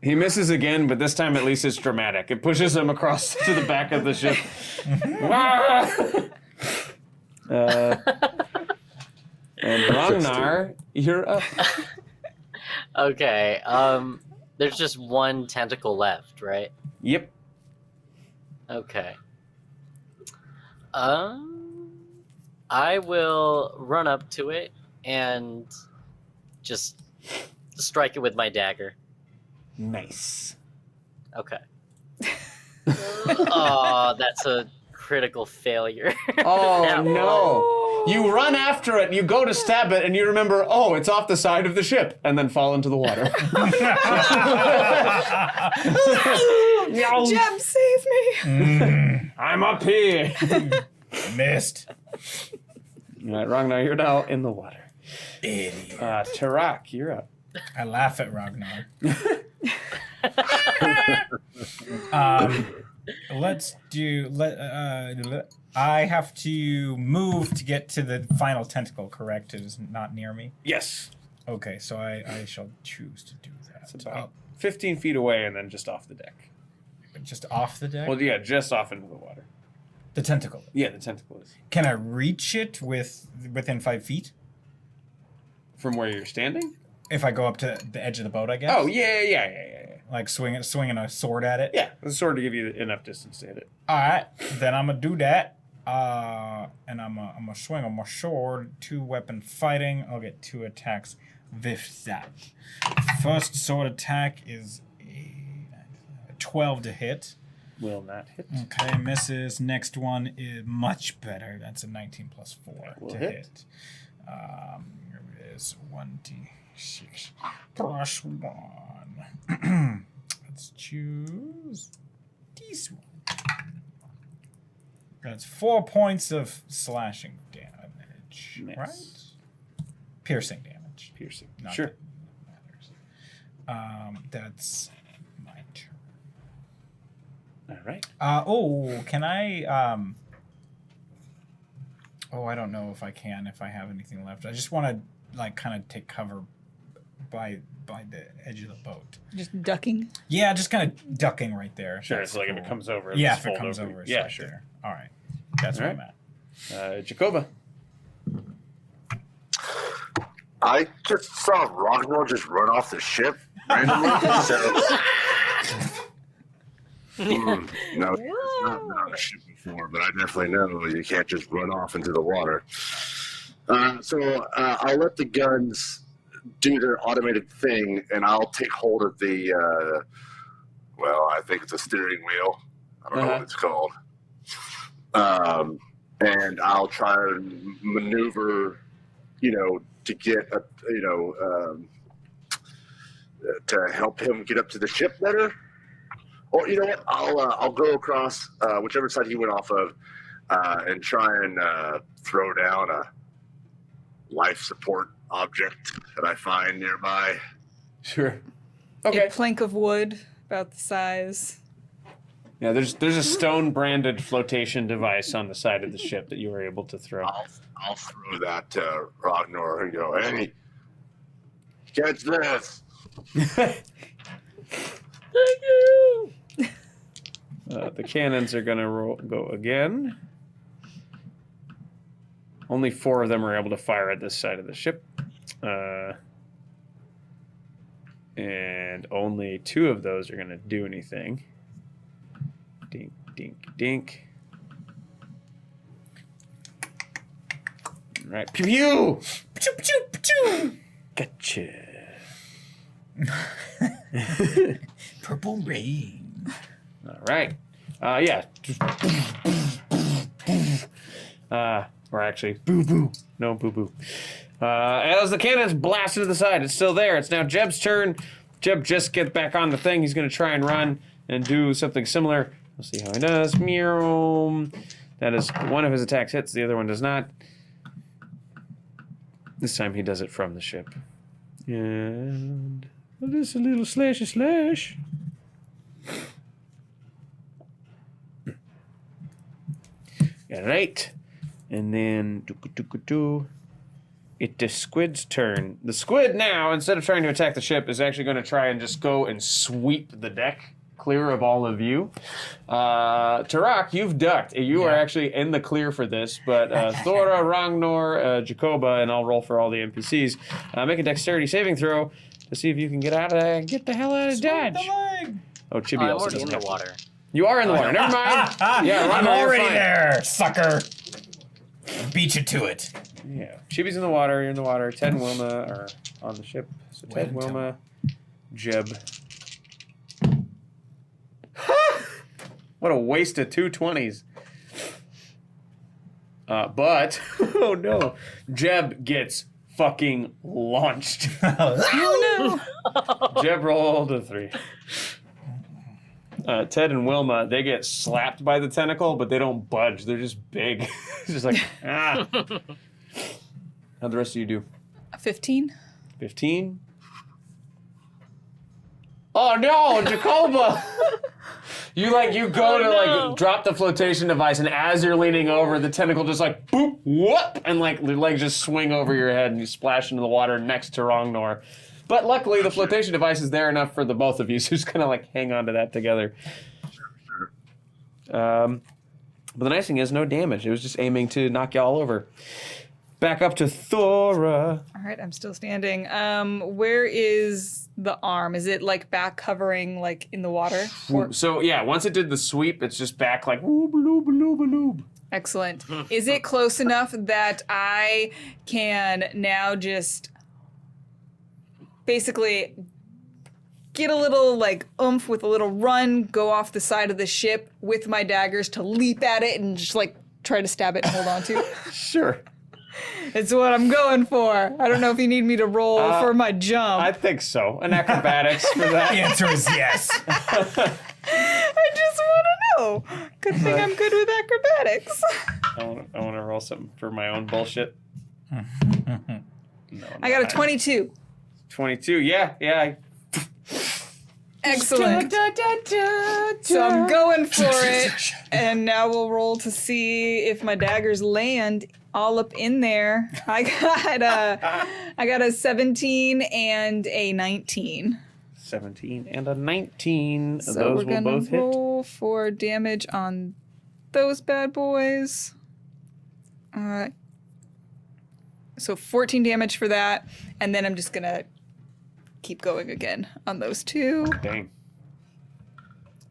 H: He misses again, but this time at least it's dramatic. It pushes him across to the back of the ship. And Ragnar, you're up.
D: Okay. There's just one tentacle left, right?
H: Yep.
D: Okay. I will run up to it and just strike it with my dagger.
H: Nice.
D: Okay. Oh, that's a critical failure.
H: Oh
D: That
H: no! You run after it, you go to stab it, and you remember, oh, it's off the side of the ship, and then fall into the water.
E: Jeb, save me!
H: I'm up here.
B: Missed.
H: All right, Ragnar, you're now in the water.
B: Idiot.
H: Tarak, you're up.
B: I laugh at Ragnar. Let's do. I have to move to get to the final tentacle. Correct? It is not near me.
H: Yes.
B: Okay, so I shall choose to do that.
H: It's about 15 feet away and then just off the deck.
B: Just off the deck.
H: Well, yeah, just off into the water.
B: The tentacle.
H: Yeah, the tentacle is.
B: Can I reach it within 5 feet?
H: From where you're standing?
B: If I go up to the edge of the boat, I guess.
H: Oh, yeah.
B: Like swinging a sword at it.
H: Yeah, the sword to give you enough distance to hit it.
B: All right, then I'm gonna do that. And I'm gonna swing on my sword. 2-weapon fighting. I'll get 2 attacks with that. First sword attack is a 12 to hit.
H: Will not hit.
B: Okay, misses. Next one is much better. That's a 19 plus 4
H: Will
B: to
H: hit.
B: hit. Here it is. 1d6 plus 1. Let's choose this one. That's 4 points of slashing damage,
H: Nice.
B: right? Piercing damage.
H: Piercing.
B: Not
H: Sure.
B: that matters. That's my turn.
H: All right.
B: Can I? I don't know if I can. If I have anything left, I just want to kind of take cover by the edge of the boat.
E: Just ducking.
B: Yeah, just kind of ducking right there.
H: Sure,
B: That's
H: so like if
B: cool.
H: it comes over,
B: Yeah,
H: just
B: if it
H: fold
B: comes over, it's
H: Yeah,
B: right
H: sure.
B: there. All right, that's where I'm at.
H: Jacoba.
C: I just saw Ragnar just run off the ship randomly. No, it's not been on a ship before, but I definitely know you can't just run off into the water. So I'll let the guns do their automated thing, and I'll take hold of the, I think it's a steering wheel. I don't know what it's called. And I'll try and maneuver, to get to help him get up to the ship better. Or you know what? I'll go across whichever side he went off of, and try and throw down a life support object that I find nearby.
H: Sure.
E: A
H: Okay.
E: plank of wood about the size.
H: Yeah, there's a stone branded flotation device on the side of the ship that you were able to throw.
C: I'll throw that to Ragnar and go, hey, catch this.
D: Thank you.
H: The cannons are gonna go again. Only 4 of them are able to fire at this side of the ship. And only 2 of those are going to do anything. Dink, dink, dink. All right. Pew pew! Pew pew pew! Gotcha.
B: Purple rain.
H: All right. Yeah. Or actually, boo boo. No boo boo. As the cannons blast to the side, it's still there. It's now Jeb's turn. Jeb just gets back on the thing. He's going to try and run and do something similar. We'll see how he does. Meow. That is one of his attacks hits. The other one does not. This time he does it from the ship. And just a little slash. All right. And then it's the squid's turn. The squid now, instead of trying to attack the ship, is actually going to try and just go and sweep the deck clear of all of you. Tarak, you've ducked. You are actually in the clear for this, but Thora, Ragnar, Jacoba, and I'll roll for all the NPCs. Make a dexterity saving throw to see if you can get out of there. Get the hell out of dodge. Oh, Chibi
D: I'm
H: also
D: already in
H: doesn't
D: the
H: have to.
D: water.
H: You are in the water. Never mind. Yeah,
B: I'm
H: Ragnar, you're
B: already
H: fine.
B: there, sucker. Beat you to it.
H: Yeah, Chibi's in the water. You're in the water. Ted and Wilma are on the ship. So
B: Wait
H: Ted,
B: until-
H: Wilma, Jeb. What a waste of 2 20s. But, oh no, Jeb gets fucking launched.
E: Oh no!
H: Jeb rolled a 3. Ted and Wilma, they get slapped by the tentacle, but they don't budge. They're just big. It's just like, ah. How'd the rest of you do?
E: 15.
H: 15? Oh no, Jacoba! You go to drop the flotation device, and as you're leaning over, the tentacle just like boop, whoop, and your legs just swing over your head, and you splash into the water next to Rongnor. But luckily, the flotation device is there enough for the both of you, so just kind of hang on to that together. But the nice thing is, no damage. It was just aiming to knock y'all over. Back up to Thora.
E: All right, I'm still standing. Where is the arm? Is it back covering in the water? Or-
H: So yeah, once it did the sweep, it's just back whoop, loob, loob, loob.
E: Excellent. Is it close enough that I can now just basically get a little oomph with a little run, go off the side of the ship with my daggers to leap at it and just try to stab it and hold on to?
H: Sure.
E: It's what I'm going for. I don't know if you need me to roll for my jump.
H: I think so. An acrobatics for that.
B: The answer is yes.
E: I just want to know. Good thing I'm good with acrobatics.
H: I want to roll something for my own bullshit. No,
E: I got a 22.
H: 22. Yeah.
E: Excellent. So I'm going for it, and now we'll roll to see if my daggers land all up in there. I got a 17 and a 19.
H: 17 and a 19.
E: So
H: Those
E: we're
H: will
E: gonna
H: both hit.
E: roll for damage on those bad boys. So 14 damage for that, and then I'm just gonna keep going again on those two.
H: Dang.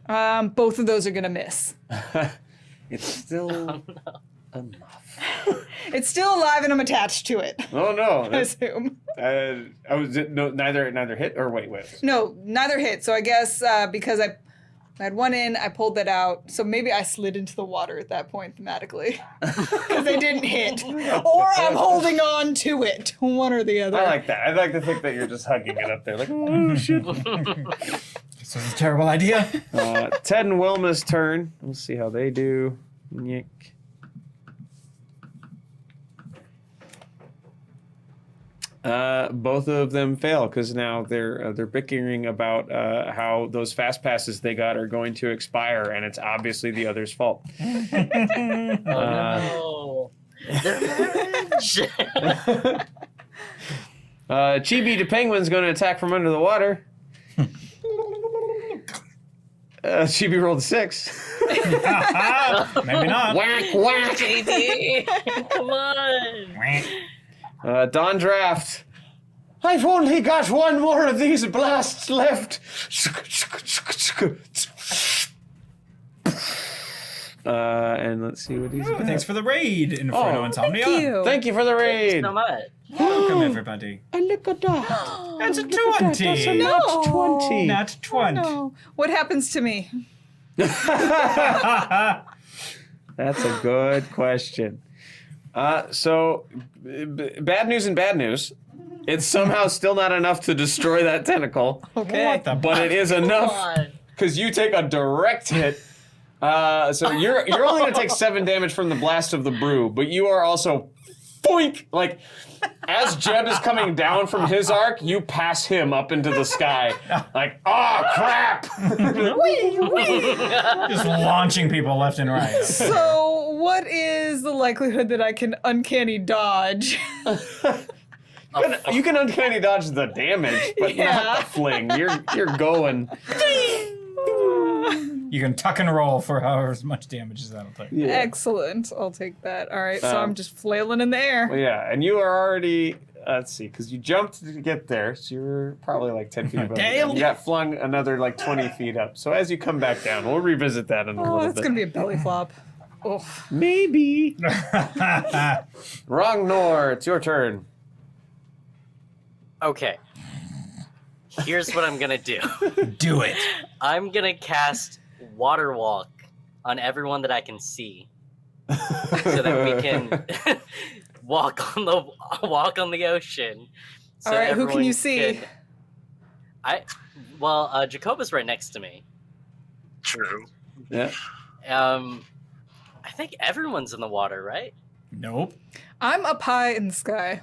E: Both of those are gonna miss.
H: It's still enough.
E: It's still alive, and I'm attached to it.
H: Oh no.
E: I assume.
H: Neither hit or wait.
E: No, neither hit. So I guess because I had one in, I pulled that out. So maybe I slid into the water at that point thematically because they didn't hit, or I'm holding on to it. One or the other.
H: I like that. I'd like to think that you're just hugging it up there, oh shit.
B: This was a terrible idea.
H: Ted and Wilma's turn. We'll see how they do. Nick. Both of them fail because now they're bickering about how those fast passes they got are going to expire, and it's obviously the other's fault.
D: Oh,
H: Chibi the penguin's going to attack from under the water. Chibi rolled a 6.
B: Maybe not.
H: Whack, whack.
D: JD, come on.
H: Don Draft. I've only got one more of these blasts left. And let's see what he's got.
B: Thanks for the raid, Inferno Insomnia.
E: Thank you.
H: Thank you for the raid.
D: So much.
B: Welcome, everybody.
H: And look at that.
B: That's a 20.
H: That's a nat 20.
B: Nat 20.
E: No. What happens to me?
H: That's a good question. So, bad news and bad news. It's somehow still not enough to destroy that tentacle.
E: Okay.
B: What the
H: But it is enough
D: on.
H: because you take a direct hit. So you're only going to take 7 damage from the blast of the brew, but you are also boink! As Jeb is coming down from his arc, you pass him up into the sky. Oh crap!
B: Just launching people left and right.
E: So, what is the likelihood that I can uncanny dodge?
H: You can uncanny dodge the damage, but not the fling. You're going.
B: You can tuck and roll for however much damage as that'll take.
H: Yeah.
E: Excellent. I'll take that. All right. So I'm just flailing in the air.
H: Yeah, and you are already. Let's see, because you jumped to get there, so you were probably 10 feet above.
B: Damn.
H: You got flung another 20 feet up. So as you come back down, we'll revisit that in a
E: Oh,
H: little
E: that's
H: bit.
E: gonna be a belly flop. Oh.
H: Maybe. Wrong, Nor. It's your turn.
D: Okay. Here's what I'm gonna do.
B: Do it.
D: I'm gonna cast Water Walk on everyone that I can see, so that we can walk on the ocean. So
E: All right, who can
D: everyone
E: you see?
D: Jacoba's right next to me.
C: True.
H: Yeah.
D: I think everyone's in the water, right?
B: Nope.
E: I'm up high in the sky.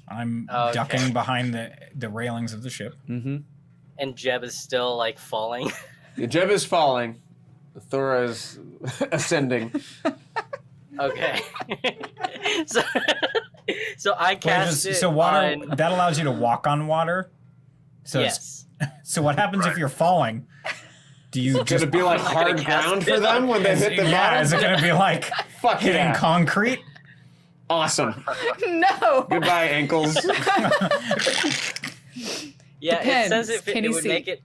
B: I'm
D: Okay.
B: ducking behind the railings of the ship.
H: Mm-hmm.
D: And Jeb is still like falling.
H: Jeb is falling. Thora is ascending.
D: Okay. so I cast it.
B: So water
D: on...
B: that allows you to walk on water. So
D: Yes.
B: So what happens if you're falling? Do you
H: Could
B: just
H: it be like
D: I'm not gonna
H: hard ground
D: cast
H: for
D: it.
H: them when they hit the bottom?
B: Is it gonna be like
H: Fuck
B: hitting
H: yeah.
B: concrete?
H: Awesome.
E: No.
H: Goodbye, ankles.
D: Yeah,
E: Depends.
D: it says it
E: Can you
D: would
E: see?
D: make it.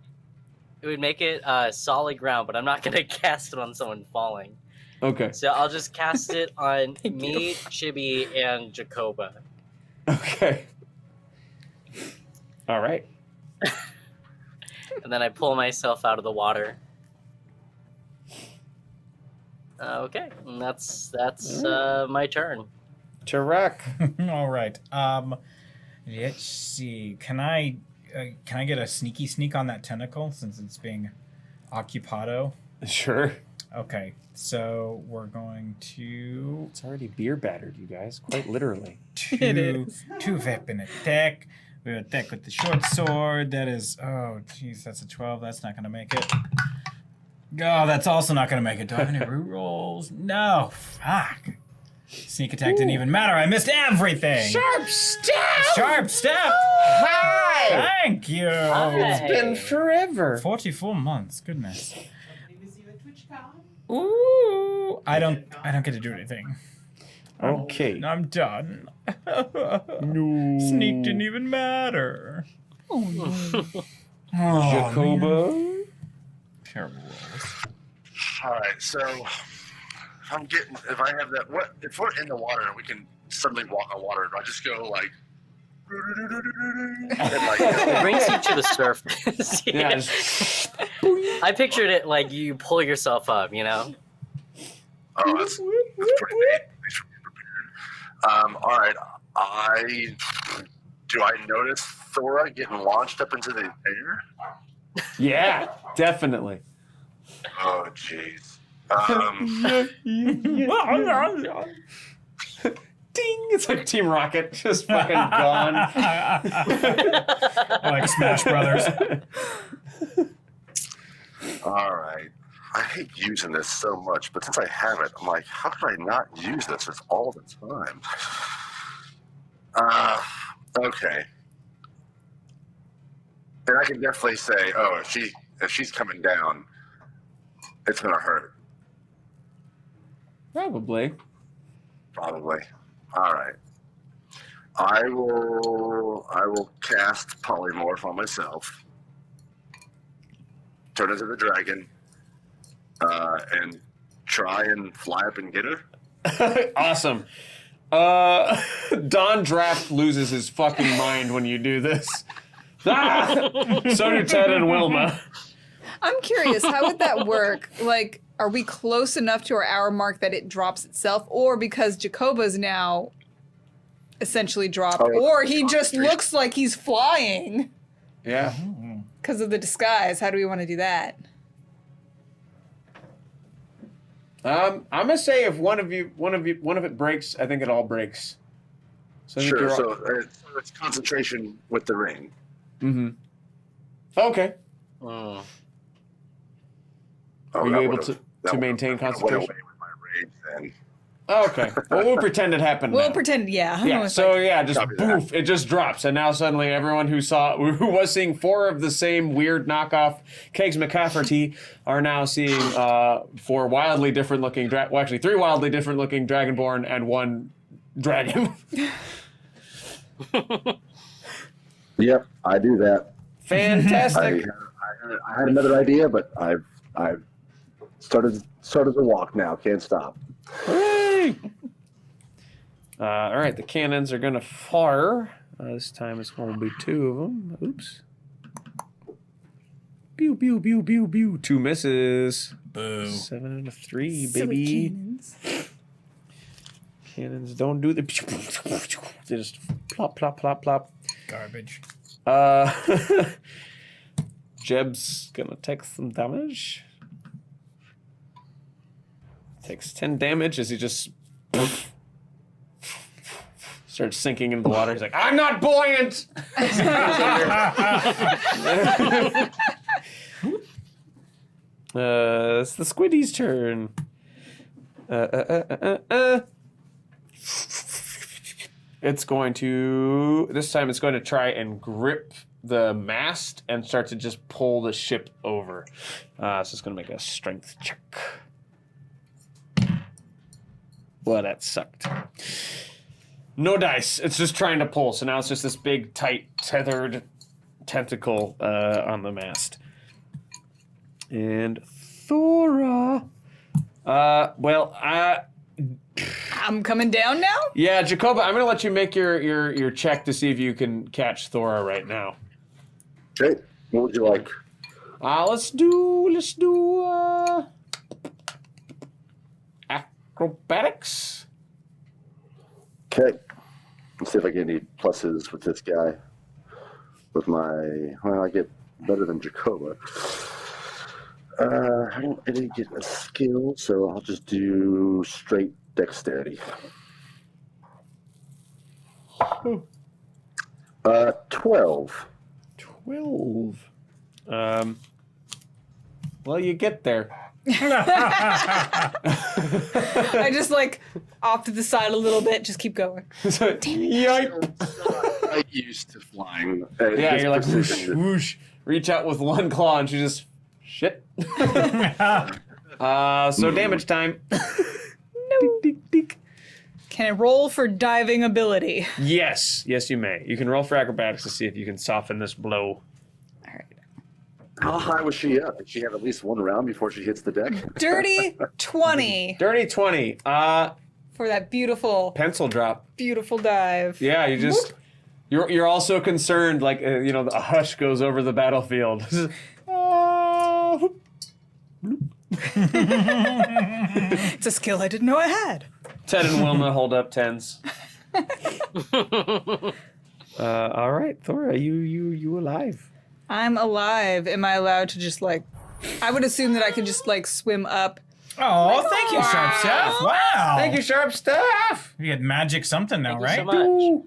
D: It would make it solid ground, but I'm not gonna cast it on someone falling.
H: Okay.
D: So I'll just cast it on
E: Thank
D: me, Chibi, and Jacoba.
H: Okay. All right.
D: And then I pull myself out of the water. Okay, and that's my turn.
H: Tarek.
B: All right. Let's see. Can I get a sneaky sneak on that tentacle since it's being occupado?
H: Sure.
B: Okay. So we're going to
H: It's already beer battered, you guys. Quite literally.
E: It is.
B: two weapon attack. We attack with the short sword. That is, oh jeez, that's a 12. That's not gonna make it. Oh, that's also not gonna make it. Do I have any rerolls? No. Fuck. Sneak attack didn't even matter. I missed everything.
H: Sharp staff!
B: Sharp step.
H: Hi!
B: Thank you.
D: Hi.
H: It's been forever.
B: 44 months. Goodness. Ooh. I don't get to do anything.
H: Okay.
B: I'm done.
H: No.
B: Sneak didn't even matter. Oh,
H: Jacoba.
B: Terrible rolls.
C: All right, so if I have that, if we're in the water and we can suddenly walk on water, do I just go like, and like,
D: It brings you to the surface.
H: Yeah. Just,
D: I pictured it like you pull yourself up, you know?
C: oh, that's pretty neat. Thanks for being prepared. All right, do I notice Thora getting launched up into the air?
H: yeah, definitely.
C: Oh, jeez.
H: Ding! It's like Team Rocket, just fucking gone.
B: Like Smash Brothers.
C: All right. I hate using this so much, but since I have it, I'm like, how could I not use this all the time? Okay. And I can definitely say, oh, if she's coming down, it's gonna hurt.
H: Probably.
C: Probably. All right. I will cast polymorph on myself. Turn into the dragon. And try and fly up and get her.
H: Awesome. Don Draft loses his fucking mind when you do this. Ah! So do Ted and Wilma.
E: I'm curious, how would that work? Like, are we close enough to our hour mark that it drops itself, or because Jacoba's now essentially dropped, or he just looks like he's flying
H: Yeah.
E: because of the disguise? How do we want to do that?
H: I'm gonna say if one of it breaks, I think it all breaks. So I think
C: Sure.
H: you're
C: So it's concentration with the ring.
H: Mm-hmm. Okay.
D: Mm.
C: Oh,
H: Are you
C: that
H: able
C: would've-
H: to
C: that
H: maintain
C: would've went
H: concentration?
C: away with my rage then.
H: Oh, okay. Well, we'll pretend it happened.
E: We'll
H: now.
E: pretend, yeah.
H: Yeah. So yeah, just
C: Copy that.
H: poof, it just drops, and now suddenly everyone who was seeing 4 of the same weird knockoff Kegs McCafferty are now seeing 4 wildly different looking, 3 wildly different looking Dragonborn and 1 dragon.
C: Yep, I do that.
H: Fantastic.
C: I had another idea, but I've started to walk now. Can't stop.
H: Hooray! All right, the cannons are going to fire. This time it's going to be 2 of them. Oops. Pew, pew, pew, pew, pew. 2 misses.
B: Boo.
H: 7 and a 3,
E: Silly
H: baby.
E: cannons.
H: Cannons don't do the. They just plop, plop, plop, plop.
B: Garbage.
H: Jeb's gonna take some damage. Takes 10 damage as he just starts sinking into the water. He's like, I'm not buoyant! It's the Squiddy's turn. It's going to... This time it's going to try and grip the mast and start to just pull the ship over. So it's going to make a strength check. Well, that sucked. No dice. It's just trying to pull. So now it's just this big, tight, tethered tentacle on the mast. And Thora.
E: I'm coming down now?
H: Yeah, Jacoba, I'm going to let you make your check to see if you can catch Thora right now.
C: Okay. What would you like?
H: Let's do acrobatics.
C: Okay. Let's see if I get any pluses with this guy. With my... Well, I get better than Jacoba. I didn't get a skill, so I'll just do straight dexterity. 12.
H: 12. Well, you get there.
E: I just like off to the side a little bit, just keep going.
H: Yikes.
C: I'm used to flying.
H: Yeah, you're like whoosh, whoosh. Reach out with one claw and she just shit. So damage time.
E: No. Can I roll for diving ability?
H: Yes, you may. You can roll for acrobatics to see if you can soften this blow.
E: All right.
C: How high was she up? Did she have at least one round before she hits the deck?
E: Dirty 20
H: Dirty 20.
E: for that beautiful,
H: Pencil drop.
E: beautiful dive.
H: Yeah, you just you're also concerned, like a hush goes over the battlefield.
E: It's a skill I didn't know I had.
H: Ted and Wilma hold up 10s. All right, Thora, you alive?
E: I'm alive. Am I allowed to just like? I would assume that I could just like swim up.
B: Oh, thank you, Sharp Staff. Wow.
H: Thank you, Sharp Staff.
B: You get magic something now,
D: Thank you
B: right?
D: so much.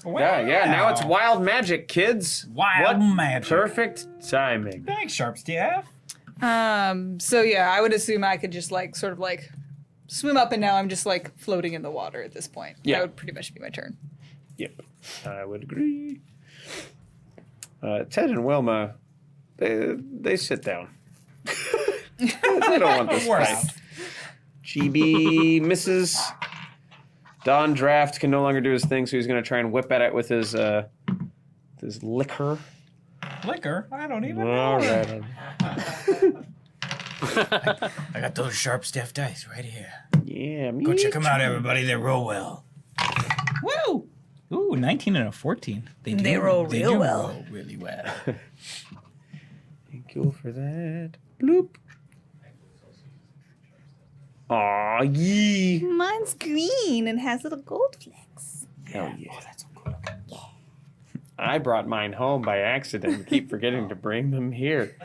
B: Wow.
H: Yeah. Now it's wild magic, kids.
B: Wild
H: What
B: magic.
H: Perfect timing.
B: Thanks, Sharp Staff.
E: So yeah, I would assume I could just like sort of like swim up, and now I'm just like floating in the water at this point.
H: Yeah.
E: That would pretty much be my turn.
H: Yep, I would agree. Ted and Wilma, they sit down. They don't want this fight. GB misses. Don Draft can no longer do his thing, so he's going to try and whip at it with his liquor.
B: Liquor? I don't even know.
H: All right.
B: I got those Sharp Staff dice right here.
H: Yeah, me
B: Go check them out,
H: too.
B: everybody. They roll well. Woo! Ooh, 19 and a 14.
G: They roll real well.
B: Roll really well.
H: Thank you for that. Bloop. Aw, yee.
G: Mine's green and has little gold flecks.
H: Hell yeah. Oh, that's so cool. Yeah. I brought mine home by accident and keep forgetting to bring them here.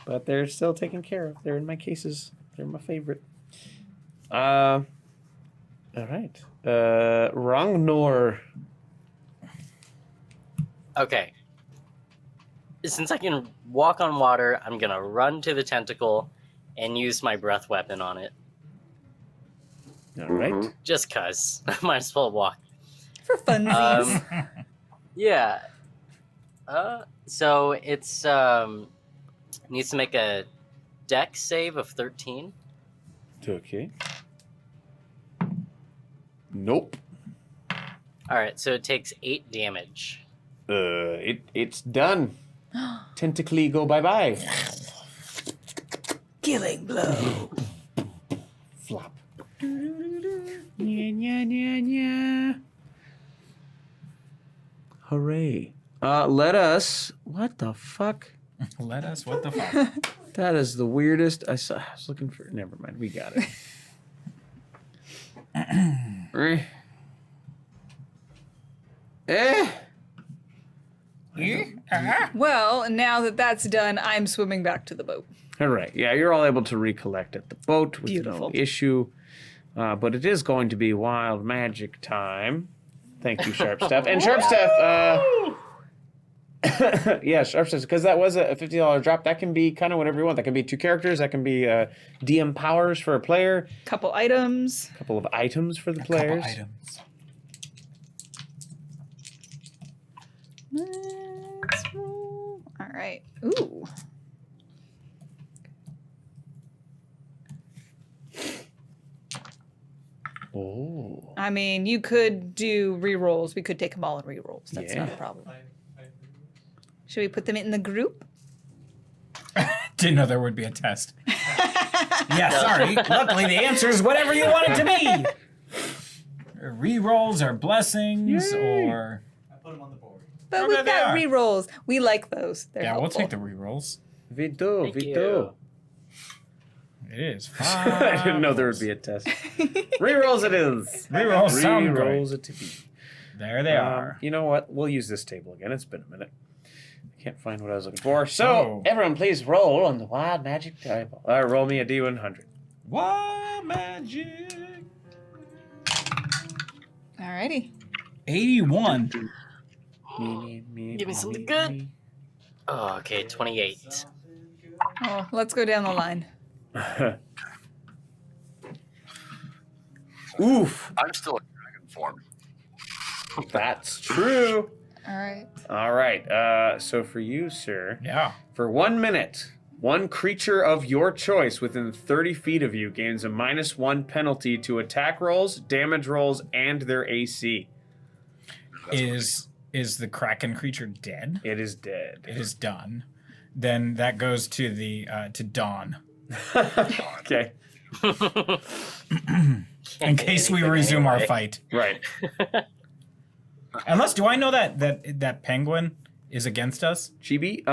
H: But they're still taken care of. They're in my cases. They're my favorite. All right. Rangnor.
D: Okay. Since I can walk on water, I'm gonna run to the tentacle and use my breath weapon on it.
H: All right.
D: Just cuz. I might as well walk.
E: For funsies.
D: Yeah. So it's needs to make a dex save of 13.
H: Okay. Nope.
D: Alright, so it takes 8 damage.
H: It's done. Tentacly go bye-bye.
G: Killing blow.
H: Flop. Nya. Hooray. Let us... What the fuck?
B: Let us. What the fuck?
H: That is the weirdest. I was looking for. Never mind. We got it.
E: Well, now that that's done, I'm swimming back to the boat.
H: All right. Yeah, you're all able to recollect at the boat with
E: Beautiful.
H: no issue. But it is going to be wild magic time. Thank you, Sharp Stuff. And Sharp Stuff, yeah, Sharp Stuff, because that was a $50 drop. That can be kind of whatever you want. That can be 2 characters. That can be DM powers for a player.
E: Couple items.
H: A couple of items for the players.
B: Couple items.
E: Let's roll. All right. Ooh.
H: Oh.
E: I mean, you could do re-rolls. We could take them all in re-rolls. That's not a
H: Yeah.
E: problem. Should we put them in the group?
B: Didn't know there would be a test. Yeah, sorry. Luckily, the answer is whatever you want it to be. Rerolls or blessings or.
F: I put them on the board.
E: But
B: Oh,
E: we've
B: there they
E: got
B: are.
E: re-rolls. We like those. They're
B: Yeah, we'll
E: helpful.
B: take the rerolls.
H: Vito,
D: Thank
H: Vito.
B: It is.
H: I didn't know there would be a test. Rerolls it is.
B: Rerolls sound great.
H: Rerolls it to be.
B: There they are.
H: You know what? We'll use this table again. It's been a minute. I can't find what I was looking for. So,
B: Oh.
H: everyone, please roll on the wild magic table. Roll me a D100.
B: Wild magic.
E: Alrighty.
B: 81.
D: Give me something good. Oh, okay, 28.
E: Oh, let's go down the line.
H: Oof.
C: I'm still in dragon form.
H: That's true.
E: All right.
H: All right. So for you, sir,
B: Yeah.
H: for 1 minute, one creature of your choice within 30 feet of you gains a -1 penalty to attack rolls, damage rolls, and their AC.
B: Is the Kraken creature dead?
H: It is dead.
B: It is done. Then that goes to the to Dawn.
H: Okay.
B: In case we resume our fight.
H: Right.
B: Unless, do I know that penguin is against us?
H: Chibi?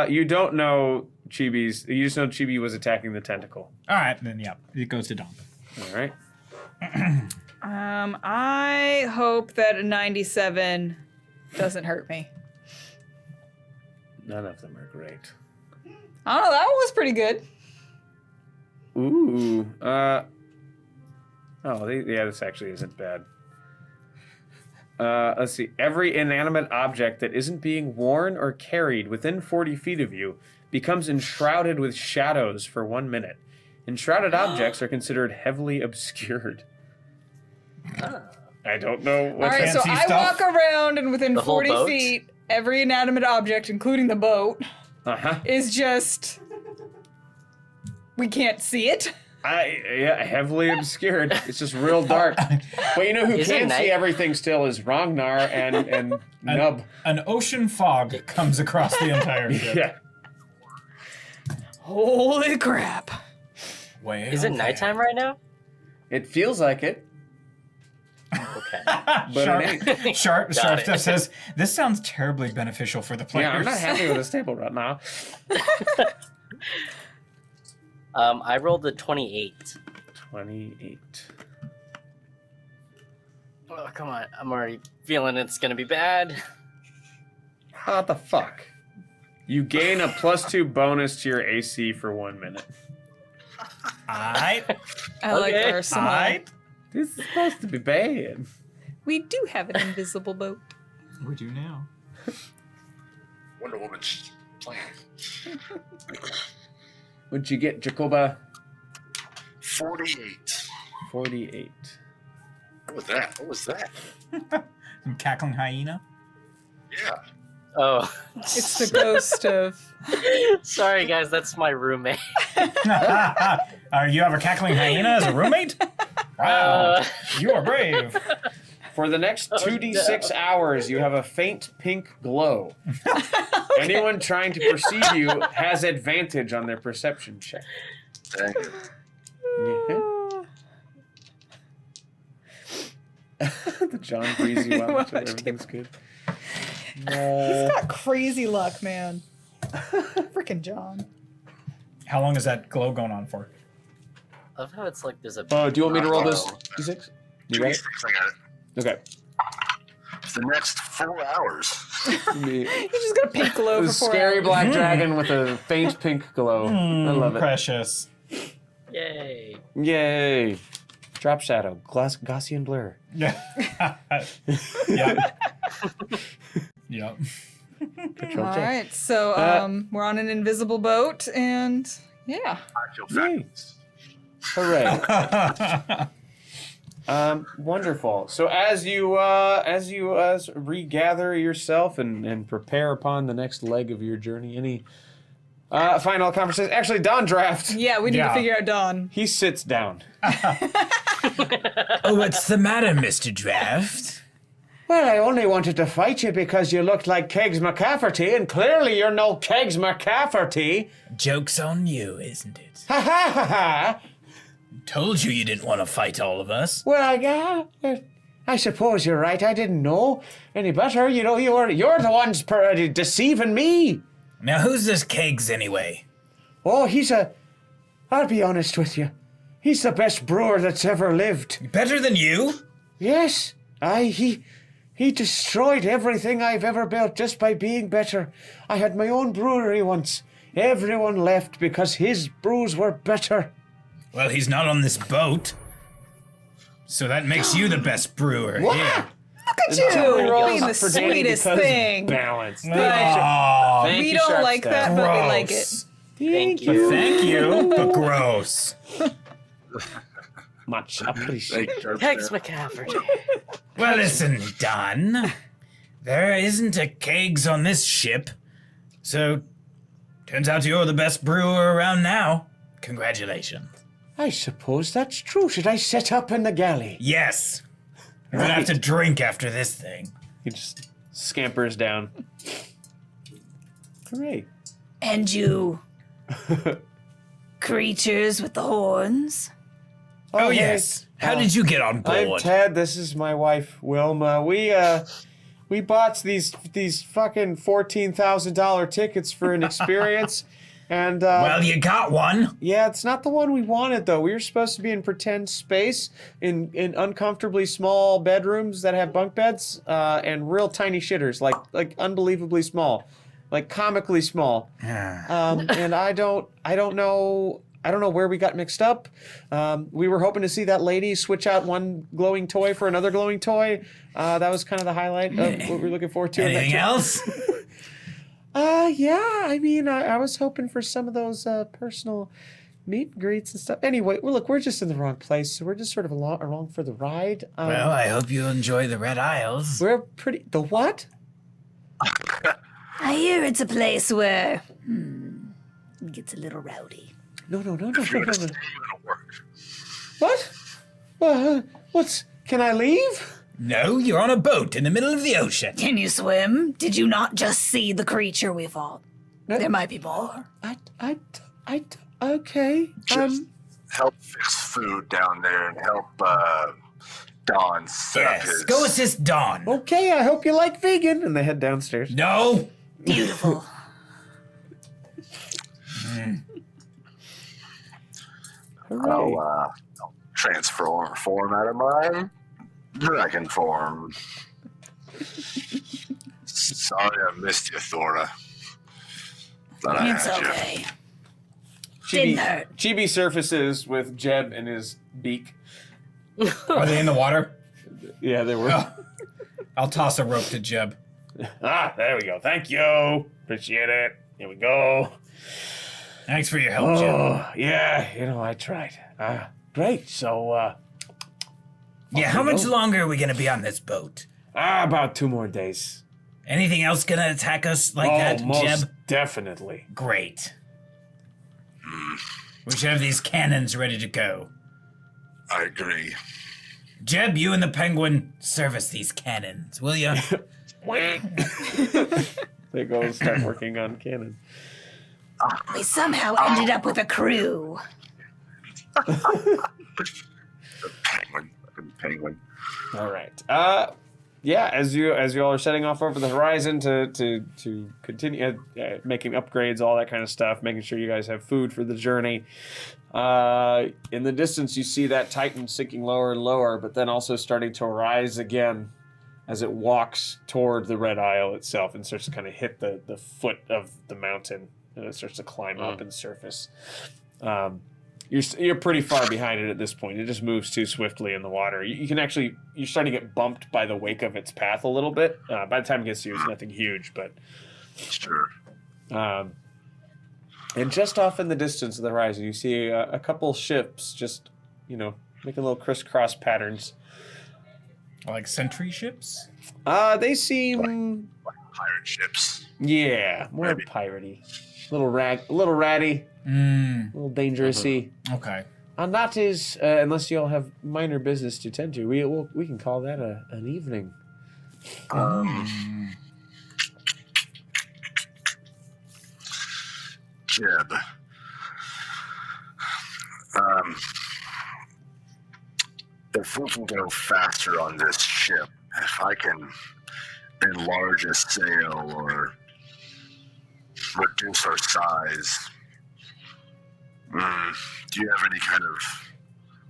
H: You don't know Chibi's. You just know Chibi was attacking the tentacle.
B: All right, then yeah, it goes to Dawn.
H: All right.
E: I hope that a 97 doesn't hurt me.
H: None of them are great.
E: I don't know. That one was pretty good.
H: Ooh. Yeah, this actually isn't bad. Let's see. Every inanimate object that isn't being worn or carried within 40 feet of you becomes enshrouded with shadows for 1 minute. Enshrouded objects are considered heavily obscured. I don't know what
E: All right, so
B: fancy
E: I
B: stuff?
E: walk around, and within
D: The whole
E: 40
D: boat?
E: feet, every inanimate object, including the boat,
H: Uh-huh.
E: is just. We can't see it.
H: Yeah, heavily obscured. It's just real dark. But you know who
D: Is it
H: can see
D: night?
H: everything still is Ragnar and Nub.
B: An ocean fog comes across the entire ship.
H: Yeah.
E: Holy crap.
B: Well,
D: Is it nighttime right now?
H: It feels like it,
D: Okay.
H: but it ain't.
B: Sharp
D: Got it.
B: Stuff says, this sounds terribly beneficial for the players.
H: Yeah, I'm not happy with this table right now.
D: I rolled a 28.
H: 28.
D: Oh, come on. I'm already feeling it's going to be bad.
H: What the fuck? You gain a +2 bonus to your AC for 1 minute.
B: Aight.
E: I like
D: Okay.
E: Arsenal.
B: Aight.
H: This is supposed to be bad.
E: We do have an invisible boat.
B: We do now.
C: Wonder Woman's plan.
H: What'd you get, Jacoba?
C: 48.
H: 48.
C: What was that? What was that?
B: Some cackling hyena.
C: Yeah.
D: Oh.
E: It's the ghost of.
D: Sorry, guys. That's my roommate.
B: You have a cackling hyena as a roommate? Wow. You are brave.
H: For the next 2d6 hours, you have a faint pink glow. Anyone trying to perceive you has advantage on their perception check.
C: Dang it.
H: The John Breezy one,
E: Watch
H: so everything's good.
E: He's got crazy luck, man. Freaking John.
B: How long is that glow going on for?
D: I love how it's like there's a.
H: Do you want me to roll this d6? You got it?
C: I got it.
H: Okay.
C: For the next 4 hours.
E: You just got a pink glow
H: The
E: for 4
H: scary
E: hours.
H: black dragon with a faint pink glow. I love it.
B: Precious.
D: Yay!
H: Yay. Drop shadow. Gaussian blur.
B: Yeah. Yep. Yep.
E: All right, so we're on an invisible boat, and yeah.
C: I feel
H: Yay.
C: fabulous.
H: Hooray. Wonderful. So as you regather yourself and prepare upon the next leg of your journey, any final conversation? Actually, Don Draft.
E: Yeah, we need to figure out Dawn.
H: He sits down.
B: Oh, what's the matter, Mr. Draft?
H: Well, I only wanted to fight you because you looked like Kegs McCafferty, and clearly you're no Kegs McCafferty.
B: Joke's on you, isn't it?
H: Ha ha ha ha!
B: Told you didn't want to fight all of us.
H: Well, I suppose you're right. I didn't know any better. You know, you're the ones deceiving me.
B: Now, who's this Kegs anyway?
H: Oh, I'll be honest with you. He's the best brewer that's ever lived.
B: Better than you?
H: Yes, he destroyed everything I've ever built just by being better. I had my own brewery once. Everyone left because his brews were better.
B: Well, he's not on this boat. So that makes you the best brewer.
H: What?
B: Yeah.
E: Look at you,
H: rolls
E: being the
H: for Danny
E: sweetest
H: because
E: thing.
H: balance.
B: Aw,
H: Thank
E: We
H: you,
E: don't
H: Sharp
E: like
H: Staff.
E: that, but we like it.
B: gross.
D: Thank
B: But
D: you.
B: thank you, but gross.
H: Much appreciated.
D: Kegs McCafferty.
B: Well, listen, Don. There isn't a Kegs on this ship. So, turns out you're the best brewer around now. Congratulations.
H: I suppose that's true. Should I set up in the galley?
B: Yes. You're gonna have to drink after this thing.
H: He just scampers down. Hooray.
G: And you creatures with the horns.
B: Oh,
H: hey.
B: yes. How did you get on
H: I'm
B: board?
H: Ted. This is my wife, Wilma. We bought these fucking $14,000 tickets for an experience, and
B: Well, you got one.
H: yeah, it's not the one we wanted though. We were supposed to be in pretend space in uncomfortably small bedrooms that have bunk beds and real tiny shitters, like unbelievably small, like comically small. And I don't know where we got mixed up. We were hoping to see that lady switch out one glowing toy for another glowing toy. That was kind of the highlight of what we were looking forward to. in that
B: Anything
H: trip.
B: else?
H: Yeah. I mean, I was hoping for some of those personal meet and greets and stuff. Anyway, well, look, we're just in the wrong place, so we're just sort of along for the ride.
B: Well, I hope you enjoy the Red Isles.
H: We're pretty. The what?
G: I hear it's a place where it gets a little rowdy.
H: No.
C: If you're gonna stay, it'll work.
H: What? What's? Can I leave?
B: No, you're on a boat in the middle of the ocean.
G: Can you swim? Did you not just see the creature we fought?
H: No.
G: There might be more.
H: Okay.
C: Just help fix food down there and help Don set up
B: Yes,
C: his.
B: go assist Dawn.
H: Okay. I hope you like vegan. And they head downstairs.
B: No.
G: Beautiful.
C: I'll transform out of my dragon form. Sorry I missed you, Thora. Thought I
G: It's
C: had you.
G: okay. Didn't hurt.
H: Chibi surfaces with Jeb in his beak.
B: Are they in the water?
H: Yeah, they were.
B: I'll toss a rope to Jeb.
H: There we go. Thank you. Appreciate it. Here we go.
B: Thanks for your help, Jeb.
H: Oh, yeah. I tried. Great. So,
B: Yeah, how much longer are we gonna be on this boat?
H: about 2 more days.
B: Anything else gonna attack us like that,
H: most
B: Jeb?
H: definitely.
B: Great. We should have these cannons ready to go.
C: I agree.
B: Jeb, you and the penguin service these cannons, will ya?
H: They go and start working on cannon.
G: We somehow ended up with a crew.
C: Penguin.
H: All right. yeah, as you all are setting off over the horizon to continue making upgrades, all that kind of stuff, making sure you guys have food for the journey. In the distance, you see that Titan sinking lower and lower, but then also starting to rise again as it walks toward the Red Isle itself and starts to kind of hit the foot of the mountain, and it starts to climb up and surface. You're pretty far behind it at this point. It just moves too swiftly in the water. You can actually, you're starting to get bumped by the wake of its path a little bit. By the time it gets to you, it's nothing huge, but
C: Sure.
H: and just off in the distance of the horizon, you see a couple ships just, making little crisscross patterns.
B: Like sentry ships?
H: They seem,
C: Pirate ships.
H: yeah, more
C: Maybe.
H: piratey, a little ratty, a little dangerousy.
B: Okay.
H: That is, unless you all have minor business to tend to, we can call that an evening.
C: Jeb. If we can go faster on this ship, if I can enlarge a sail or reduce our size, do you have any kind of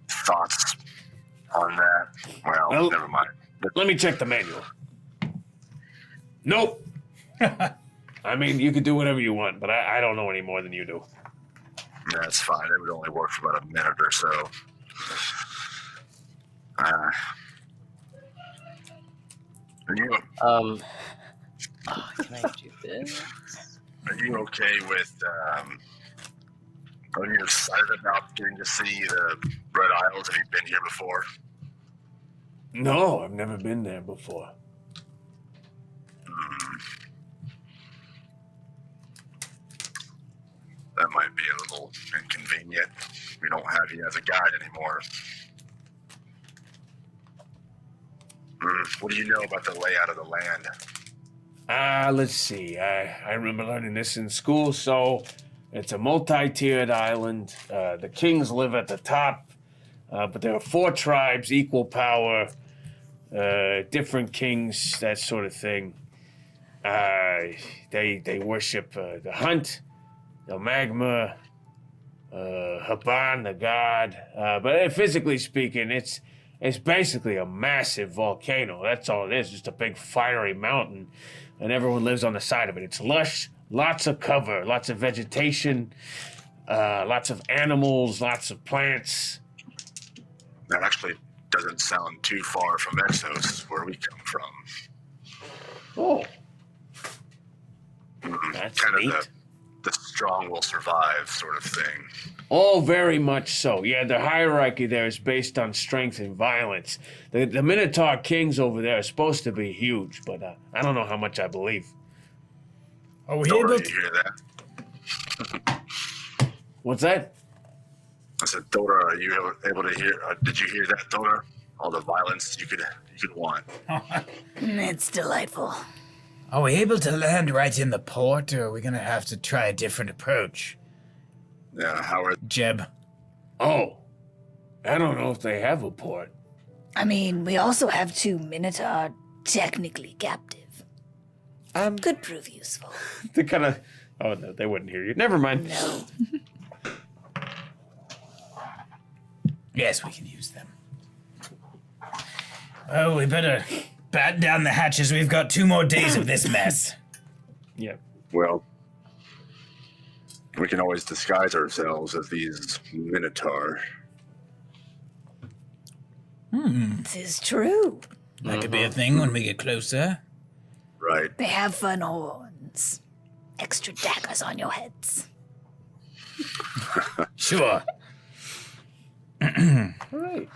C: thoughts on that? Well, never mind.
H: Let me check the manual. Nope. I mean, you could do whatever you want, but I don't know any more than you do.
C: That's fine. It would only work for about a minute or so. Are you
D: Can I do this?
C: okay with? Are you excited about getting to see the Red Isles? Have you been here before?
H: No, I've never been there before.
C: That might be a little inconvenient. We don't have you as a guide anymore. What do you know about the layout of the land?
H: Let's see. I remember learning this in school. So it's a multi-tiered island. The kings live at the top, but there are 4 tribes, equal power, different kings, that sort of thing. They worship the hunt, the magma, Haban, the god. But physically speaking, it's basically a massive volcano. That's all it is, just a big fiery mountain. And everyone lives on the side of it. It's lush, lots of cover, lots of vegetation, lots of animals, lots of plants.
C: That actually doesn't sound too far from Eksōs, where we come from.
H: Oh. That's
C: Kind
H: neat.
C: of the strong will survive sort of thing.
H: Oh, very much so. Yeah, the hierarchy there is based on strength and violence. The Minotaur kings over there are supposed to be huge, but I don't know how much I believe.
B: Are we
C: Dora,
B: able
C: you
B: to...
C: hear that?
H: What's that?
C: I said, Dora, are you able to hear? Did you hear that, Dora? All the violence you could want.
G: It's delightful.
B: Are we able to land right in the port, or are we gonna have to try a different approach?
C: Yeah, Howard.
B: Jeb.
H: Oh, I don't know if they have a port.
G: I mean, we also have 2 Minotaur technically captive. Could prove useful.
H: They kind of... Oh, no, they wouldn't hear you. Never mind.
G: No.
B: Yes, we can use them. Oh, we better batten down the hatches. We've got 2 more days of this mess.
H: Yeah.
C: Well, we can always disguise ourselves as these Minotaur.
G: This is true.
B: That could be a thing when we get closer.
C: Right.
G: They have fun horns. Extra daggers on your heads.
B: Sure.
H: All right.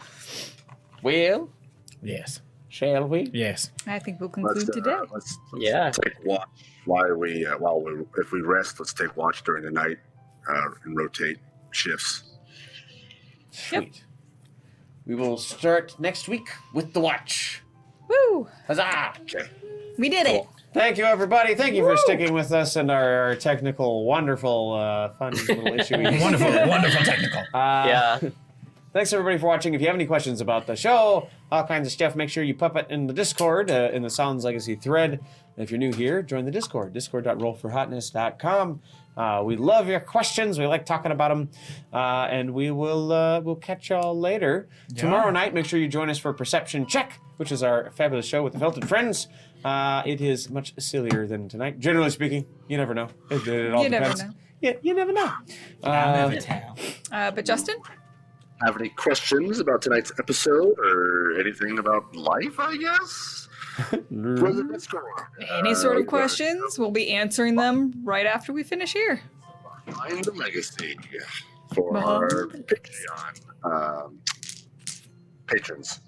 H: Well,
B: Yes.
H: shall we?
B: Yes.
E: I think we'll conclude today.
C: Let's
D: Yeah.
C: take watch if we rest. Let's take watch during the night and rotate shifts.
H: Sweet. We will start next week with the watch.
E: Woo!
H: Huzzah!
C: Okay.
E: We did it.
H: Thank you, everybody. Thank you for sticking with us in our technical, wonderful, fun little issue.
B: Wonderful, wonderful technical.
D: Yeah.
H: thanks everybody for watching. If you have any questions about the show, all kinds of stuff, make sure you pop it in the Discord, in the Silence Legacy thread. If you're new here, join the Discord, discord.rollforhotness.com. We love your questions. We like talking about them. And we'll catch y'all later.
B: Yeah.
H: Tomorrow night, make sure you join us for Perception Check, which is our fabulous show with the Felted Friends. It is much sillier than tonight. Generally speaking, you never know. It all
E: You never
H: depends.
E: know.
H: Yeah, you never know.
B: I'll never tell.
E: But Justin?
C: Have any questions about tonight's episode or anything about life, I guess? Join the Discord.
E: Any sort of questions? We'll be answering them right after we finish here.
C: Behind the Legacy for
E: Behind
C: our
E: the
C: Patreon patrons.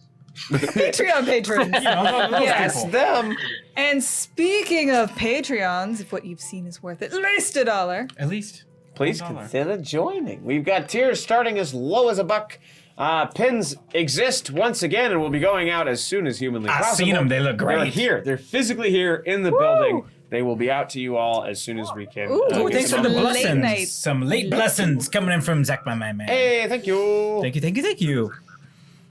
E: Patreon patrons.
H: Yes, them.
E: And speaking of Patreons, if what you've seen is worth at least $1,
B: At least.
H: Please
B: $1.
H: consider joining. We've got tiers starting as low as $1. Pins exist once again and will be going out as soon as humanly
B: I've
H: possible.
B: seen them. They look
H: They're
B: great.
H: here. They're physically here in the building. They will be out to you all as soon as we can.
E: Ooh,
B: Oh,
H: get
B: thanks
H: them
B: for the
H: on.
E: late
B: blessings.
E: night.
B: Some late blessings coming in from Zach, my man.
H: Hey, thank you.
B: Thank you, thank you, thank you.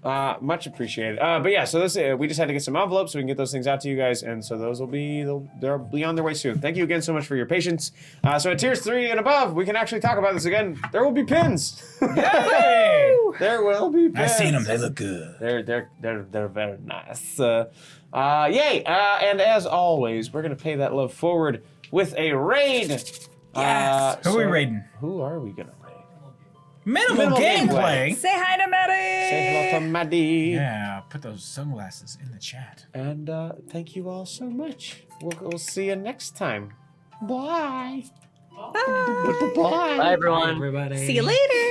H: Much appreciated. But yeah, so this, we just had to get some envelopes so we can get those things out to you guys, and so those will be they'll be on their way soon. Thank you again so much for your patience. So at tiers 3 and above, we can actually talk about this again. There will be pins.
B: Hey!
H: There will be pins.
B: I've seen them. They look good.
H: They're very nice. Yay! And as always, we're gonna pay that love forward with a raid.
B: Yes. Who are we raiding?
H: Who are we gonna raid?
B: Minimal gameplay.
E: Say hi to Maddie.
H: Say hello to Maddie.
B: Yeah, put those sunglasses in the chat.
H: And thank you all so much. We'll see you next time. Bye.
E: Bye.
H: Bye.
D: Bye, everyone.
B: Everybody.
E: See you later.